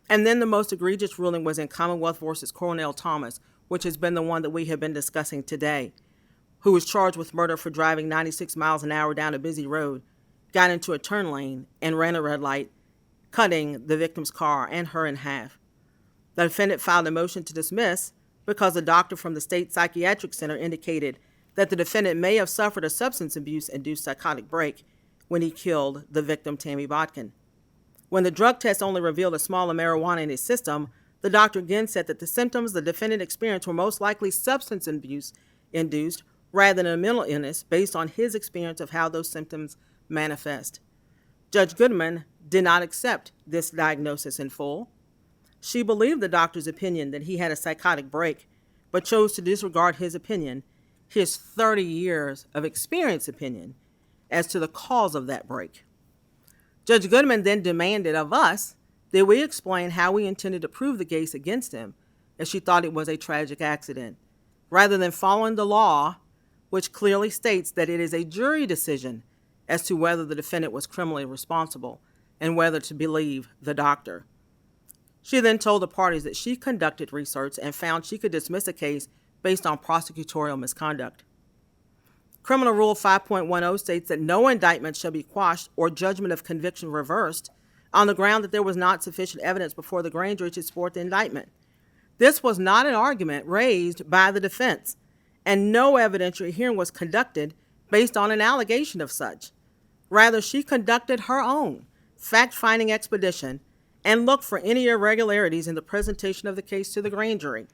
And then the most egregious ruling was in Commonwealth versus Cornell Thomas, which has been the one that we have been discussing today, who was charged with murder for driving 96 miles an hour down a busy road, got into a turn lane, and ran a red light, cutting the victim's car and her in half. The defendant filed a motion to dismiss because a doctor from the State Psychiatric Center indicated that the defendant may have suffered a substance abuse-induced psychotic break when he killed the victim, Tammy Botkin. When the drug test only revealed a small amount of marijuana in his system, the doctor again said that the symptoms the defendant experienced were most likely substance abuse-induced rather than a mental illness based on his experience of how those symptoms manifest. Judge Goodman did not accept this diagnosis in full. She believed the doctor's opinion that he had a psychotic break, but chose to disregard his opinion, his 30 years of experience opinion, as to the cause of that break. Judge Goodman then demanded of us that we explain how we intended to prove the case against him, as she thought it was a tragic accident, rather than following the law, which clearly states that it is a jury decision as to whether the defendant was criminally responsible and whether to believe the doctor. She then told the parties that she conducted research and found she could dismiss a case based on prosecutorial misconduct. Criminal Rule 5.10 states that no indictment shall be quashed or judgment of conviction reversed on the ground that there was not sufficient evidence before the grand jury to support the indictment. This was not an argument raised by the defense, and no evidentiary hearing was conducted based on an allegation of such. Rather, she conducted her own fact-finding expedition and looked for any irregularities in the presentation of the case to the grand jury.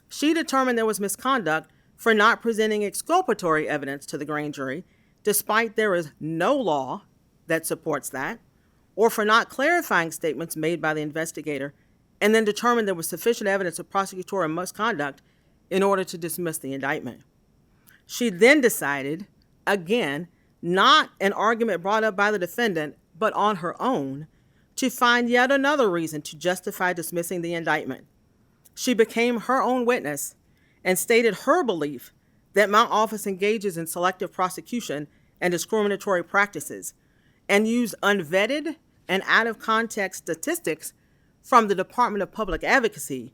She determined there was misconduct for not presenting exculpatory evidence to the grand jury, despite there is no law that supports that, or for not clarifying statements made by the investigator, and then determined there was sufficient evidence of prosecutorial misconduct in order to dismiss the indictment. She then decided, again, not an argument brought up by the defendant, but on her own, to find yet another reason to justify dismissing the indictment. She became her own witness and stated her belief that my office engages in selective prosecution and discriminatory practices, and used unvetted and out-of-context statistics from the Department of Public Advocacy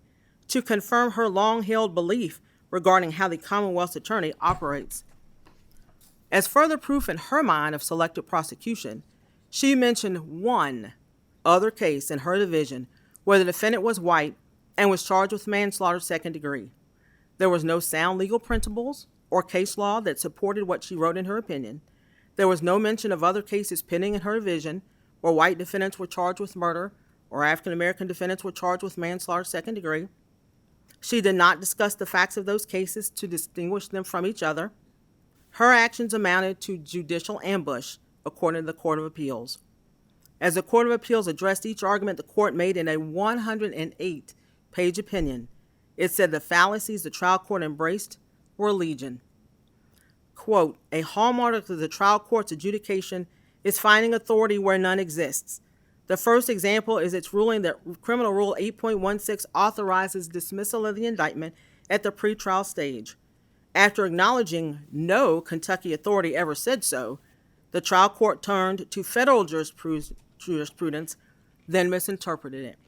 to confirm her long-held belief regarding how the Commonwealth's attorney operates. As further proof in her mind of selective prosecution, she mentioned one other case in her division where the defendant was white and was charged with manslaughter second degree. There was no sound legal principles or case law that supported what she wrote in her opinion. There was no mention of other cases pending in her division where white defendants were charged with murder or African American defendants were charged with manslaughter second degree. She did not discuss the facts of those cases to distinguish them from each other. Her actions amounted to judicial ambush, according to the Court of Appeals. As the Court of Appeals addressed each argument the court made in a 108-page opinion, it said the fallacies the trial court embraced were legion. Quote, a hallmark of the trial court's adjudication is finding authority where none exists. The first example is its ruling that Criminal Rule 8.16 authorizes dismissal of the indictment at the pretrial stage. After acknowledging no Kentucky authority ever said so, the trial court turned to federal jurisprudence, then misinterpreted it.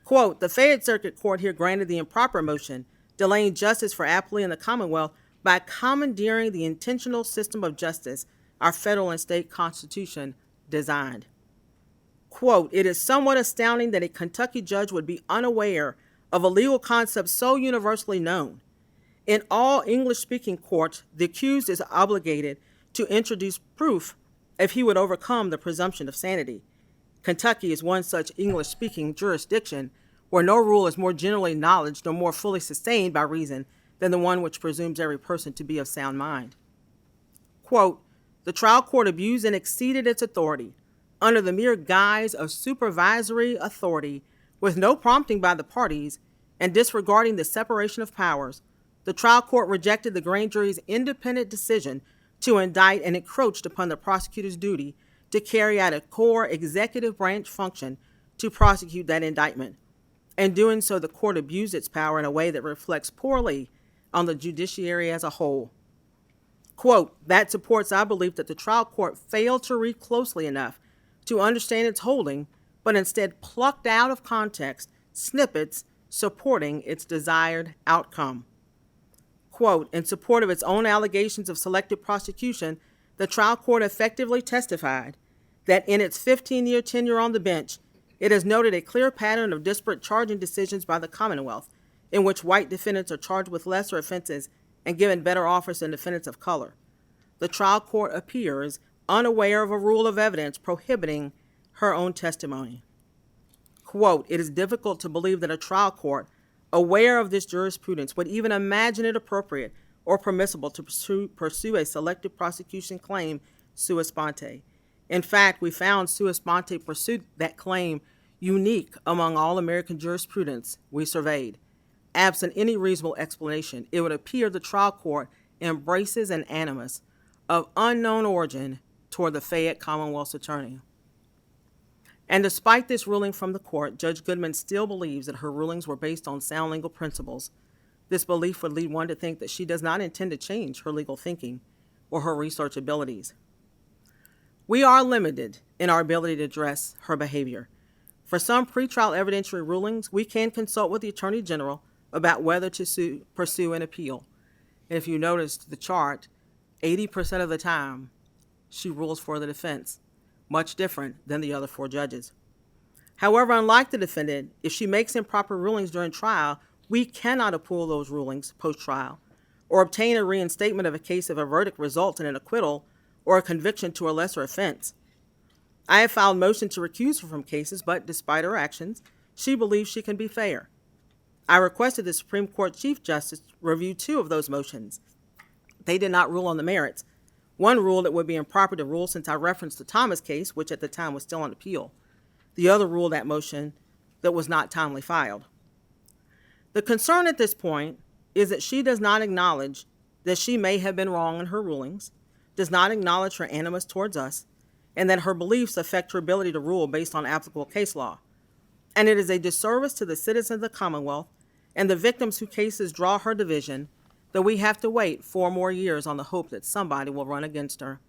Quote, the Fayette Circuit Court here granted the improper motion, delaying justice for appellee in the Commonwealth by commandeering the intentional system of justice our federal and state constitution designed. Quote, it is somewhat astounding that a Kentucky judge would be unaware of a legal concept so universally known. In all English-speaking courts, the accused is obligated to introduce proof if he would overcome the presumption of sanity. Kentucky is one such English-speaking jurisdiction where no rule is more generally acknowledged nor more fully sustained by reason than the one which presumes every person to be of sound mind. Quote, the trial court abused and exceeded its authority under the mere guise of supervisory authority with no prompting by the parties and disregarding the separation of powers. The trial court rejected the grand jury's independent decision to indict and encroached upon the prosecutor's duty to carry out a core executive branch function to prosecute that indictment. In doing so, the court abused its power in a way that reflects poorly on the judiciary as a whole. Quote, that supports our belief that the trial court failed to read closely enough to understand its holding, but instead plucked out of context snippets supporting its desired outcome. Quote, in support of its own allegations of selective prosecution, the trial court effectively testified that in its 15-year tenure on the bench, it has noted a clear pattern of disparate charging decisions by the Commonwealth, in which white defendants are charged with lesser offenses and given better offers than defendants of color. The trial court appears unaware of a rule of evidence prohibiting her own testimony. Quote, it is difficult to believe that a trial court, aware of this jurisprudence, would even imagine it appropriate or permissible to pursue a selective prosecution claim sua sponte. In fact, we found sua sponte pursued that claim unique among all American jurisprudence we surveyed. Absent any reasonable explanation, it would appear the trial court embraces an animus of unknown origin toward the Fayette Commonwealth's attorney. And despite this ruling from the court, Judge Goodman still believes that her rulings were based on sound legal principles. This belief would lead one to think that she does not intend to change her legal thinking or her research abilities. We are limited in our ability to address her behavior. For some pretrial evidentiary rulings, we can consult with the Attorney General about whether to pursue an appeal. And if you noticed the chart, 80% of the time, she rules for the defense, much different than the other four judges. However, unlike the defendant, if she makes improper rulings during trial, we cannot appeal those rulings post-trial or obtain a reinstatement of a case if a verdict results in an acquittal or a conviction to a lesser offense. I have filed motion to recuse her from cases, but despite her actions, she believes she can be fair. I requested the Supreme Court Chief Justice review 2 of those motions. They did not rule on the merits. One ruled it would be improper to rule since I referenced the Thomas case, which at the time was still on appeal. The other ruled that motion that was not timely filed. The concern at this point is that she does not acknowledge that she may have been wrong in her rulings, does not acknowledge her animus towards us, and that her beliefs affect her ability to rule based on applicable case law. And it is a disservice to the citizens of the Commonwealth and the victims whose cases draw her division that we have to wait 4 more years on the hope that somebody will run against her.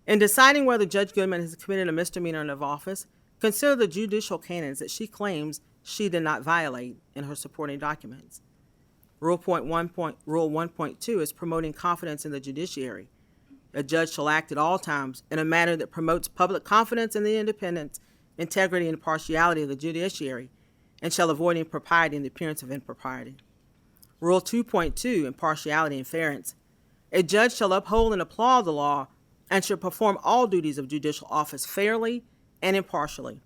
In deciding whether Judge Goodman has committed a misdemeanor of office, consider the judicial canons that she claims she did not violate in her supporting documents. Rule 1.2 is promoting confidence in the judiciary. A judge shall act at all times in a manner that promotes public confidence in the independence, integrity, and impartiality of the judiciary, and shall avoid impropriety and the appearance of impropriety. Rule 2.2, impartiality and fairness. A judge shall uphold and applaud the law and shall perform all duties of judicial office fairly and impartially.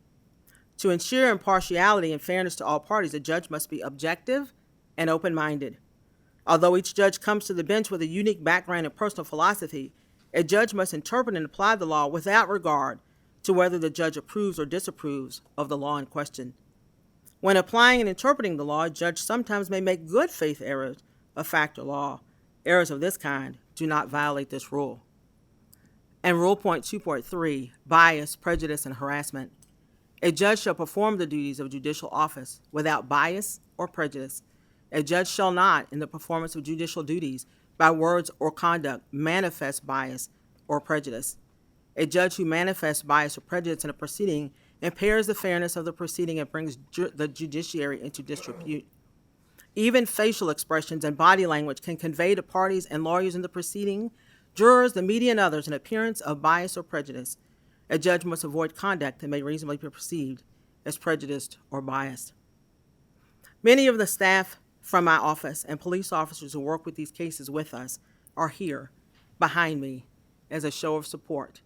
To ensure impartiality and fairness to all parties, a judge must be objective and open-minded. Although each judge comes to the bench with a unique background and personal philosophy, a judge must interpret and apply the law without regard to whether the judge approves or disapproves of the law in question. When applying and interpreting the law, a judge sometimes may make good faith errors of fact or law. Errors of this kind do not violate this rule. And Rule Point 2.3, bias, prejudice, and harassment. A judge shall perform the duties of judicial office without bias or prejudice. A judge shall not, in the performance of judicial duties, by words or conduct, manifest bias or prejudice. A judge who manifests bias or prejudice in a proceeding impairs the fairness of the proceeding and brings the judiciary into disrepute. Even facial expressions and body language can convey to parties and lawyers in the proceeding, jurors, the media, and others an appearance of bias or prejudice. A judge must avoid conduct that may reasonably be perceived as prejudiced or biased. Many of the staff from my office and police officers who work with these cases with us are here behind me as a show of support.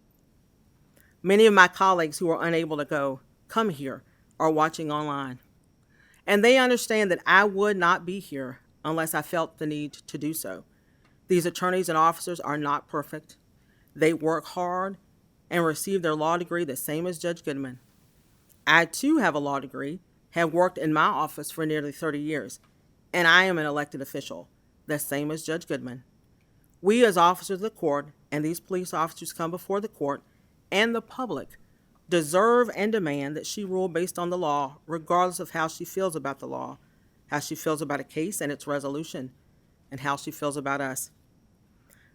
Many of my colleagues who are unable to come here are watching online. And they understand that I would not be here unless I felt the need to do so. These attorneys and officers are not perfect. They work hard and receive their law degree the same as Judge Goodman. I too have a law degree, have worked in my office for nearly 30 years, and I am an elected official, the same as Judge Goodman. We as officers of the court, and these police officers come before the court and the public, deserve and demand that she rule based on the law, regardless of how she feels about the law, how she feels about a case and its resolution, and how she feels about us.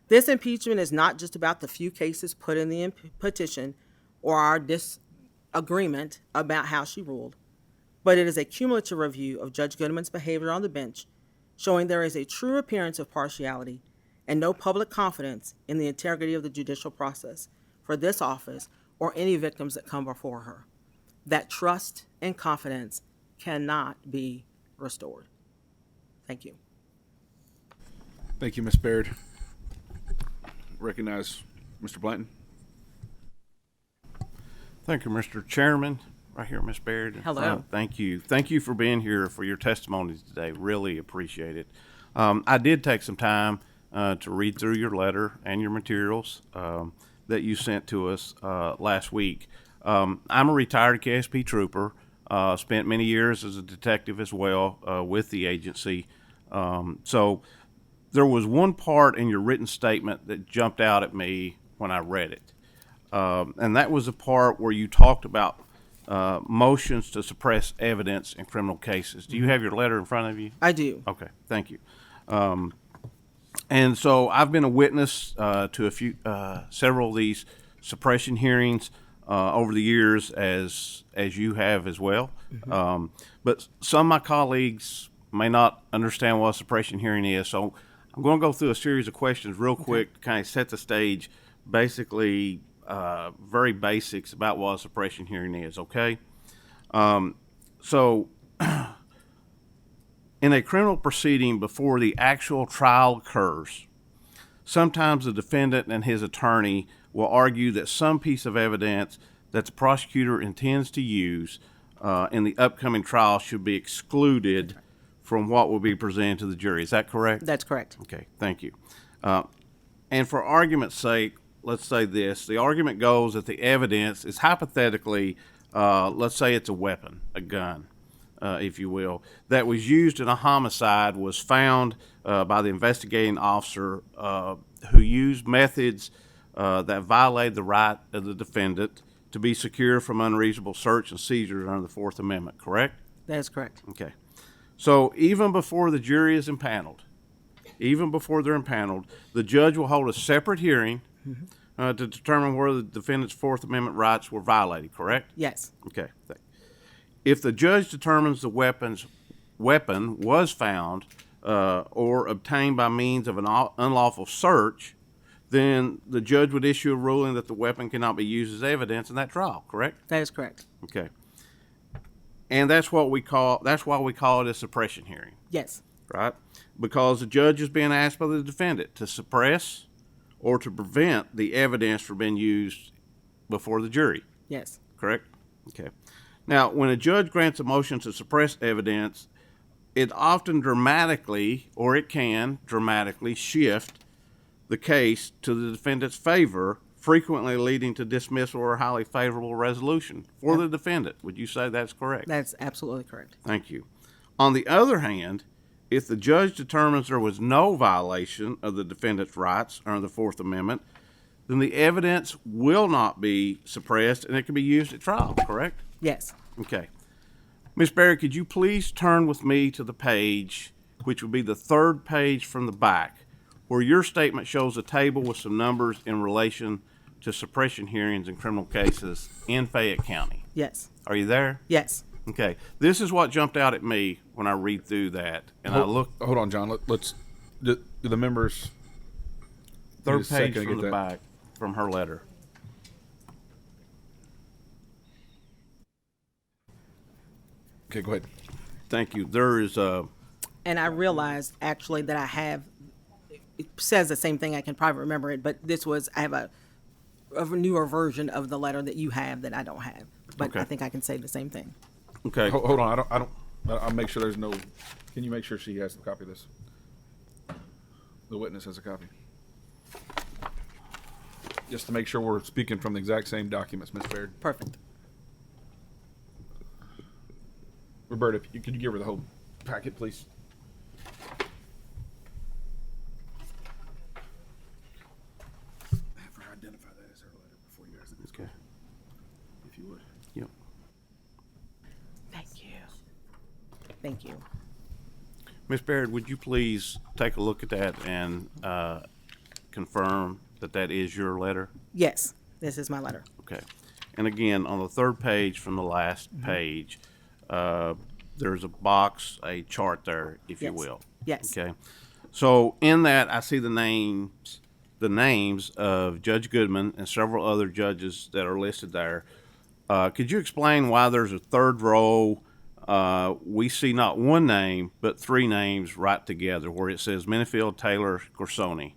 This impeachment is not just about the few cases put in the petition or our disagreement about how she ruled, but it is a cumulative review of Judge Goodman's behavior on the bench, showing there is a true appearance of partiality and no public confidence in the integrity of the judicial process for this office or any victims that come before her. That trust and confidence cannot be restored. Thank you. Thank you, Ms. Baird. Recognize Mr. Blanton. Thank you, Mr. Chairman. Right here, Ms. Baird. Hello. Thank you. Thank you for being here for your testimonies today. Really appreciate it. I did take some time to read through your letter and your materials that you sent to us last week. I'm a retired KSP trooper, spent many years as a detective as well with the agency. So there was one part in your written statement that jumped out at me when I read it. And that was the part where you talked about motions to suppress evidence in criminal cases. Do you have your letter in front of you? I do. Okay, thank you. And so I've been a witness to several of these suppression hearings over the years, as you have as well. Mm-hmm. But some of my colleagues may not understand what a suppression hearing is, so I'm going to go through a series of questions real quick to kind of set the stage, basically very basics about what a suppression hearing is, okay? So in a criminal proceeding before the actual trial occurs, sometimes the defendant and his attorney will argue that some piece of evidence that the prosecutor intends to use in the upcoming trial should be excluded from what will be presented to the jury. Is that correct? That's correct. Okay, thank you. And for argument's sake, let's say this. The argument goes that the evidence is hypothetically, let's say it's a weapon, a gun, if you will, that was used in a homicide, was found by the investigating officer who used methods that violate the right of the defendant to be secure from unreasonable search and seizures under the Fourth Amendment, correct? That is correct. Okay. So even before the jury is impaneled, the judge will hold a separate hearing to determine whether the defendant's Fourth Amendment rights were violated, correct? Yes. Okay. If the judge determines the weapon was found or obtained by means of an unlawful search, then the judge would issue a ruling that the weapon cannot be used as evidence in that trial, correct? That is correct. Okay. And that's why we call it a suppression hearing. Yes. Right? Because the judge is being asked by the defendant to suppress or to prevent the evidence from being used before the jury. Yes. Correct? Okay. Now, when a judge grants a motion to suppress evidence, it often dramatically, or it can dramatically shift the case to the defendant's favor, frequently leading to dismissal or highly favorable resolution for the defendant. Would you say that's correct? That's absolutely correct. Thank you. On the other hand, if the judge determines there was no violation of the defendant's rights under the Fourth Amendment, then the evidence will not be suppressed and it can be used at trial, correct? Yes. Okay. Ms. Berry, could you please turn with me to the page, which would be the third page from the back, where your statement shows a table with some numbers in relation to suppression hearings in criminal cases in Fayette County. Yes. Are you there? Yes. Okay. This is what jumped out at me when I read through that, and I look. Hold on, John. Let's do the members. Third Just a second page to from get the that. back from her letter. Okay, go ahead. Thank you. There is a. And I realized actually that I have, it says the same thing, I can probably remember it, but I have a newer version of the letter that you have that I don't have. But Okay. I think I can say the same thing. Okay. Hold on. I'll make sure there's no. Can you make sure she has a copy of this? The witness has a copy. Just to make sure we're speaking from the exact same documents, Ms. Baird. Perfect. Roberta, could you give her the whole packet, please? Have her identify that as her letter before you ask the next question, if you would. Yep. Thank you. Thank you. Ms. Baird, would you please take a look at that and confirm that that is your letter? Yes, this is my letter. Okay. And again, on the third page from the last page, there's a box, a chart there, if you Yes. will. Yes. Okay. So in that, I see the names of Judge Goodman and several other judges that are listed there. Could you explain why there's a third row? We see not one name, but three names right together, where it says Minifield, Taylor, Corsoni.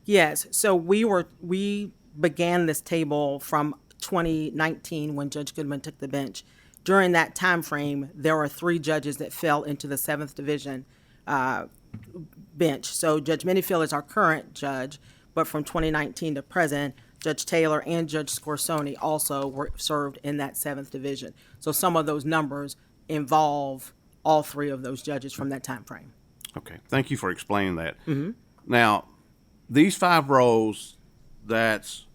Yes, so we began this table from 2019 when Judge Goodman took the bench. During that time frame, there were three judges that fell into the 7th Division bench. So Judge Minifield is our current judge, but from 2019 to present, Judge Taylor and Judge Scorsoni also were served in that 7th Division. So some of those numbers involve all three of those judges from that time frame. Okay, thank you for explaining that. Now, these 5 rows, that's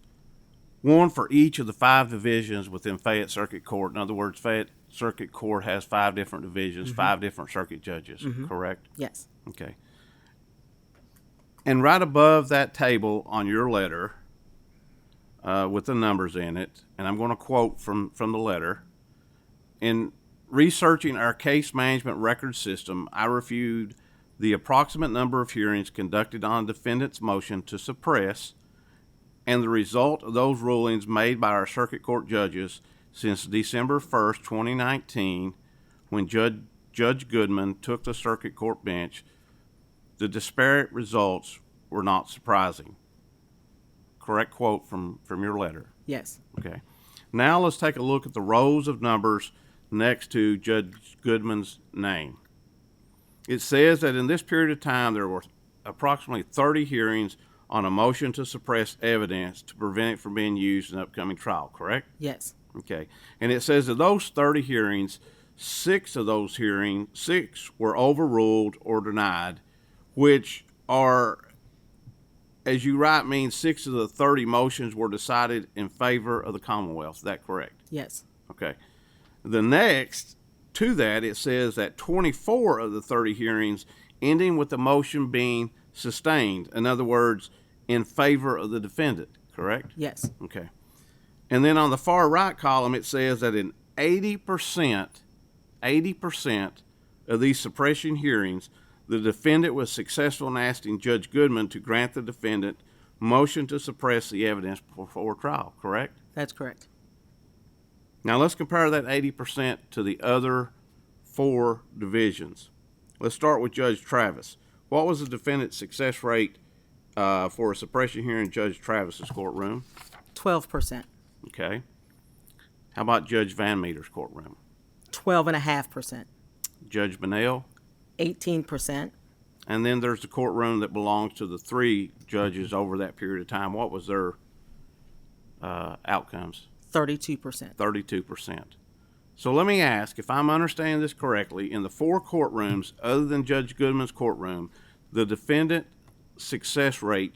one for each of the 5 divisions within Fayette Circuit Court. In other words, Fayette Circuit Court has 5 different divisions, 5 different circuit judges, correct? Yes. Okay. And right above that table on your letter, with the numbers in it, and I'm going to quote from the letter, in researching our case management record system, I reviewed the approximate number of hearings conducted on defendant's motion to suppress and the result of those rulings made by our circuit court judges since December 1st, 2019, when Judge Goodman took the circuit court bench. The disparate results were not surprising. Correct quote from your letter. Yes. Okay. Now let's take a look at the rows of numbers next to Judge Goodman's name. It says that in this period of time there were approximately 30 hearings on a motion to suppress evidence to prevent it from being used in an upcoming trial, correct? Yes. Okay. And it says that those 30 hearings, 6 were overruled or denied, which are, as you write, means 6 of the 30 motions were decided in favor of the Commonwealth. Is that correct? Yes. Okay. The next to that, it says that 24 of the 30 hearings ending with the motion being sustained. In other words, in favor of the defendant, correct? Yes. Okay. And then on the far right column, it says that in 80% of these suppression hearings, the defendant was successful in asking Judge Goodman to grant the defendant motion to suppress the evidence before trial, correct? That's correct. Now let's compare that 80% to the other 4 divisions. Let's start with Judge Travis. What was the defendant's success rate for a suppression hearing in Judge Travis's courtroom? 12%. Okay. How about Judge Van Meter's courtroom? 12.5%. Judge Bunnell, 18%. and then there's the courtroom that belongs to the 3 judges over that period of time. What was their outcomes? 32%. 32%. So let me ask, if I'm understanding this correctly, in the 4 courtrooms other than Judge Goodman's courtroom, the defendant success rate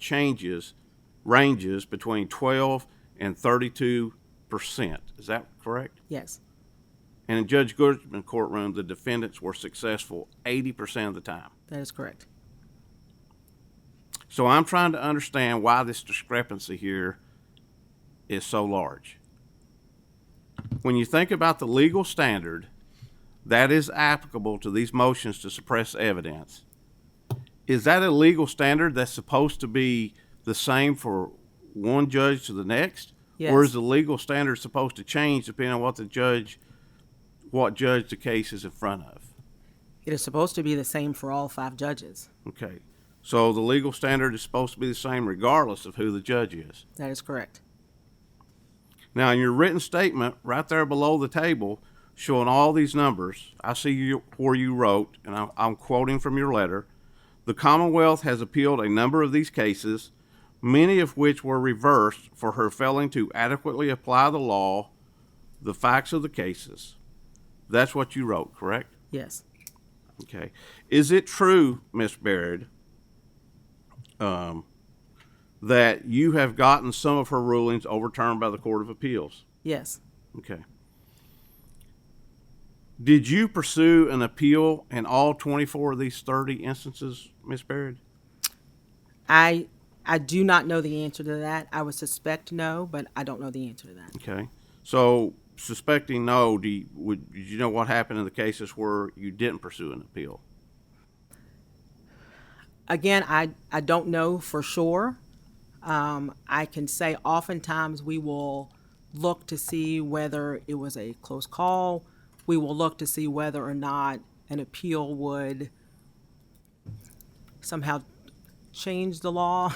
ranges between 12 and 32%. Is that correct? Yes. And in Judge Goodman's courtroom, the defendants were successful 80% of the time. That is correct. So I'm trying to understand why this discrepancy here is so large. When you think about the legal standard that is applicable to these motions to suppress evidence, is that a legal standard that's supposed to be the same for one judge to the next? Yes. Or is the legal standard supposed to change depending on what judge the case is in front of? It is supposed to be the same for all 5 judges. Okay. So the legal standard is supposed to be the same regardless of who the judge is. That is correct. Now, in your written statement, right there below the table, showing all these numbers, I see where you wrote, and I'm quoting from your letter, the Commonwealth has appealed a number of these cases, many of which were reversed for her failing to adequately apply the law, the facts of the cases. That's what you wrote, correct? Yes. Okay. Is it true, Ms. Baird, that you have gotten some of her rulings overturned by the Court of Appeals? Yes. Okay. Did you pursue an appeal in all 24 of these 30 instances, Ms. Baird? I do not know the answer to that. I would suspect no, but I don't know the answer to that. Okay. So, suspecting no, did you know what happened in the cases where you didn't pursue an appeal? Again, I don't know for sure. I can say oftentimes we will look to see whether it was a close call. We will look to see whether or not an appeal would somehow change the law.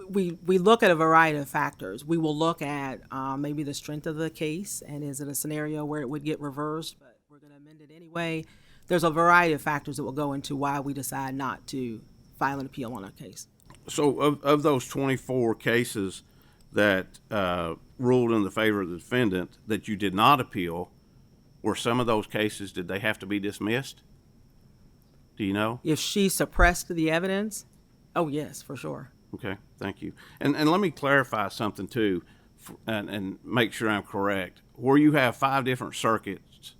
We look at a variety of factors. We will look at maybe the strength of the case, and is it a scenario where it would get reversed, but we're going to amend it anyway. There's a variety of factors that will go into why we decide not to file an appeal on a case. So of those 24 cases that ruled in the favor of the defendant that you did not appeal, were some of those cases, did they have to be dismissed? Do you know? If she suppressed the evidence, oh yes, for sure. Okay, thank you. And let me clarify something too, and make sure I'm correct. Where you have 5 different circuits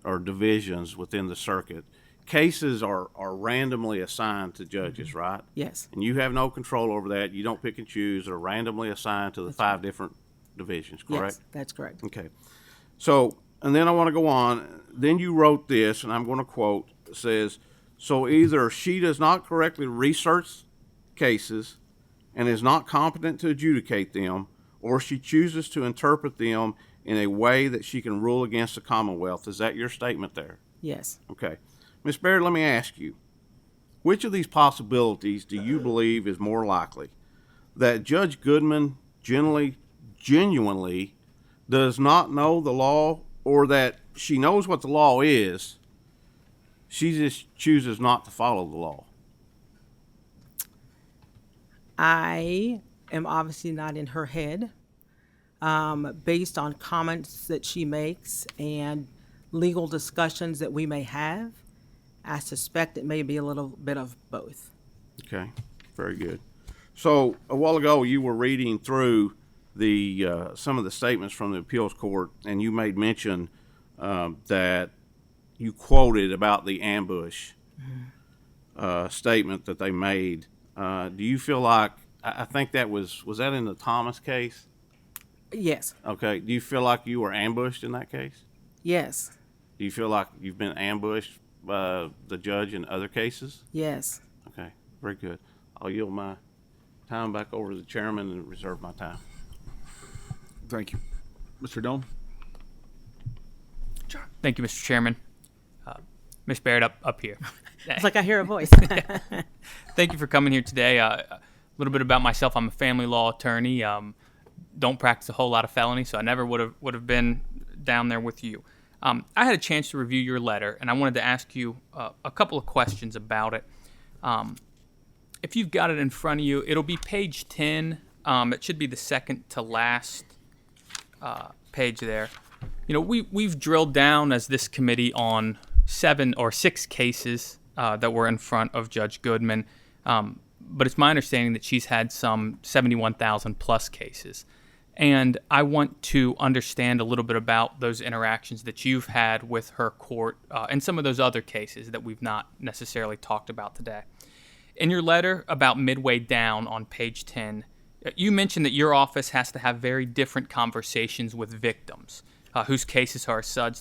or divisions within the circuit, cases are randomly assigned to judges, right? Yes. And you have no control over that. You don't pick and choose. They're randomly assigned to the 5 different divisions, correct? Yes, that's correct. Okay. So, and then I want to go on. Then you wrote this, and I'm going to quote, it says, so either she does not correctly research cases and is not competent to adjudicate them, or she chooses to interpret them in a way that she can rule against the Commonwealth. Is that your statement there? Yes. Okay. Ms. Baird, let me ask you, which of these possibilities do you believe is more likely? That Judge Goodman genuinely does not know the law, or that she knows what the law is, she just chooses not to follow the law? I am obviously not in her head. Based on comments that she makes and legal discussions that we may have, I suspect it may be a little bit of both. Okay, very good. So a while ago, you were reading through the some of the statements from the appeals court, and you made mention that you quoted about the ambush statement that they made. Do you feel like, I think that was that in the Thomas case? Yes. Okay. Do you feel like you were ambushed in that case? Yes. Do you feel like you've been ambushed by the judge in other cases? Yes. Okay, very good. I'll yield my time back over to the chairman and reserve my time. Thank you. Mr. Doan? Thank you, Mr. Chairman. Ms. Baird, up here. It's like I hear a voice. Thank you for coming here today. A little bit about myself. I'm a family law attorney. Don't practice a whole lot of felonies, so I never would have been down there with you. I had a chance to review your letter, and I wanted to ask you a couple of questions about it. If you've got it in front of you, it'll be page 10. It should be the second to last page there. You know, we've drilled down as this committee on 7 or 6 cases that were in front of Judge Goodman, but it's my understanding that she's had some 71,000 plus cases. And I want to understand a little bit about those interactions that you've had with her court and some of those other cases that we've not necessarily talked about today. In your letter about midway down on page 10, you mentioned that your office has to have very different conversations with victims whose cases are assigned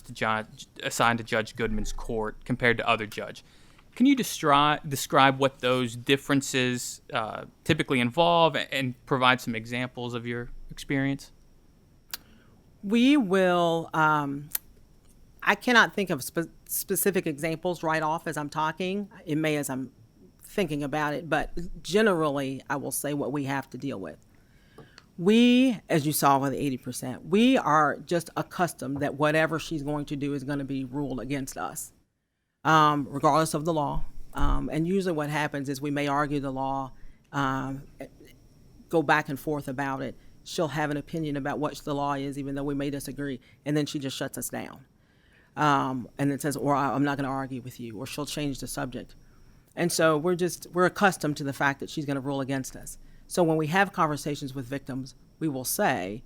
to Judge Goodman's court compared to other judges. Can you describe what those differences typically involve and provide some examples of your experience? We will, I cannot think of specific examples right off as I'm talking. It may as I'm thinking about it, but generally I will say what we have to deal with. We, as you saw with 80%, we are just accustomed that whatever she's going to do is going to be ruled against us, regardless of the law. And usually what happens is we may argue the law, go back and forth about it. She'll have an opinion about what the law is, even though we may disagree, and then she just shuts us down. And then says, or I'm not going to argue with you, or she'll change the subject. And so we're accustomed to the fact that she's going to rule against us. So when we have conversations with victims, we will say,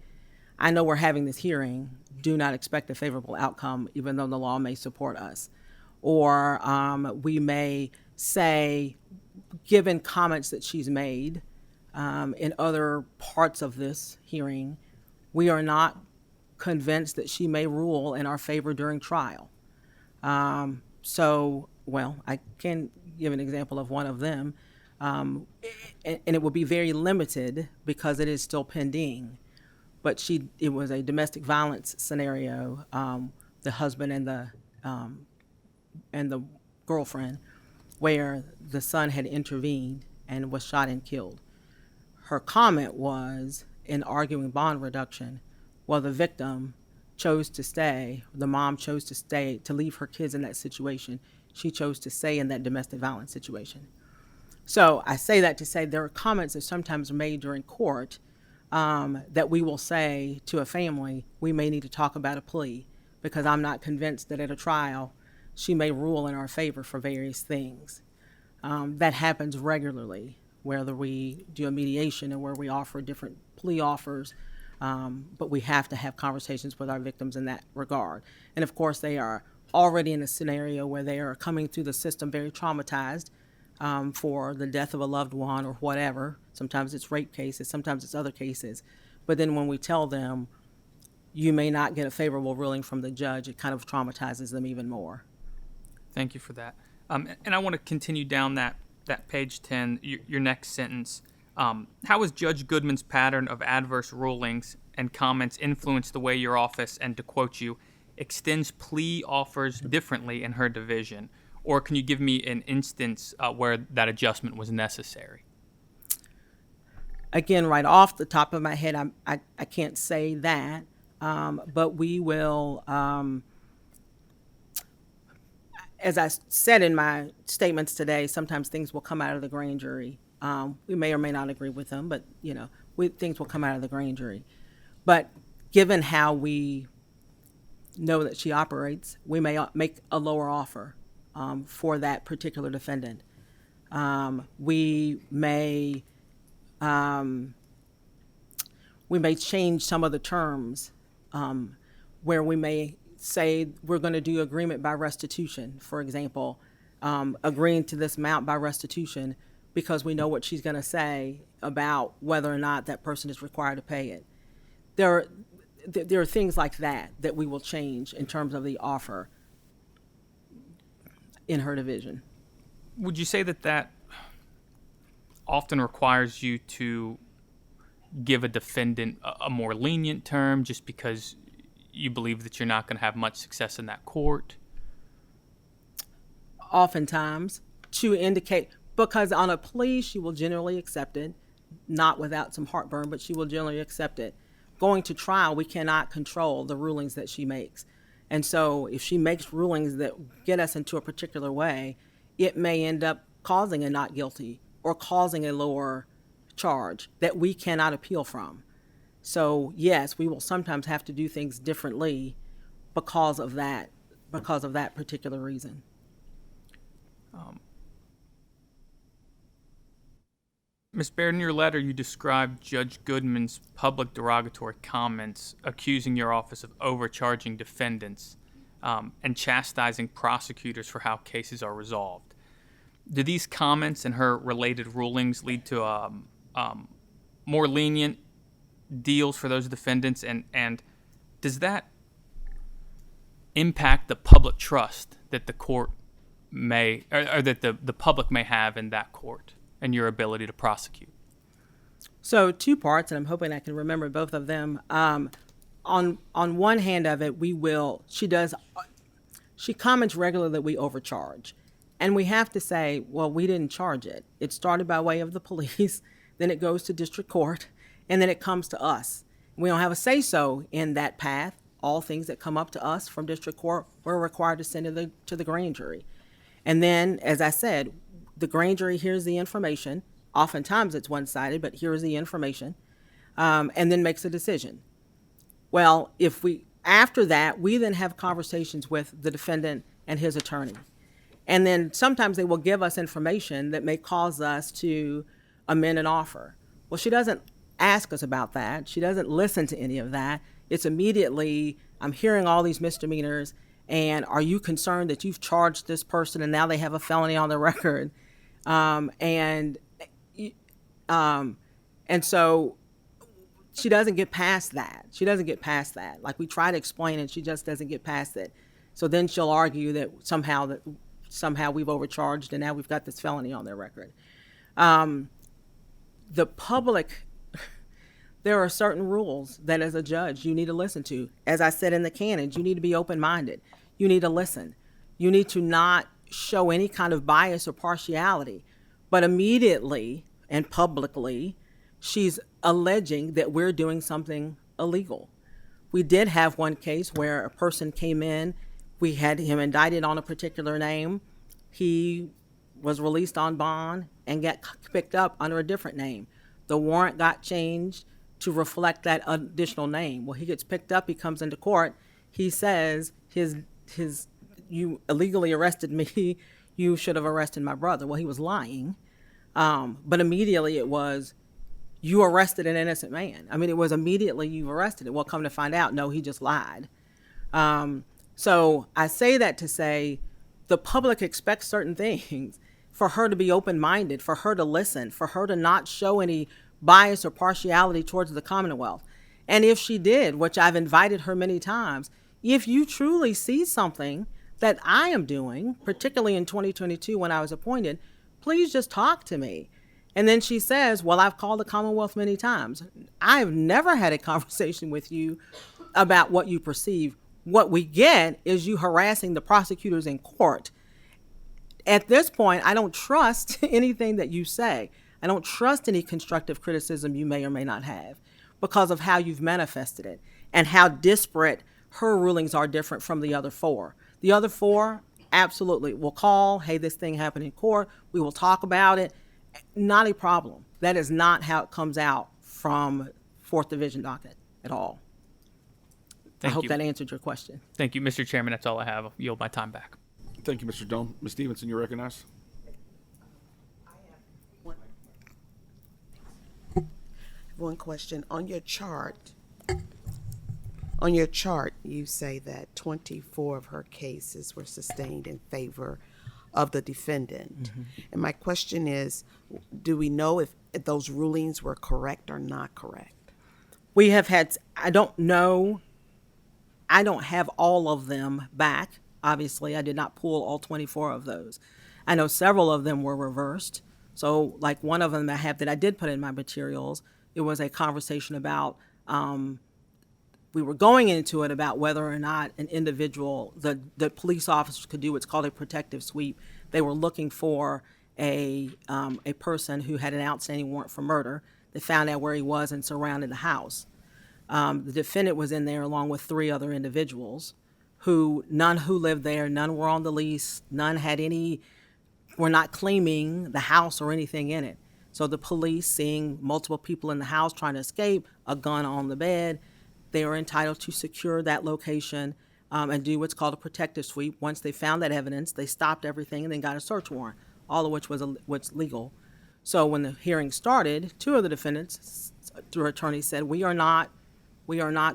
I know we're having this hearing, do not expect a favorable outcome, even though the law may support us. Or we may say, given comments that she's made in other parts of this hearing, we are not convinced that she may rule in our favor during trial. Well, I can give an example of one of them. And it will be very limited because it is still pending. But it was a domestic violence scenario, the husband and the girlfriend, where the son had intervened and was shot and killed. Her comment was, in arguing bond reduction, well, the victim chose to stay, the mom chose to stay, to leave her kids in that situation. She chose to stay in that domestic violence situation. So I say that to say there are comments that sometimes are made during court that we will say to a family, we may need to talk about a plea because I'm not convinced that at a trial she may rule in our favor for various things. That happens regularly, whether we do a mediation or where we offer different plea offers, but we have to have conversations with our victims in that regard. And of course, they are already in a scenario where they are coming through the system very traumatized for the death of a loved one or whatever. Sometimes it's rape cases, sometimes it's other cases. But then when we tell them, you may not get a favorable ruling from the judge, it kind of traumatizes them even more. Thank you for that. And I want to continue down that page 10, your next sentence. How has Judge Goodman's pattern of adverse rulings and comments influenced the way your office, and to quote you, extends plea offers differently in her division? Or can you give me an instance where that adjustment was necessary? Again, right off the top of my head, I can't say that, but we will, as I said in my statements today, sometimes things will come out of the grand jury. We may or may not agree with them, but things will come out of the grand jury. But given how we know that she operates, we may make a lower offer for that particular defendant. We may change some of the terms where we may say we're going to do agreement by restitution, for example, agreeing to this amount by restitution because we know what she's going to say about whether or not that person is required to pay it. There are things like that we will change in terms of the offer in her division. Would you say that often requires you to give a defendant a more lenient term just because you believe that you're not going to have much success in that court? Oftentimes, to indicate, because on a plea she will generally accept it, not without some heartburn, but she will generally accept it. going to trial, we cannot control the rulings that she makes. And so if she makes rulings that get us into a particular way, it may end up causing a not guilty or causing a lower charge that we cannot appeal from. So yes, we will sometimes have to do things differently because of that particular reason. Ms. Baird, in your letter, you described Judge Goodman's public derogatory comments accusing your office of overcharging defendants and chastising prosecutors for how cases are resolved. Do these comments and her related rulings lead to more lenient deals for those defendants? And does that impact the public trust that the court may, or that the public may have in that court and your ability to prosecute? So 2 parts, and I'm hoping I can remember both of them. On one hand of it, she comments regularly that we overcharge. And we have to say, well, we didn't charge it. It started by way of the police, then it goes to district court, and then it comes to us. We don't have a say-so in that path. All things that come up to us from district court, we're required to send to the grand jury. And then, as I said, the grand jury hears the information. Oftentimes it's one-sided, but here's the information, and then makes a decision. Well, after that, we then have conversations with the defendant and his attorney. And then sometimes they will give us information that may cause us to amend an offer. Well, she doesn't ask us about that. She doesn't listen to any of that. It's immediately, I'm hearing all these misdemeanors, and are you concerned that you've charged this person and now they have a felony on their record? And so she doesn't get past that. Like, we try to explain it, she just doesn't get past it. So then she'll argue that somehow we've overcharged and now we've got this felony on their record. The public, there are certain rules that as a judge you need to listen to. As I said in the canons, you need to be open-minded. You need to listen. You need to not show any kind of bias or partiality. But immediately and publicly, she's alleging that we're doing something illegal. We did have one case where a person came in, we had him indicted on a particular name. He was released on bond and got picked up under a different name. The warrant got changed to reflect that additional name. Well, he gets picked up, he comes into court, he says, you illegally arrested me, you should have arrested my brother. Well, he was lying, but immediately it was, you arrested an innocent man. I mean, it was immediately you arrested it. Well, come to find out, no, he just lied. So I say that to say the public expects certain things, for her to be open-minded, for her to listen, for her to not show any bias or partiality towards the Commonwealth. And if she did, which I've invited her many times, if you truly see something that I am doing, particularly in 2022 when I was appointed, please just talk to me. And then she says, well, I've called the Commonwealth many times. I've never had a conversation with you about what you perceive. What we get is you harassing the prosecutors in court. At this point, I don't trust anything that you say. I don't trust any constructive criticism you may or may not have because of how you've manifested it and how disparate her rulings are different from the other 4. The other 4, absolutely, will call, hey, this thing happened in court. We will talk about it. Not a problem. That is not how it comes out from 4th Division docket at all. I hope that answered your question. Thank you, Mr. Chairman. That's all I have. I'll yield my time back. Thank you, Mr. Doan. Ms. Stevenson, you're recognized. One question. On your chart, you say that 24 of her cases were sustained in favor of the defendant. Mm-hmm. And my question is, do we know if those rulings were correct or not correct? We have had, I don't know, I don't have all of them back. Obviously, I did not pull all 24 of those. I know several of them were reversed. So like one of them I have that I did put in my materials, it was a conversation about, we were going into it about whether or not an individual, the police officers could do what's called a protective sweep. They were looking for a person who had an outstanding warrant for murder. They found out where he was and surrounded the house. The defendant was in there along with 3 other individuals none who lived there, none were on the lease, none were not claiming the house or anything in it. So the police, seeing multiple people in the house trying to escape, a gun on the bed, they were entitled to secure that location and do what's called a protective sweep. Once they found that evidence, they stopped everything and then got a search warrant, all of which was legal. So when the hearing started, 2 of the defendants, through attorneys, said, we are not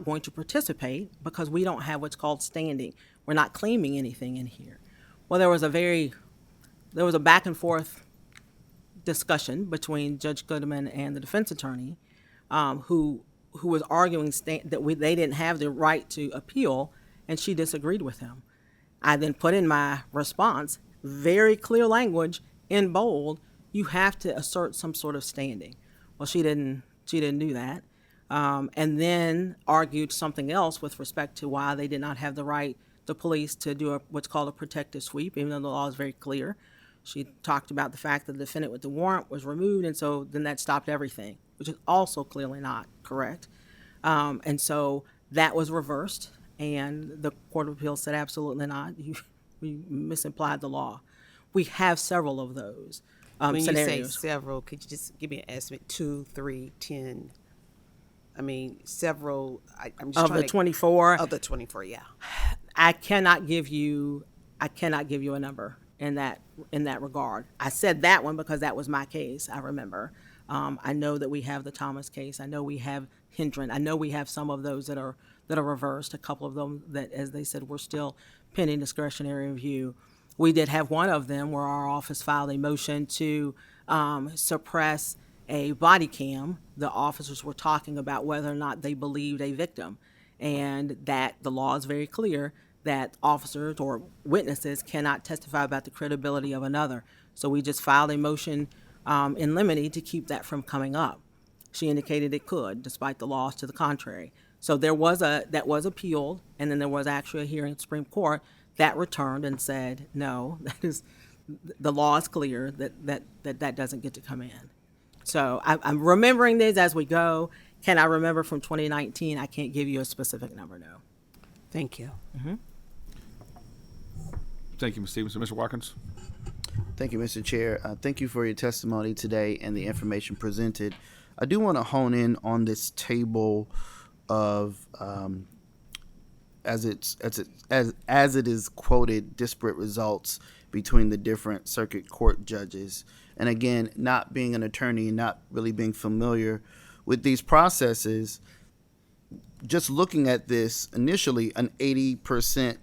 going to participate because we don't have what's called standing. We're not claiming anything in here. Well, there was a back and forth discussion between Judge Goodman and the defense attorney, who was arguing that they didn't have the right to appeal, and she disagreed with him. I then put in my response, very clear language in bold, you have to assert some sort of standing. Well, she didn't do that. And then argued something else with respect to why they did not have the right, the police, to do what's called a protective sweep, even though the law is very clear. She talked about the fact that the defendant with the warrant was removed, and so then that stopped everything, which is also clearly not correct. And so that was reversed, and the Court of Appeals said, absolutely not. You misimplied the law. We have several of those When scenarios. you say several, could you just give me an estimate? 2, 3, 10? I mean, several. I'm just Of trying the 24, Of the 24, yeah. I cannot give you a number in that regard. I said that one because that was my case. I remember. I know that we have the Thomas case. I know we have Hendren. I know we have some of those that are reversed. A couple of them that, as they said, were still pending discretionary review. We did have one of them where our office filed a motion to suppress a body cam. The officers were talking about whether or not they believed a victim, and that the law is very clear that officers or witnesses cannot testify about the credibility of another. So we just filed a motion in limine to keep that from coming up. She indicated it could, despite the laws to the contrary. So that was appealed, and then there was actually a hearing at the Supreme Court that returned and said, no, the law is clear that doesn't get to come in. So I'm remembering these as we go. Can I remember from 2019? I can't give you a specific number, no. Thank you. Thank you, Ms. Stevenson. Mr. Watkins? Thank you, Mr. Chair. Thank you for your testimony today and the information presented. I do want to hone in on this table of, as it is quoted, disparate results between the different circuit court judges. And again, not being an attorney, not really being familiar with these processes, just looking at this initially, an 80%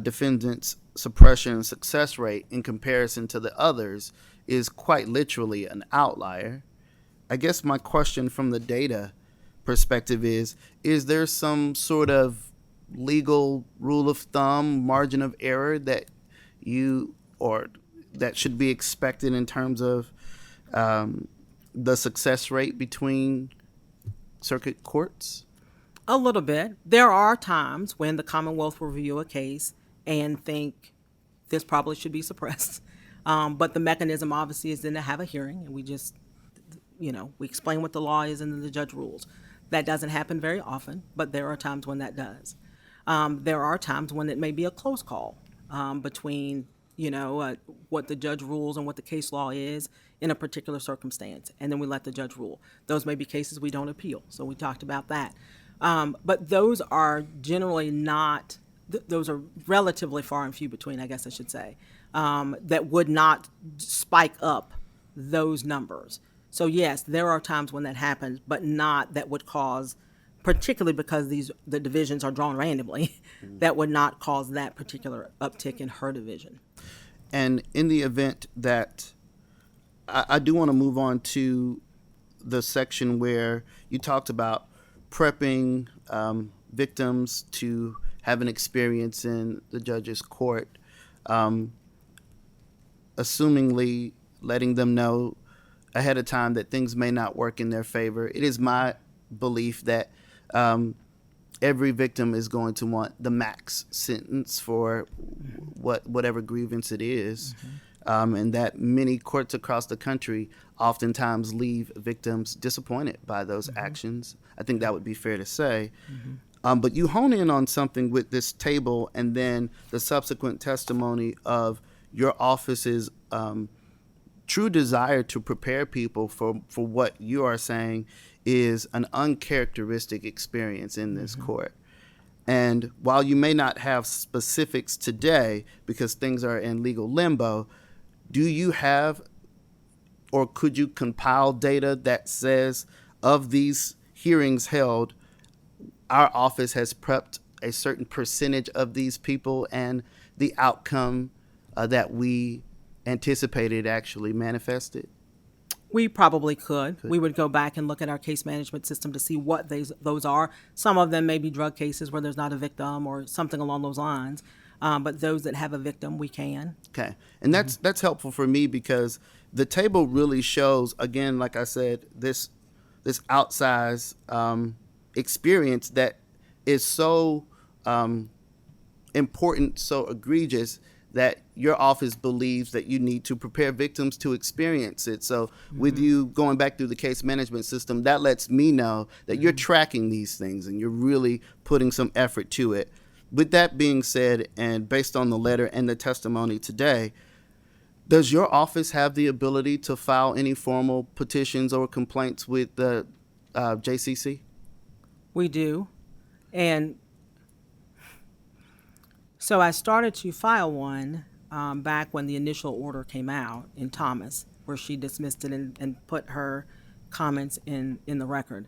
defendant's suppression success rate in comparison to the others is quite literally an outlier. I guess my question from the data perspective is there some sort of legal rule of thumb, margin of error that that should be expected in terms of the success rate between circuit courts? A little bit. There are times when the Commonwealth will review a case and think this probably should be suppressed. But the mechanism obviously is then to have a hearing, and we just, we explain what the law is and then the judge rules. That doesn't happen very often, but there are times when that does. There are times when it may be a close call between, what the judge rules and what the case law is in a particular circumstance, and then we let the judge rule. Those may be cases we don't appeal, so we talked about that. But those are generally not, those are relatively far and few between, I guess I should say, that would not spike up those numbers. So yes, there are times when that happens, but not that would cause, particularly because the divisions are drawn randomly, that would not cause that particular uptick in her division. And in the event that, I do want to move on to the section where you talked about prepping victims to have an experience in the judge's court, assumingly letting them know ahead of time that things may not work in their favor. It is my belief that every victim is going to want the max sentence for whatever grievance it is. and that many courts across the country oftentimes leave victims disappointed by those actions. I think that would be fair to say. But you hone in on something with this table and then the subsequent testimony of your office's true desire to prepare people for what you are saying is an uncharacteristic experience in this court. And while you may not have specifics today because things are in legal limbo, do you have or could you compile data that says of these hearings held, our office has prepped a certain percentage of these people and the outcome that we anticipated actually manifested? We probably could. We would go back and look at our case management system to see what those are. Some of them may be drug cases where there's not a victim or something along those lines. But those that have a victim, we can. Okay. And that's helpful for me because the table really shows, again, like I said, this outsized experience that is so important, so egregious, that your office believes that you need to prepare victims to experience it. So with you going back through the case management system, that lets me know that you're tracking these things and you're really putting some effort to it. With that being said, and based on the letter and the testimony today, does your office have the ability to file any formal petitions or complaints with the JCC? We do. And so I started to file one back when the initial order came out in Thomas, where she dismissed it and put her comments in the record.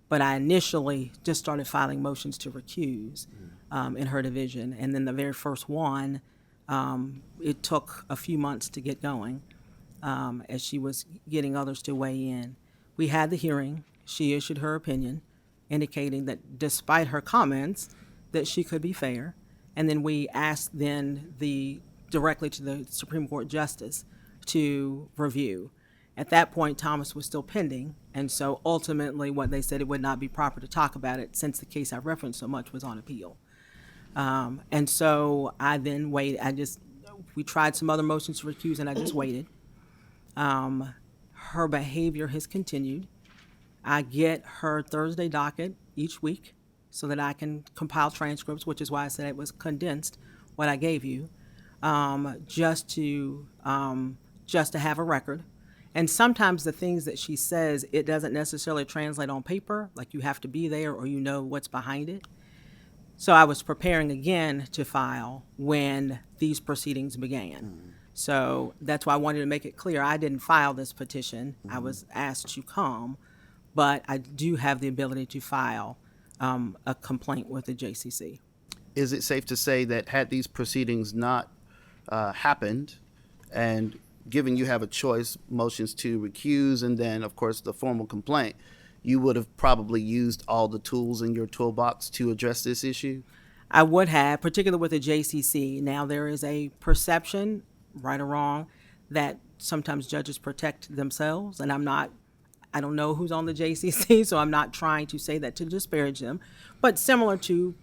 But I initially just started filing motions to recuse in her division. And then the very first one, it took a few months to get going as she was getting others to weigh in. We had the hearing. She issued her opinion, indicating that despite her comments, that she could be fair. And then we asked directly to the Supreme Court Justice to review. At that point, Thomas was still pending, and so ultimately what they said, it would not be proper to talk about it since the case I referenced so much was on appeal. And so I then waited. We tried some other motions to recuse, and I just waited. Her behavior has continued. I get her Thursday docket each week so that I can compile transcripts, which is why I said it was condensed, what I gave you, just to have a record. And sometimes the things that she says, it doesn't necessarily translate on paper, like you have to be there or you know what's behind it. So I was preparing again to file when these proceedings began. So that's why I wanted to make it clear I didn't file this petition. I was asked to come, but I do have the ability to file a complaint with the JCC. Is it safe to say that had these proceedings not happened, and given you have a choice, motions to recuse and then, of course, the formal complaint, you would have probably used all the tools in your toolbox to address this issue? I would have, particularly with the JCC. Now, there is a perception, right or wrong, that sometimes judges protect themselves, and I don't know who's on the JCC, so I'm not trying to say that to disparage them, but similar to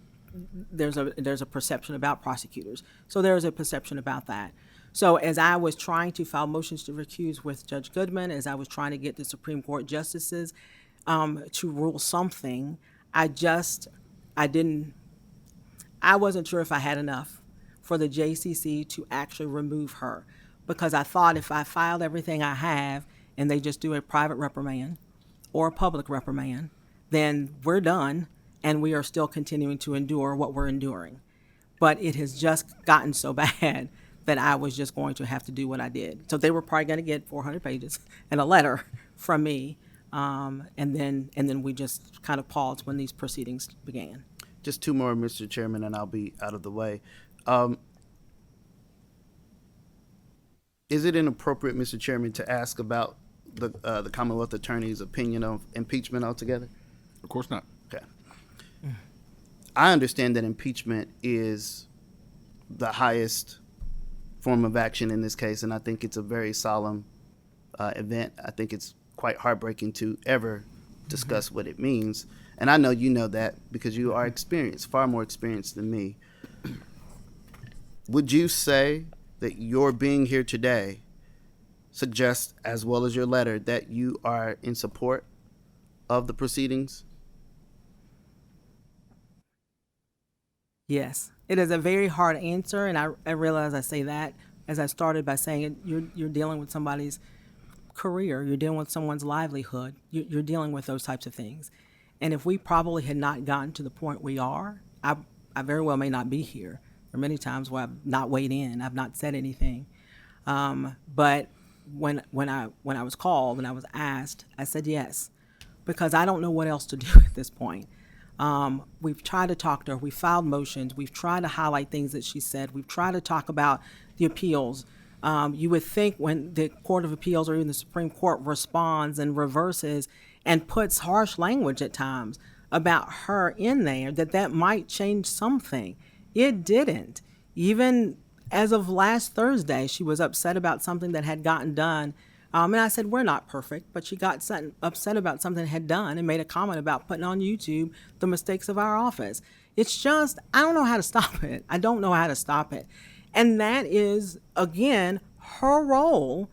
there's a perception about prosecutors. So there's a perception about that. So as I was trying to file motions to recuse with Judge Goodman, as I was trying to get the Supreme Court justices to rule something, I wasn't sure if I had enough for the JCC to actually remove her, because I thought if I filed everything I have and they just do a private reprimand or a public reprimand, then we're done and we are still continuing to endure what we're enduring. But it has just gotten so bad that I was just going to have to do what I did. So they were probably going to get 400 pages and a letter from me, and then we just kind of paused when these proceedings began. Just two more, Mr. Chairman, and I'll be out of the way. Is it inappropriate, Mr. Chairman, to ask about the Commonwealth Attorney's opinion of impeachment altogether? Of course not. Okay. I understand that impeachment is the highest form of action in this case, and I think it's a very solemn event. I think it's quite heartbreaking to ever discuss what it means, and I know you know that because you are experienced, far more experienced than me. Would you say that your being here today suggests, as well as your letter, that you are in support of the proceedings? Yes, it is a very hard answer, and I realize I say that as I started by saying it. You're dealing with somebody's career, you're dealing with someone's livelihood, you're dealing with those types of things, and if we probably had not gotten to the point we are, I very well may not be here. There are many times where I've not weighed in, I've not said anything, but when I was called and I was asked, I said yes, because I don't know what else to do at this point. We've tried to talk to her. We filed motions. We've tried to highlight things that she said. We've tried to talk about the appeals. You would think when the Court of Appeals or even the Supreme Court responds and reverses and puts harsh language at times about her in there, that might change something. It didn't. Even as of last Thursday, she was upset about something that had gotten done. And I said, we're not perfect, but she got upset about something had done and made a comment about putting on YouTube the mistakes of our office. It's just, I don't know how to stop it. I don't know how to stop it. And that is, again, her role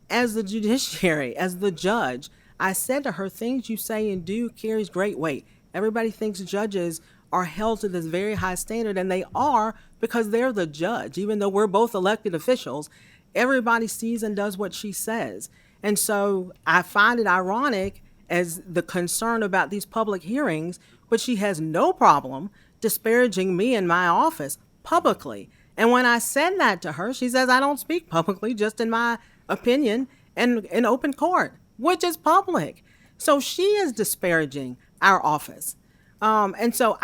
as the judiciary, as the judge. I said to her, things you say and do carries great weight. Everybody thinks judges are held to this very high standard, and they are because they're the judge. Even though we're both elected officials, everybody sees and does what she says. And so I find it ironic as the concern about these public hearings, but she has no problem disparaging me and my office publicly. And when I said that to her, she says, I don't speak publicly, just in my opinion and in open court, which is public. So she is disparaging our office. And so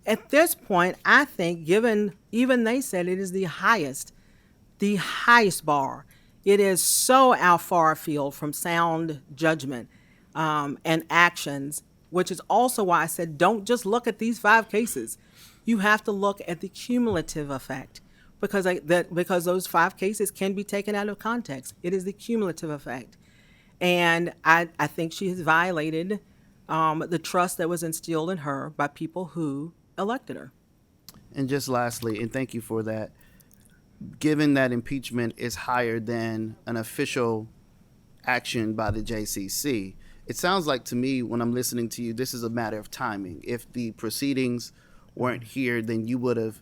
at this point, I think, given even they said it is the highest bar. It is so out far afield from sound judgment and actions, which is also why I said don't just look at these 5 cases. You have to look at the cumulative effect because those 5 cases can be taken out of context. It is the cumulative effect. And I think she has violated the trust that was instilled in her by people who elected her. And just lastly, and thank you for that, given that impeachment is higher than an official action by the JCC, it sounds like to me when I'm listening to you, this is a matter of timing. If the proceedings weren't here, then you would have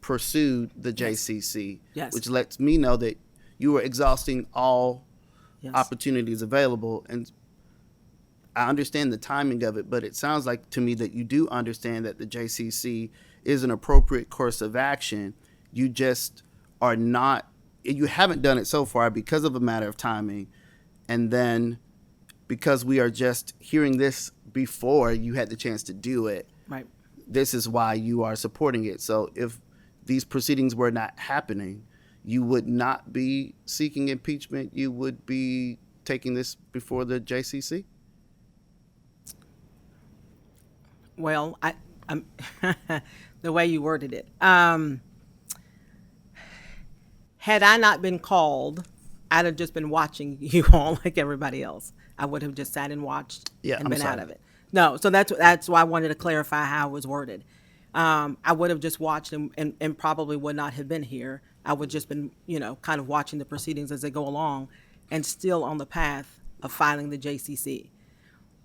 pursued the JCC, Yes. which lets me know that you were exhausting all Yes. opportunities available. And I understand the timing of it, but it sounds like to me that you do understand that the JCC is an appropriate course of action. You just you haven't done it so far because of a matter of timing. And then because we are just hearing this before you had the chance to do it, Right. this is why you are supporting it. So if these proceedings were not happening, you would not be seeking impeachment. You would be taking this before the JCC. Well, I'm the way you worded it. Had I not been called, I'd have just been watching you all like everybody else. I would have just sat and watched and I'm been sorry. out of it. No, so that's why I wanted to clarify how it was worded. I would have just watched and probably would not have been here. I would just been, kind of watching the proceedings as they go along and still on the path of filing the JCC.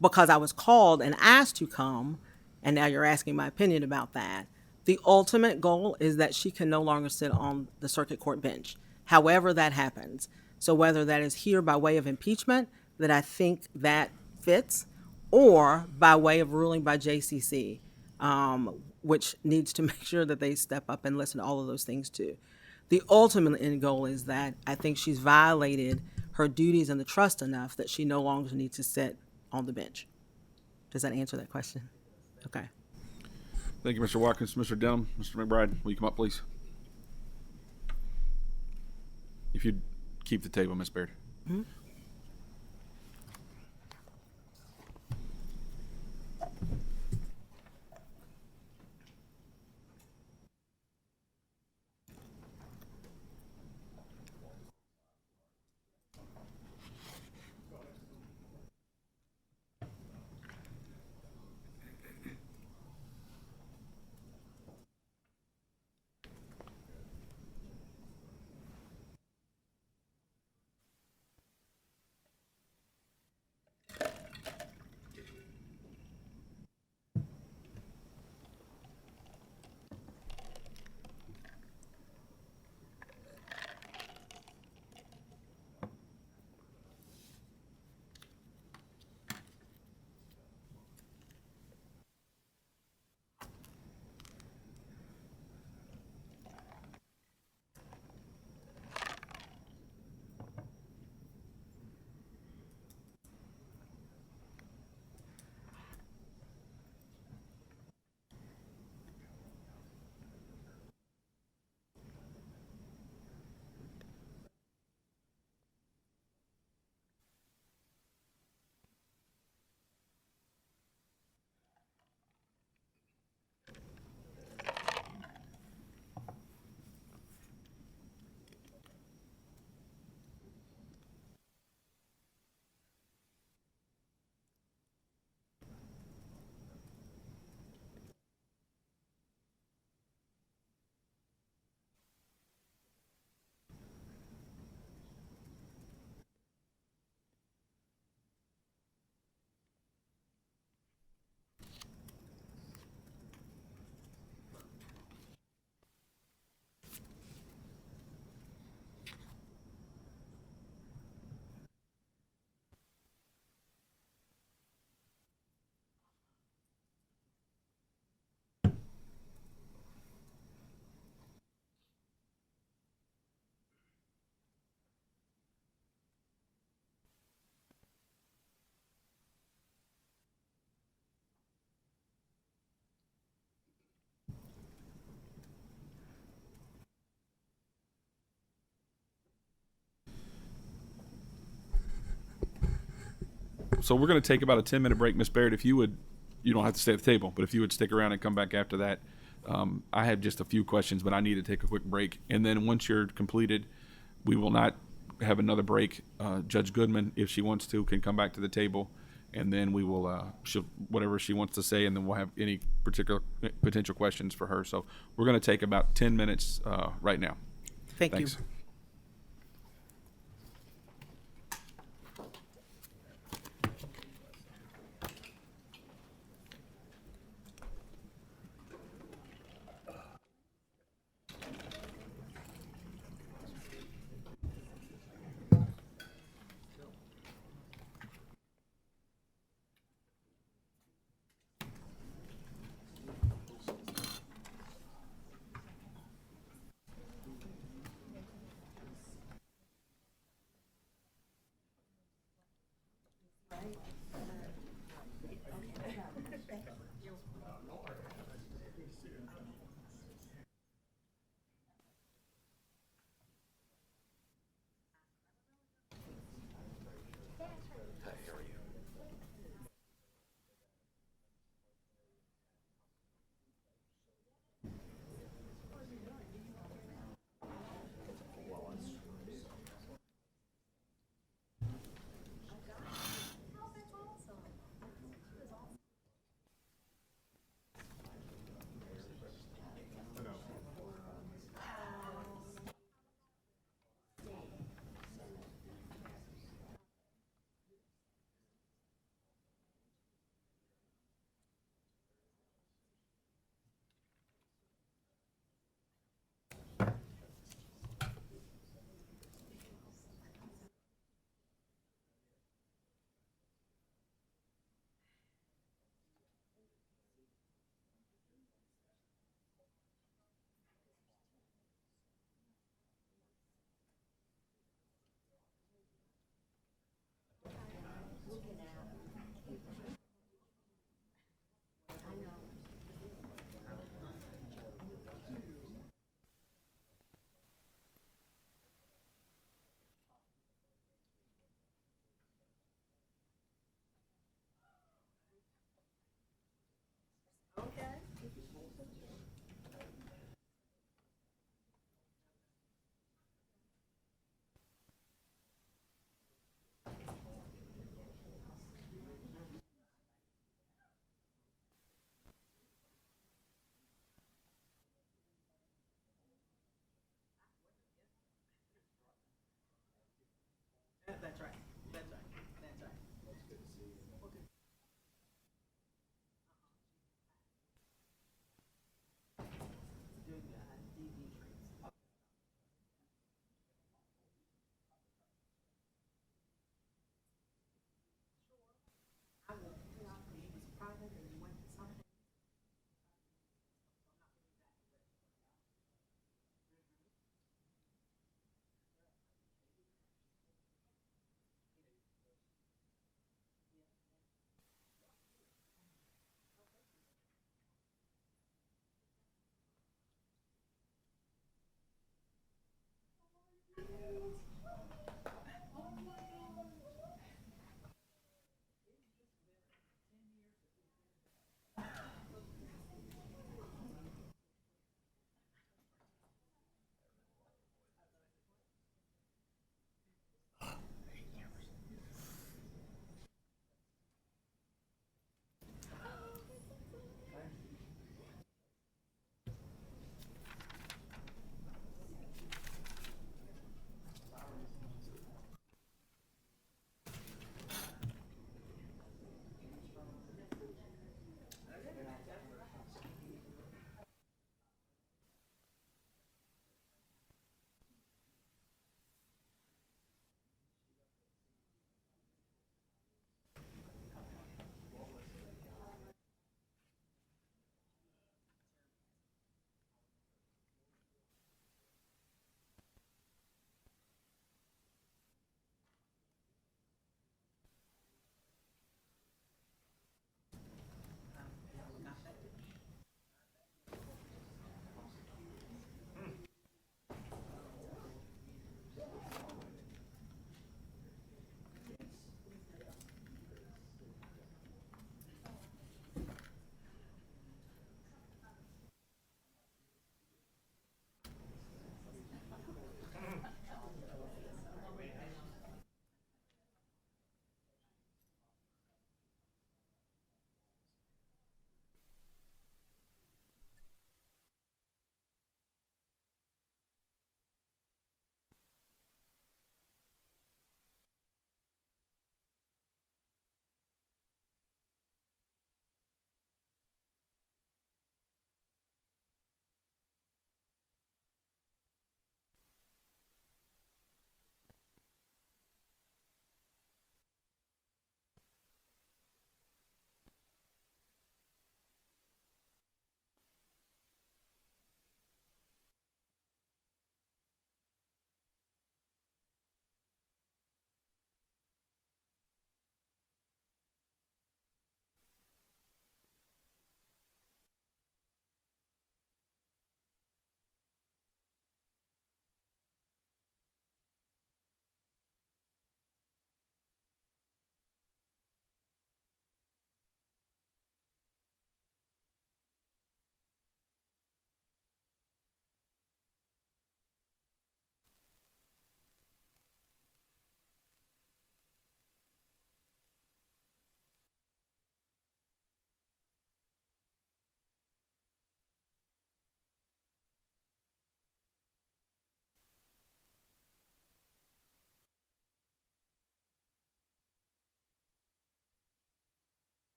Because I was called and asked to come, and now you're asking my opinion about that. The ultimate goal is that she can no longer sit on the circuit court bench, however that happens. So whether that is here by way of impeachment, that I think that fits, or by way of ruling by JCC, which needs to make sure that they step up and listen to all of those things too. The ultimate end goal is that I think she's violated her duties and the trust enough that she no longer needs to sit on the bench. Does that answer that question? Okay. Thank you, Mr. Watkins. Mr. Denham, Mr. McBride, will you come up, please? If you'd keep the table, Ms. Baird. Mm-hmm. So we're going to take about a 10-minute break. Miss Barrett, if you would, you don't have to stay at the table, but if you would stick around and come back after that. I have just a few questions, but I need to take a quick break. And then once you're completed, we will not have another break. Judge Goodman, if she wants to, can come back to the table, and then we will, she'll, whatever she wants to say, and then we'll have any particular potential questions for her. So we're going to take about 10 minutes right now. Thank Thanks. you.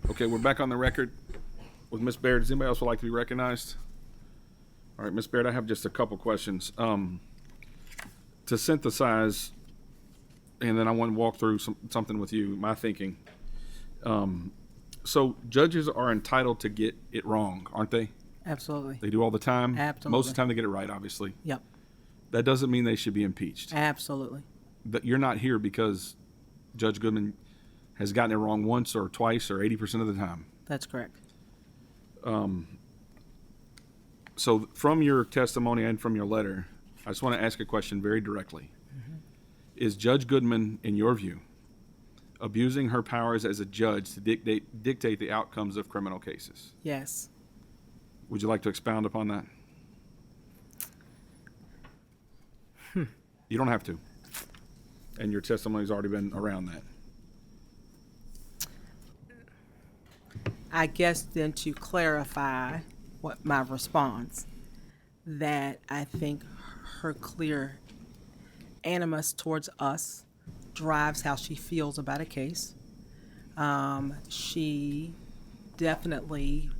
Okay, we're back on the record with Ms. Baird. Does anybody else would like to be recognized? All right, Ms. Baird, I have just a couple questions. To synthesize, and then I want to walk through something with you, my thinking. So judges are entitled to get it wrong, aren't they? Absolutely. They do all the time. Absolutely. Most of the time they get it right, obviously. Yep. That doesn't mean they should be impeached. Absolutely. That you're not here because Judge Goodman has gotten it wrong once or twice or 80% of the time. That's correct. So from your testimony and from your letter, I just want to ask a question very directly. Is Judge Goodman, in your view, abusing her powers as a judge to dictate the outcomes of criminal cases? Yes. Would you like to expound upon that? You don't have to. And your testimony's already been around that. I guess then to clarify what my response, that I think her clear animus towards us drives how she feels about a case. She definitely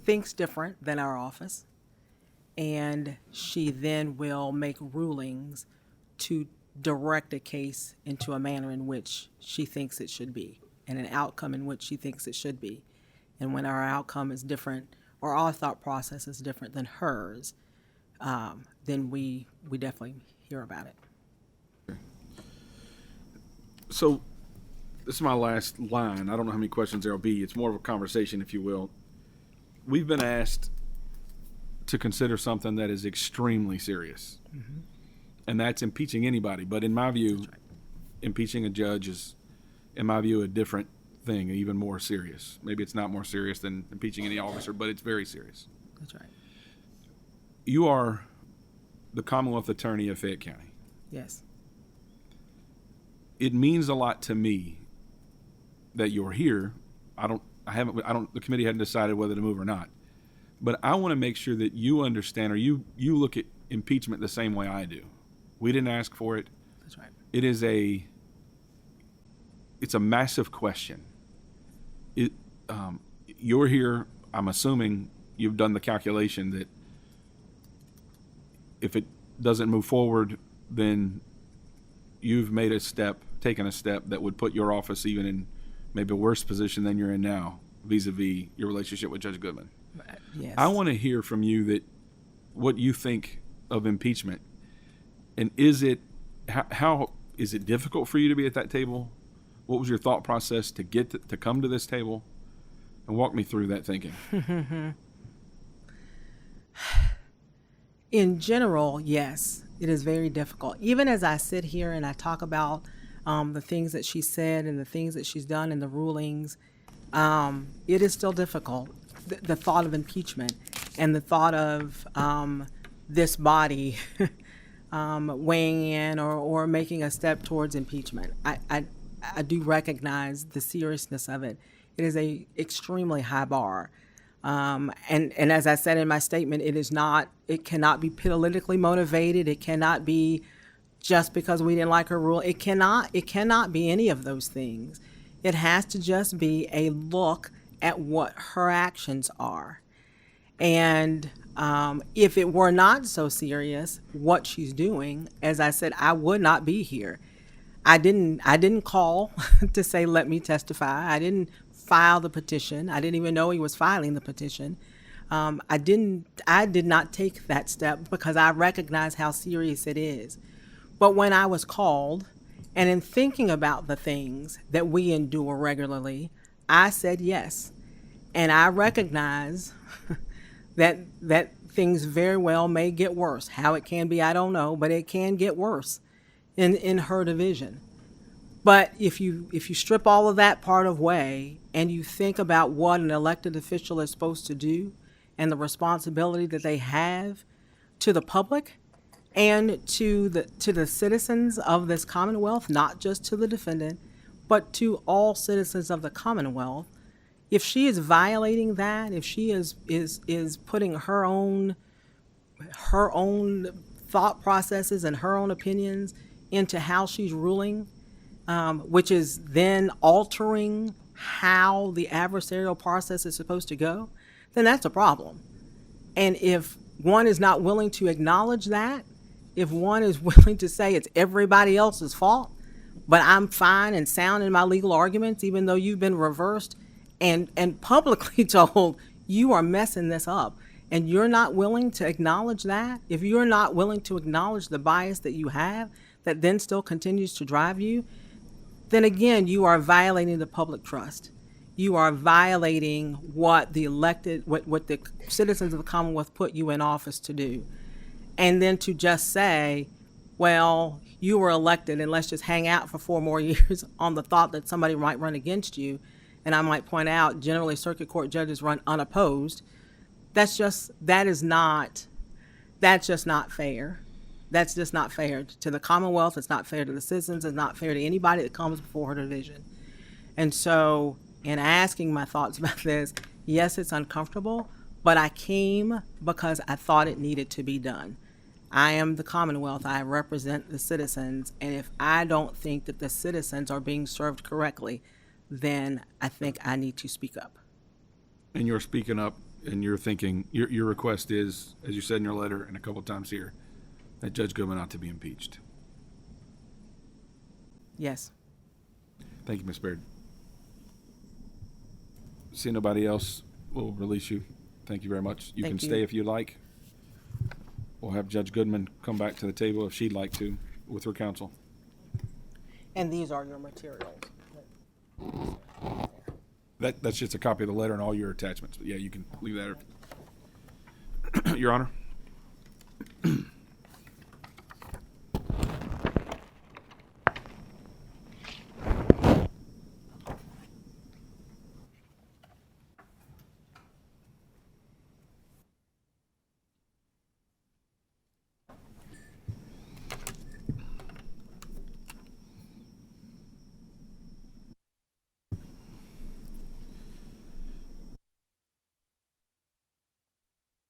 thinks different than our office, and she then will make rulings to direct a case into a manner in which she thinks it should be, and an outcome in which she thinks it should be. And when our outcome is different, or our thought process is different than hers, then we definitely hear about it. So this is my last line. I don't know how many questions there'll be. It's more of a conversation, if you will. We've been asked to consider something that is extremely serious, and that's impeaching anybody. But in my view, impeaching a judge is, in my view, a different thing, even more serious. Maybe it's not more serious than impeaching any officer, but it's very serious. That's right. You are the Commonwealth Attorney of Fayette County. Yes. It means a lot to me that you're here. The committee hadn't decided whether to move or not. But I want to make sure that you understand, or you look at impeachment the same way I do. We didn't ask for it. That's right. It's a massive question. You're here, I'm assuming you've done the calculation that if it doesn't move forward, then you've taken a step that would put your office even in maybe a worse position than you're in now, vis-a-vis your relationship with Judge Goodman. Yes. I want to hear from you what you think of impeachment, and how is it difficult for you to be at that table? What was your thought process to get to come to this table? And walk me through that thinking. In general, yes, it is very difficult. Even as I sit here and I talk about the things that she said and the things that she's done and the rulings, it is still difficult. The thought of impeachment and the thought of this body weighing in or making a step towards impeachment. I do recognize the seriousness of it. It is a extremely high bar. And as I said in my statement, it cannot be politically motivated. It cannot be just because we didn't like her rule. It cannot be any of those things. It has to just be a look at what her actions are. And if it were not so serious, what she's doing, as I said, I would not be here. I didn't call to say, let me testify. I didn't file the petition. I didn't even know he was filing the petition. I did not take that step because I recognize how serious it is. But when I was called, and in thinking about the things that we endure regularly, I said yes. And I recognize that things very well may get worse. How it can be, I don't know, but it can get worse in her division. But if you strip all of that part away and you think about what an elected official is supposed to do and the responsibility that they have to the public and to the citizens of this Commonwealth, not just to the defendant, but to all citizens of the Commonwealth, if she is violating that, if she is putting her own thought processes and her own opinions into how she's ruling, which is then altering how the adversarial process is supposed to go, then that's a problem. And if one is not willing to acknowledge that, if one is willing to say it's everybody else's fault, but I'm fine and sound in my legal arguments, even though you've been reversed and publicly told you are messing this up, and you're not willing to acknowledge that, if you're not willing to acknowledge the bias that you have that then still continues to drive you, then again, you are violating the public trust. You are violating what the elected, what the citizens of the Commonwealth put you in office to do. And then to just say, well, you were elected and let's just hang out for 4 more years on the thought that somebody might run against you. And I might point out, generally circuit court judges run unopposed. That's just not fair. That's just not fair to the Commonwealth. It's not fair to the citizens. It's not fair to anybody that comes before her division. And so in asking my thoughts about this, yes, it's uncomfortable, but I came because I thought it needed to be done. I am the Commonwealth. I represent the citizens. And if I don't think that the citizens are being served correctly, then I think I need to speak up. And you're speaking up, and you're thinking, your request is, as you said in your letter and a couple of times here, that Judge Goodman ought to be impeached. Yes. Thank you, Ms. Baird. See nobody else, we'll release you. Thank you very much. You Thank can you. stay if you like. We'll have Judge Goodman come back to the table if she'd like to with her counsel. And these are your materials. That's just a copy of the letter and all your attachments. But yeah, you can leave that. Your Honor.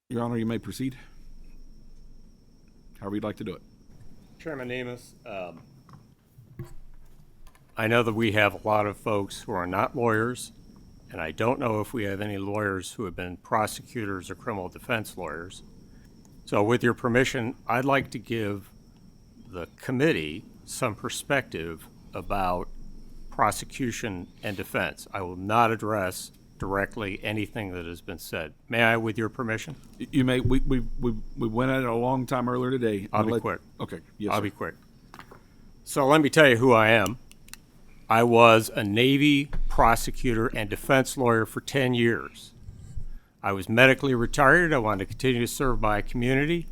Your Honor, you may proceed. However you'd like to do it. Chairman Nemes, I know that we have a lot of folks who are not lawyers, and I don't know if we have any lawyers who have been prosecutors or criminal defense lawyers. So with your permission, I'd like to give the committee some perspective about prosecution and defense. I will not address directly anything that has been said. May I, with your permission? You may. We went at it a long time earlier today. I'll be quick. Okay. Yes, I'll sir. be quick. So let me tell you who I am. I was a Navy prosecutor and defense lawyer for 10 years. I was medically retired. I wanted to continue to serve my community.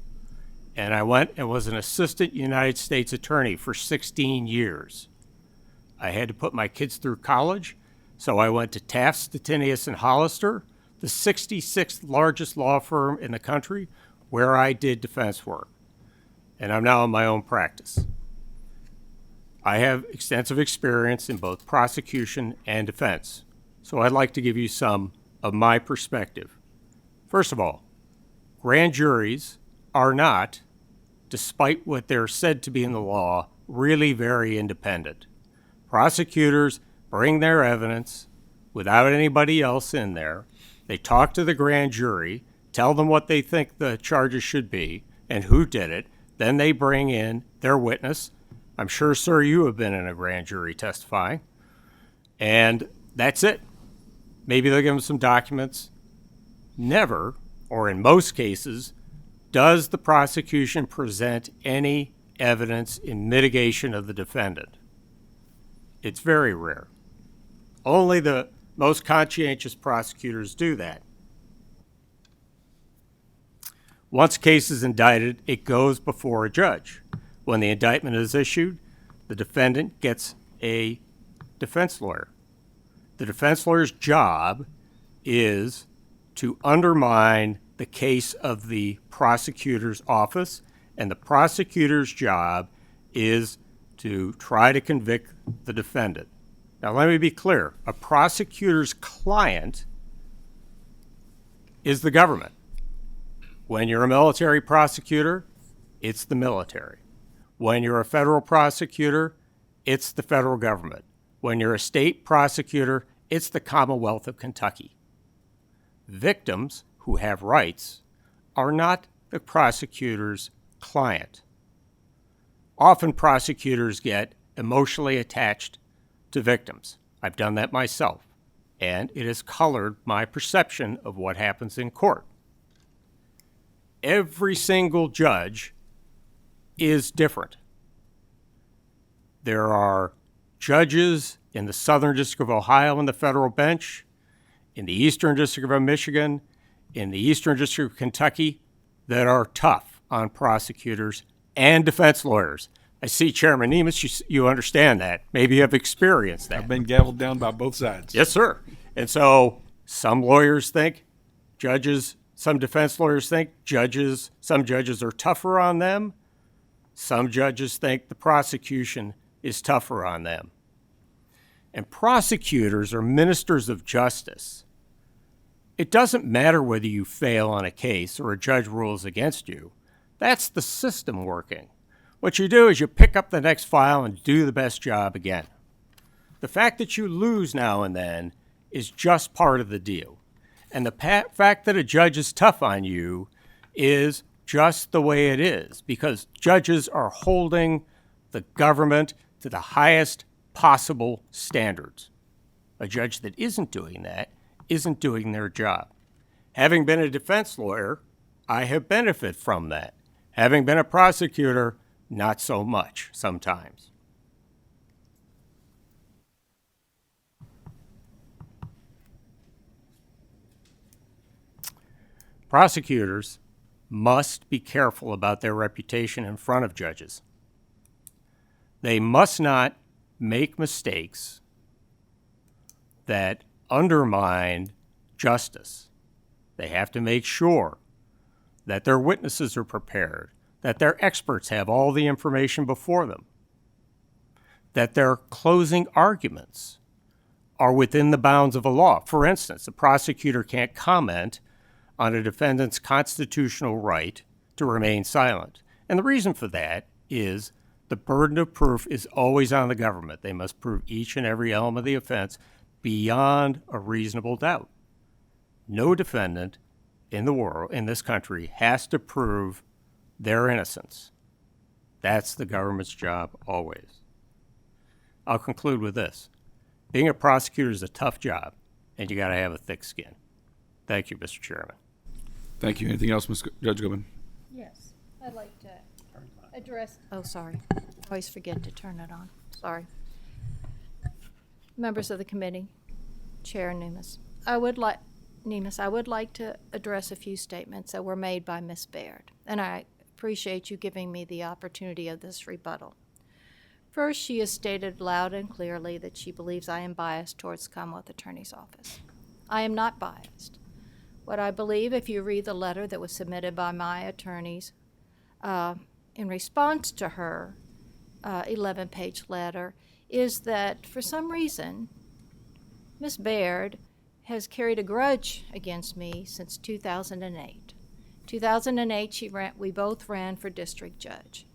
And I went and was an assistant United States attorney for 16 years. I had to put my kids through college, so I went to Taft, Stettinius, and Hollister, the 66th largest law firm in the country, where I did defense work. And I'm now in my own practice. I have extensive experience in both prosecution and defense, so I'd like to give you some of my perspective. First of all, grand juries are not, despite what they're said to be in the law, really very independent. Prosecutors bring their evidence without anybody else in there. They talk to the grand jury, tell them what they think the charges should be and who did it. Then they bring in their witness. I'm sure, sir, you have been in a grand jury testifying. And that's it. Maybe they'll give them some documents. Never, or in most cases, does the prosecution present any evidence in mitigation of the defendant. It's very rare. Only the most conscientious prosecutors do that. Once a case is indicted, it goes before a judge. When the indictment is issued, the defendant gets a defense lawyer. The defense lawyer's job is to undermine the case of the prosecutor's office, and the prosecutor's job is to try to convict the defendant. Now, let me be clear. A prosecutor's client is the government. When you're a military prosecutor, it's the military. When you're a federal prosecutor, it's the federal government. When you're a state prosecutor, It's the Commonwealth of Kentucky. Victims who have rights are not the prosecutor's client. Often prosecutors get emotionally attached to victims. I've done that myself, and it has colored my perception of what happens in court. Every single judge is different. There are judges in the Southern District of Ohio on the federal bench, in the Eastern District of Michigan, in the Eastern District of Kentucky that are tough on prosecutors and defense lawyers. I see Chairman Nemes, you understand that. Maybe you have experienced that. I've been gavelled down by both sides. Yes, sir. And so some lawyers think judges, some defense lawyers think some judges are tougher on them. Some judges think the prosecution is tougher on them. And prosecutors are ministers of justice. It doesn't matter whether you fail on a case or a judge rules against you. That's the system working. What you do is you pick up the next file and do the best job again. The fact that you lose now and then is just part of the deal. And the fact that a judge is tough on you is just the way it is, because judges are holding the government to the highest possible standards. A judge that isn't doing that isn't doing their job. Having been a defense lawyer, I have benefited from that. Having been a prosecutor, not so much sometimes. Prosecutors must be careful about their reputation in front of judges. They must not make mistakes that undermine justice. They have to make sure that their witnesses are prepared, that their experts have all the information before them, that their closing arguments are within the bounds of a law. For instance, a prosecutor can't comment on a defendant's constitutional right to remain silent. And the reason for that is the burden of proof is always on the government. They must prove each and every element of the offense beyond a reasonable doubt. No defendant in the world, in this country, has to prove their innocence. That's the government's job always. I'll conclude with this. Being a prosecutor is a tough job, and you got to have a thick skin. Thank you, Mr. Chairman. Thank you. Anything else, Judge Goodman? Yes, I'd like to address, oh, sorry. I always forget to turn it on. Sorry. Members of the committee, Chair Nemes, I would like to address a few statements that were made by Ms. Baird, and I appreciate you giving me the opportunity of this rebuttal. First, she has stated loud and clearly that she believes I am biased towards the Commonwealth Attorney's Office. I am not biased. What I believe, if you read the letter that was submitted by my attorneys in response to her 11-page letter, is that for some reason, Ms. Baird has carried a grudge against me since 2008. 2008, we both ran for district judge.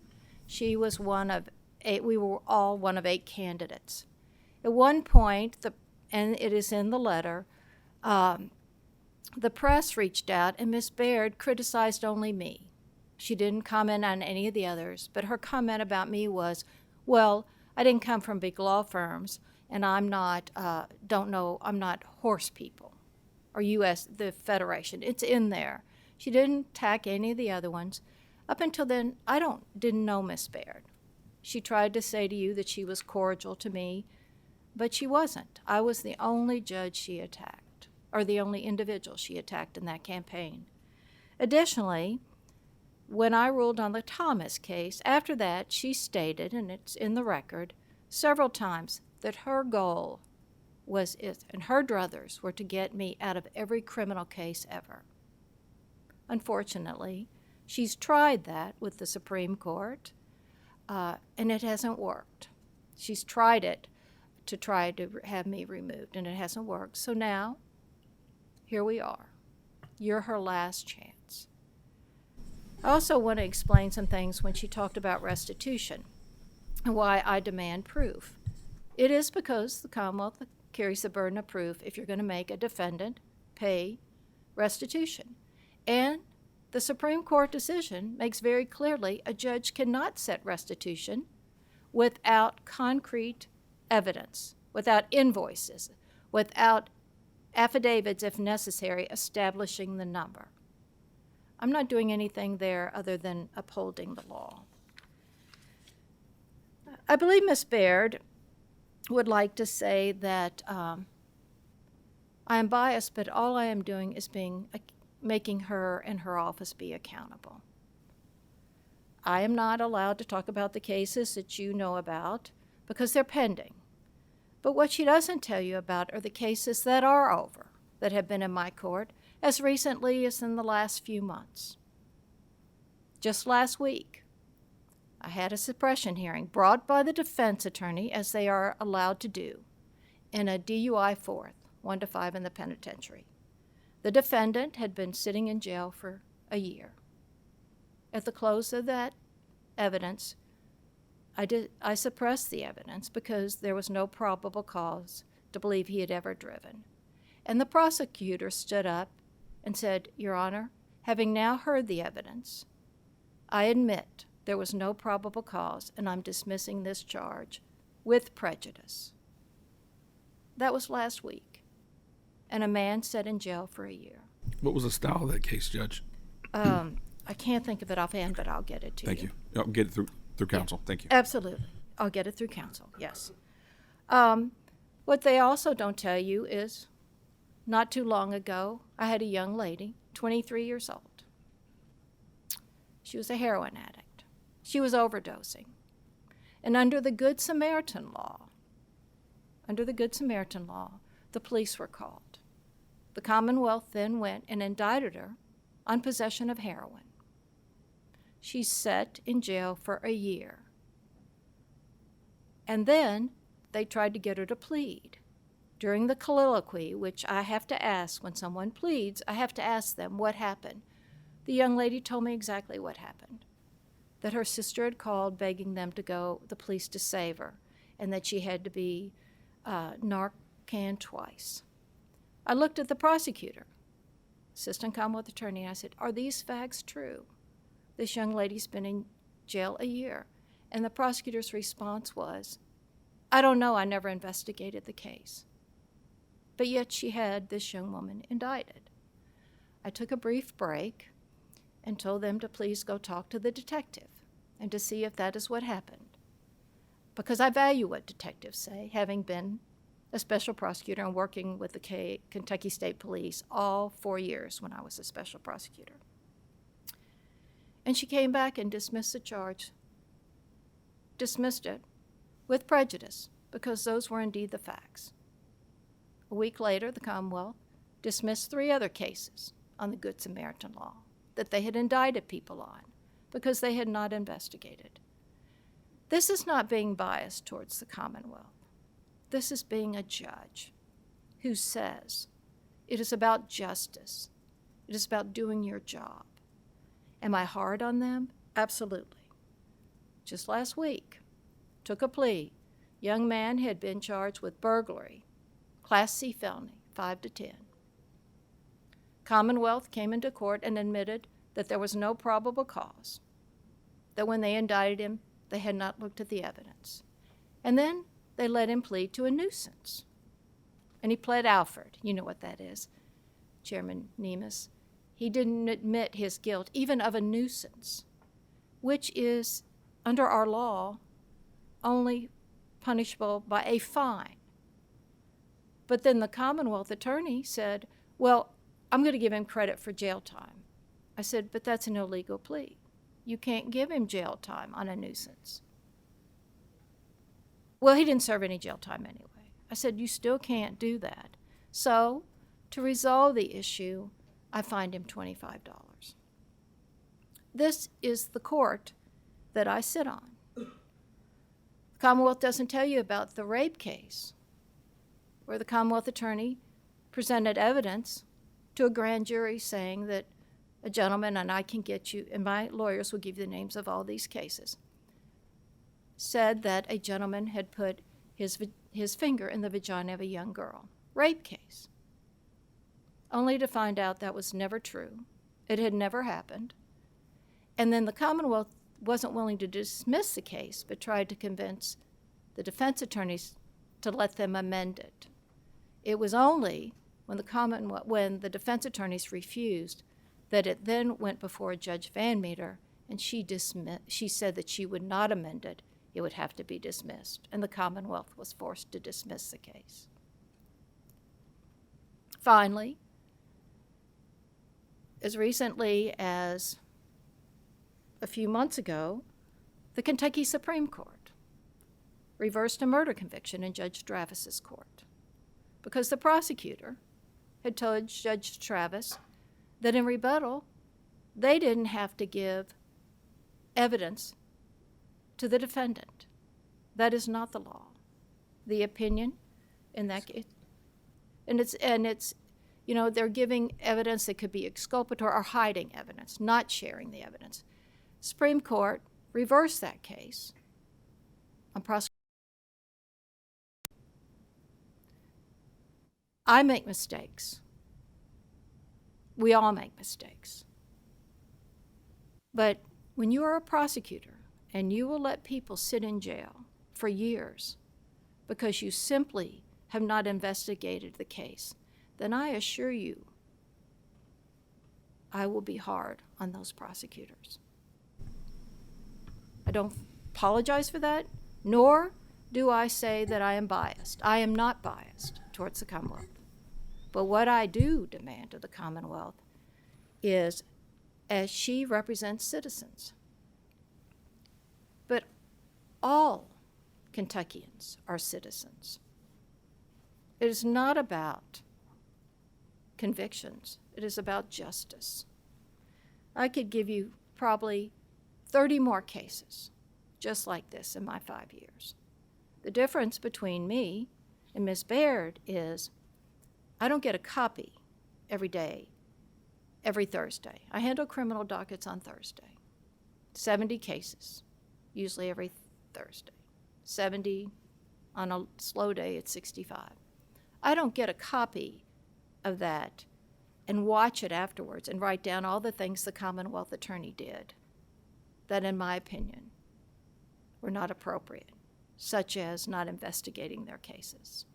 She was one of 8, we were all one of 8 candidates. At one point, and it is in the letter, the press reached out and Ms. Baird criticized only me. She didn't comment on any of the others, but her comment about me was, well, I didn't come from big law firms, and I'm not, I'm not horse people, or the Federation. It's in there. She didn't attack any of the other ones. Up until then, I didn't know Miss Baird. She tried to say to you that she was cordial to me, but she wasn't. I was the only judge she attacked, or the only individual she attacked in that campaign. Additionally, when I ruled on the Thomas case, after that, she stated, and it's in the record, several times that her goal was, and her druthers were to get me out of every criminal case ever. Unfortunately, she's tried that with the Supreme Court, and it hasn't worked. She's tried it to try to have me removed, and it hasn't worked. So now, here we are. You're her last chance. I also want to explain some things when she talked about restitution and why I demand proof. It is because the Commonwealth carries the burden of proof if you're going to make a defendant pay restitution. And the Supreme Court decision makes very clearly a judge cannot set restitution without concrete evidence, without invoices, without affidavits, if necessary, establishing the number. I'm not doing anything there other than upholding the law. I believe Ms. Baird would like to say that I am biased, but all I am doing is making her and her office be accountable. I am not allowed to talk about the cases that you know about because they're pending. But what she doesn't tell you about are the cases that are over, that have been in my court as recently as in the last few months. Just last week, I had a suppression hearing brought by the defense attorney, as they are allowed to do, in a DUI fourth, 1 to 5 in the penitentiary. The defendant had been sitting in jail for a year. At the close of that evidence, I suppressed the evidence because there was no probable cause to believe he had ever driven. And the prosecutor stood up and said, "Your Honor, having now heard the evidence, I admit there was no probable cause, and I'm dismissing this charge with prejudice." That was last week. And a man sat in jail for a year. What was the style of that case, Judge? I can't think of it offhand, but I'll get it to Thank you. I'll get it through counsel. Thank you. Absolutely. I'll get it through counsel, yes. What they also don't tell you is, not too long ago, I had a young lady, 23 years old. She was a heroin addict. She was overdosing. And under the Good Samaritan law, the police were called. The Commonwealth then went and indicted her on possession of heroin. She sat in jail for a year. And then they tried to get her to plead. During the colloquy, which I have to ask when someone pleads, I have to ask them what happened. The young lady told me exactly what happened. That her sister had called begging the police to save her, and that she had to be Narcan twice. I looked at the prosecutor, assistant Commonwealth attorney, and I said, "Are these facts true? This young lady's been in jail a year." And the prosecutor's response was, "I don't know, I never investigated the case." But yet she had this young woman indicted. I took a brief break and told them to please go talk to the detective and to see if that is what happened. Because I value what detectives say, having been a special prosecutor and working with the Kentucky State Police all 4 years when I was a special prosecutor. And she came back and dismissed the charge, dismissed it with prejudice, because those were indeed the facts. A week later, the Commonwealth dismissed 3 other cases on the Good Samaritan law that they had indicted people on because they had not investigated. This is not being biased towards the Commonwealth. This is being a judge who says it is about justice. It is about doing your job. Am I hard on them? Absolutely. Just last week, took a plea. Young man had been charged with burglary, Class C felony, 5 to 10. Commonwealth came into court and admitted that there was no probable cause, that when they indicted him, they had not looked at the evidence. And then they let him plead to a nuisance. And he pled Alford. You know what that is, Chairman Nemes. He didn't admit his guilt, even of a nuisance, which is, under our law, only punishable by a fine. But then the Commonwealth attorney said, "Well, I'm going to give him credit for jail time." I said, "But that's an illegal plea. You can't give him jail time on a nuisance." "Well, he didn't serve any jail time anyway." I said, "You still can't do that." So, to resolve the issue, I fined him $25. This is the court that I sit on. The Commonwealth doesn't tell you about the rape case, where the Commonwealth attorney presented evidence to a grand jury saying that a gentleman, and I can get you, and my lawyers will give you the names of all these cases, said that a gentleman had put his his finger in the vagina of a young girl. Rape case. Only to find out that was never true. It had never happened. And then the Commonwealth wasn't willing to dismiss the case, but tried to convince the defense attorneys to let them amend it. It was only when the defense attorneys refused that it then went before Judge Van Meter, and she said that she would not amend it. It would have to be dismissed, and the Commonwealth was forced to dismiss the case. Finally, as recently as a few months ago, the Kentucky Supreme Court reversed a murder conviction in Judge Travis's court because the prosecutor had told Judge Travis that in rebuttal, they didn't have to give evidence to the defendant. That is not the law. The opinion in that case, and it's you know, they're giving evidence that could be exculpatory or hiding evidence, not sharing the evidence. Supreme Court reversed that case on prosecution. I make mistakes. We all make mistakes. But when you are a prosecutor and you will let people sit in jail for years because you simply have not investigated the case, then I assure you I will be hard on those prosecutors. I don't apologize for that, nor do I say that I am biased. I am not biased towards the Commonwealth. But what I do demand of the Commonwealth is, as she represents citizens, but all Kentuckians are citizens. It is not about convictions. It is about justice. I could give you probably 30 more cases just like this in my 5 years. The difference between me and Ms. Baird is I don't get a copy every day, every Thursday. I handle criminal dockets on Thursday. 70 cases, usually every Thursday. 70 on a slow day, it's 65. I don't get a copy of that and watch it afterwards and write down all the things the Commonwealth attorney did that, in my opinion, were not appropriate, such as not investigating their cases.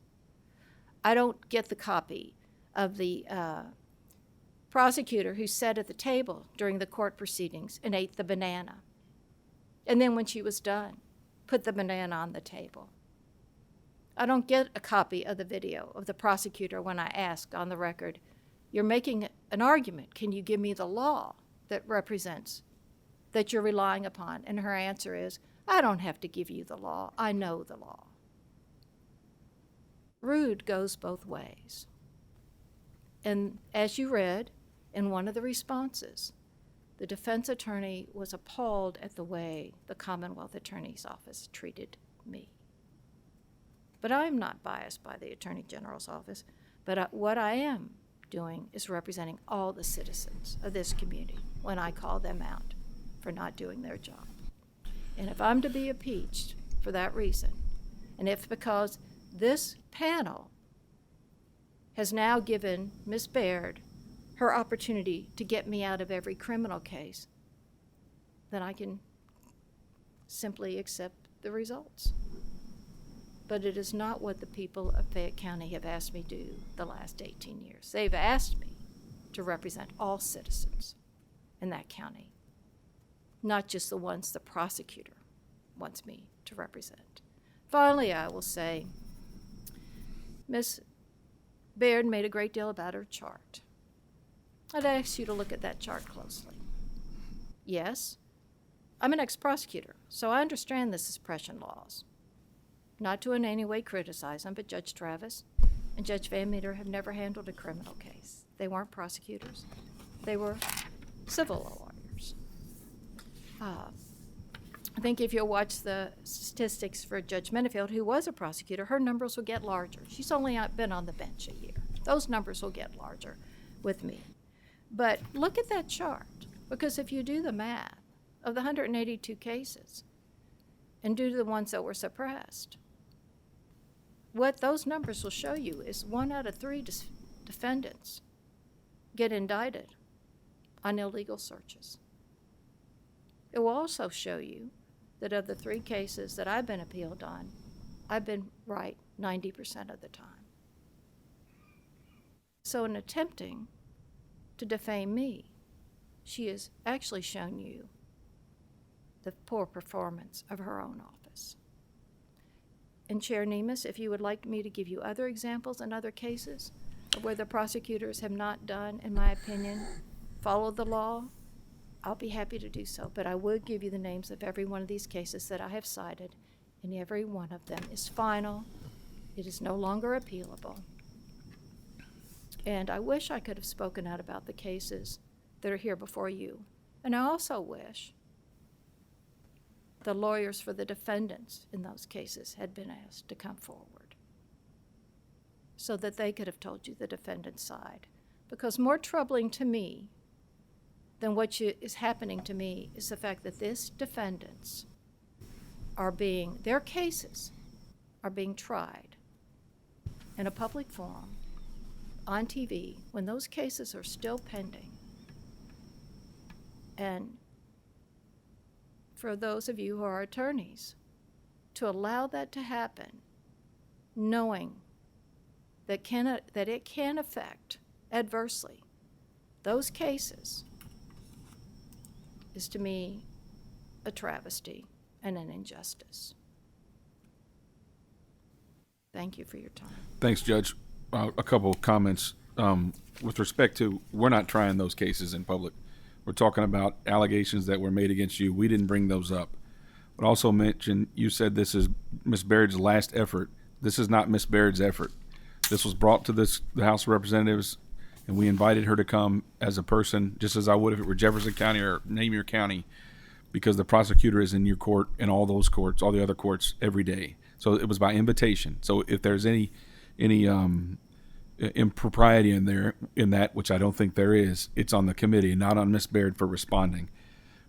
I don't get the copy of the prosecutor who sat at the table during the court proceedings and ate the banana, and then when she was done, put the banana on the table. I don't get a copy of the video of the prosecutor when I ask on the record, "You're making an argument. Can you give me the law that represents that you're relying upon?" And her answer is, "I don't have to give you the law. I know the law." Rude goes both ways. And as you read in one of the responses, the defense attorney was appalled at the way the Commonwealth Attorney's Office treated me. But I am not biased by the Attorney General's office, but what I am doing is representing all the citizens of this community when I call them out for not doing their job. And if I'm to be impeached for that reason, and if because this panel has now given Ms. Baird her opportunity to get me out of every criminal case, then I can simply accept the results. But it is not what the people of Fayette County have asked me to do the last 18 years. They've asked me to represent all citizens in that county, not just the ones the prosecutor wants me to represent. Finally, I will say, Ms. Baird made a great deal about her chart. I'd ask you to look at that chart closely. Yes, I'm an ex-prosecutor, so I understand the suppression laws. Not to in any way criticize them, but Judge Travis and Judge Van Meter have never handled a criminal case. They weren't prosecutors. They were civil lawyers. I think if you'll watch the statistics for Judge Mennefield, who was a prosecutor, her numbers will get larger. She's only been on the bench a year. Those numbers will get larger with me. But look at that chart, because if you do the math of the 182 cases and do the ones that were suppressed, what those numbers will show you is 1 out of 3 defendants get indicted on illegal searches. It will also show you that of the 3 cases that I've been appealed on, I've been right 90% of the time. So in attempting to defame me, she has actually shown you the poor performance of her own office. And Chair Nemes, if you would like me to give you other examples in other cases of where the prosecutors have not done, in my opinion, followed the law, I'll be happy to do so. But I would give you the names of every one of these cases that I have cited, and every one of them is final. It is no longer appealable. And I wish I could have spoken out about the cases that are here before you. And I also wish the lawyers for the defendants in those cases had been asked to come forward so that they could have told you the defendant's side. Because more troubling to me than what is happening to me is the fact that these defendants their cases are being tried in a public forum on TV when those cases are still pending. And for those of you who are attorneys, to allow that to happen, knowing that it can affect adversely those cases, is to me a travesty and an injustice. Thank you for your time. Thanks, Judge. A couple of comments with respect to, we're not trying those cases in public. We're talking about allegations that were made against you. We didn't bring those up. But also mention, you said this is Ms. Baird's last effort. This is not Ms. Baird's effort. This was brought to the House of Representatives, and we invited her to come as a person, just as I would if it were Jefferson County or name your county, because the prosecutor is in your court and all those courts, all the other courts, every day. So it was by invitation. So if there's any impropriety in that, which I don't think there is, it's on the committee, not on Ms. Baird for responding.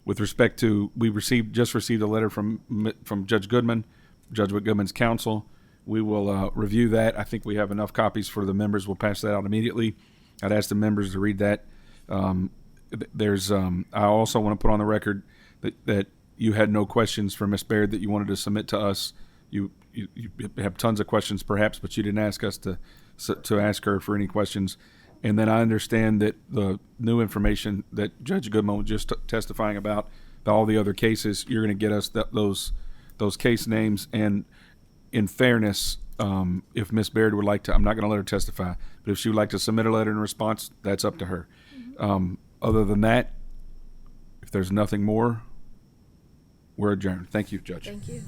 With respect to, we just received a letter from Judge Goodman, Judge Goodman's counsel. We will review that. I think we have enough copies for the members. We'll pass that out immediately. I'd ask the members to read that. I also want to put on the record that you had no questions for Ms. Baird that you wanted to submit to us. You have tons of questions perhaps, but you didn't ask us to ask her for any questions. And then I understand that the new information that Judge Goodman was just testifying about all the other cases, you're going to get us those case names. And in fairness, if Ms. Baird would like to, I'm not going to let her testify, but if she would like to submit a letter in response, that's up to her. Other than that, if there's nothing more, we're adjourned. Thank you, Judge. Thank you.